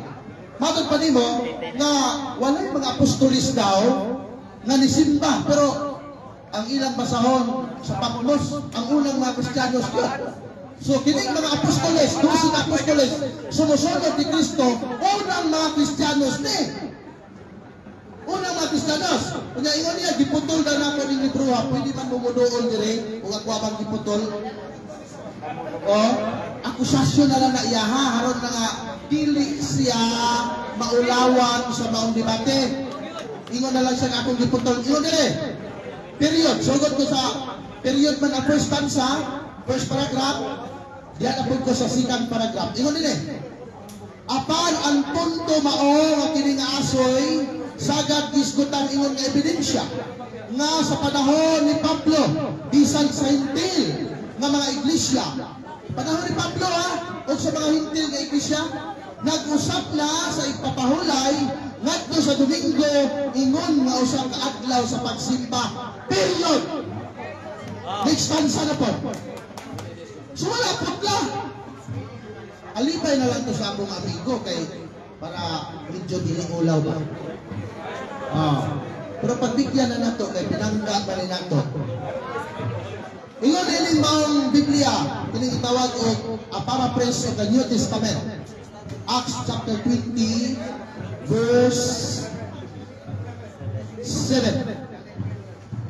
Speaker 1: Matod pa mo na walay mga apostolis daw na nisimba. Pero ang ilang basahon sa Patmos, ang unang mga Kristiyanos yun. So, kining mga apostoles, 12 apostoles, sumusunod ni Kristo, unang mga Kristiyanos ni. Unang mga Kristiyanos. Kung ingon niya, giputol na naman yung libro ha. Pwede man mumudool dire, kung ako abang giputol. O, akusasyon na lang na iya ha. Haron na nga, dili siya maulawan sa maong debate. Ingon na lang siya akong giputol. Ingon dire. Period. Sugod ko sa period man ang first stanza, first paragraph, diyan na ko sa second paragraph. Ingon din apan ang punto mao nga kini nga asoy sagad gisgutan ingon nga ebidensya nga sa panahon ni Pablo bisan sa hintil nga mga iglesia. Panahon ni Pablo o sa mga hintil nga iglesia nag-usap na sa ipapahulay ngadto sa Domingo ingon nga usa ka adlaw sa pagsimba. Period. Next stanza na po. So wala putla. Alibay na lang to sa akong amigo kay para medyo dili-ulaw ba. Pero pagbigyan na nato kay pinangga ba ni nato. Ingon ining maong Biblia, kining itawag og a paraphrase of the New Testament. Acts chapter 20 verse 7.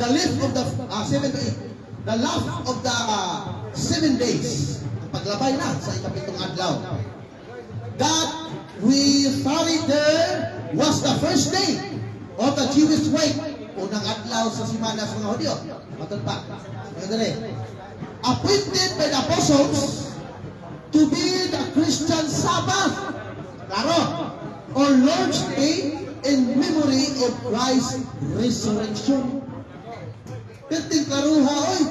Speaker 1: The life of the 7 to 8. The love of the 7 days. Paglabay na sa ikapitong adlaw. That we tarried there was the first day of the Jewish week. Unang adlaw sa simana sa mga Hudyo. Matod pa. Appointed by the apostles to be the Christian Sabbath. Klaro. Or Lord's Day in memory of Christ's resurrection. Perting karuha, oy!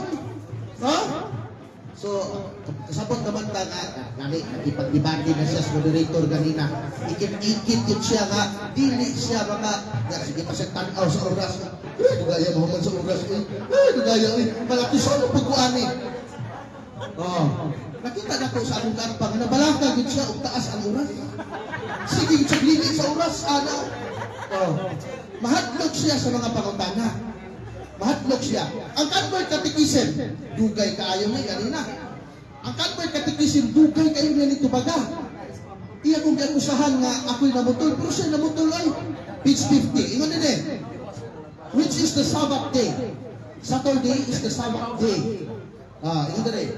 Speaker 1: Ha? So, kasabot naman ta nga, nakipag-debate na siya sa moderator ganina. Ikit-ikit siya nga, dili siya mga, sige pa siya tanaw sa oras. Nagaya mo man sa oras. Nagaya, malaki sa ano pagkuani. Nakita na ko sa akong karpang, nabalaka yun siya, taas ang oras. Sige, siya dili sa oras, ano? Mahatlog siya sa mga pangutana. Mahatlog siya. Ang convert catechism, dugay kaayo ni kanina. Ang convert catechism, dugay kayo niya nito baga. Iya kong giakusahan nga ako'y namutol, pero siya namutol ay page 50. Ingon din eh. Which is the Sabbath day? Saturday is the Sabbath day. Ingon din eh.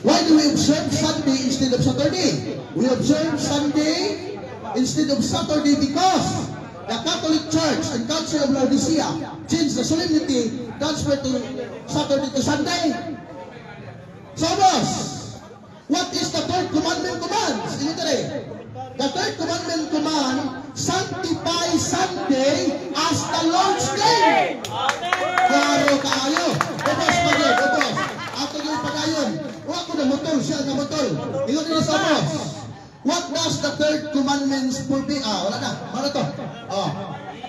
Speaker 1: Why do we observe Sunday instead of Saturday? We observe Sunday instead of Saturday because the Catholic Church and Council of Laodicea changed the solemnity, transferred to Saturday to Sunday. So, boss, what is the third commandment command? The third commandment command, sanctify Sunday as the Lord's day. Klaro kaayo. Ubos pa yun, ubos. Ato yung pagayon. Huwag ko na motol, siya na motol. Ito nila sa boss. What does the third commandments forbid? Wala na. Ano to?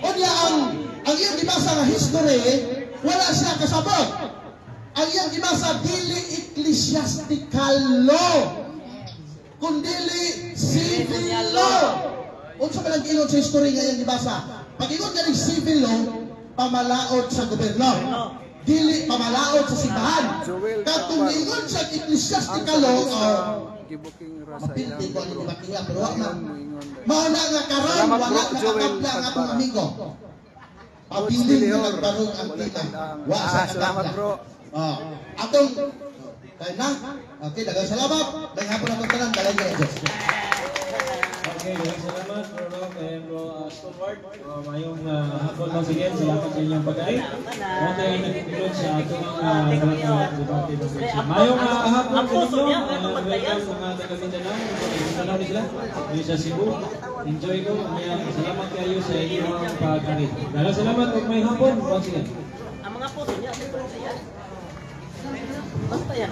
Speaker 1: Unya ang iyong gibasa nga history, wala siya kasabot. Ang iyong gibasa, dili ecclesiastical law, kundili civil law. Unsa man ang ingon sa history nga iyong gibasa? Pag ingon nga ng civil law, pamalaot sa gobyerno. Dili pamalaot sa simbahan. Katong ingon sa ecclesiastical law, mapinti ko ang ibakiya, pero wala. Mauna nga karon, wala nakakabla ang atong amigo. Pabiling na nagbarog ang tita.
Speaker 4: Salamat bro.
Speaker 1: Atong, kaya na. Okay, dagang salamat. May hapon atong tanan, dalang niya.
Speaker 2: Okay, salamat bro kay bro Stoneward. Mayong hapon once again, salamat sa inyong pag-ay. Ako tayo nag-include sa ating debate ng section. Mayong hapon sa inyo. Welcome sa mga taga-Mindanao. Mindanao ni sila. Dito sa Cebu. Enjoy ko. Salamat kayo sa inyong pag-ay. Dalang salamat kung may hapon. Once again.
Speaker 7: Ang mga puso niya, basta yan.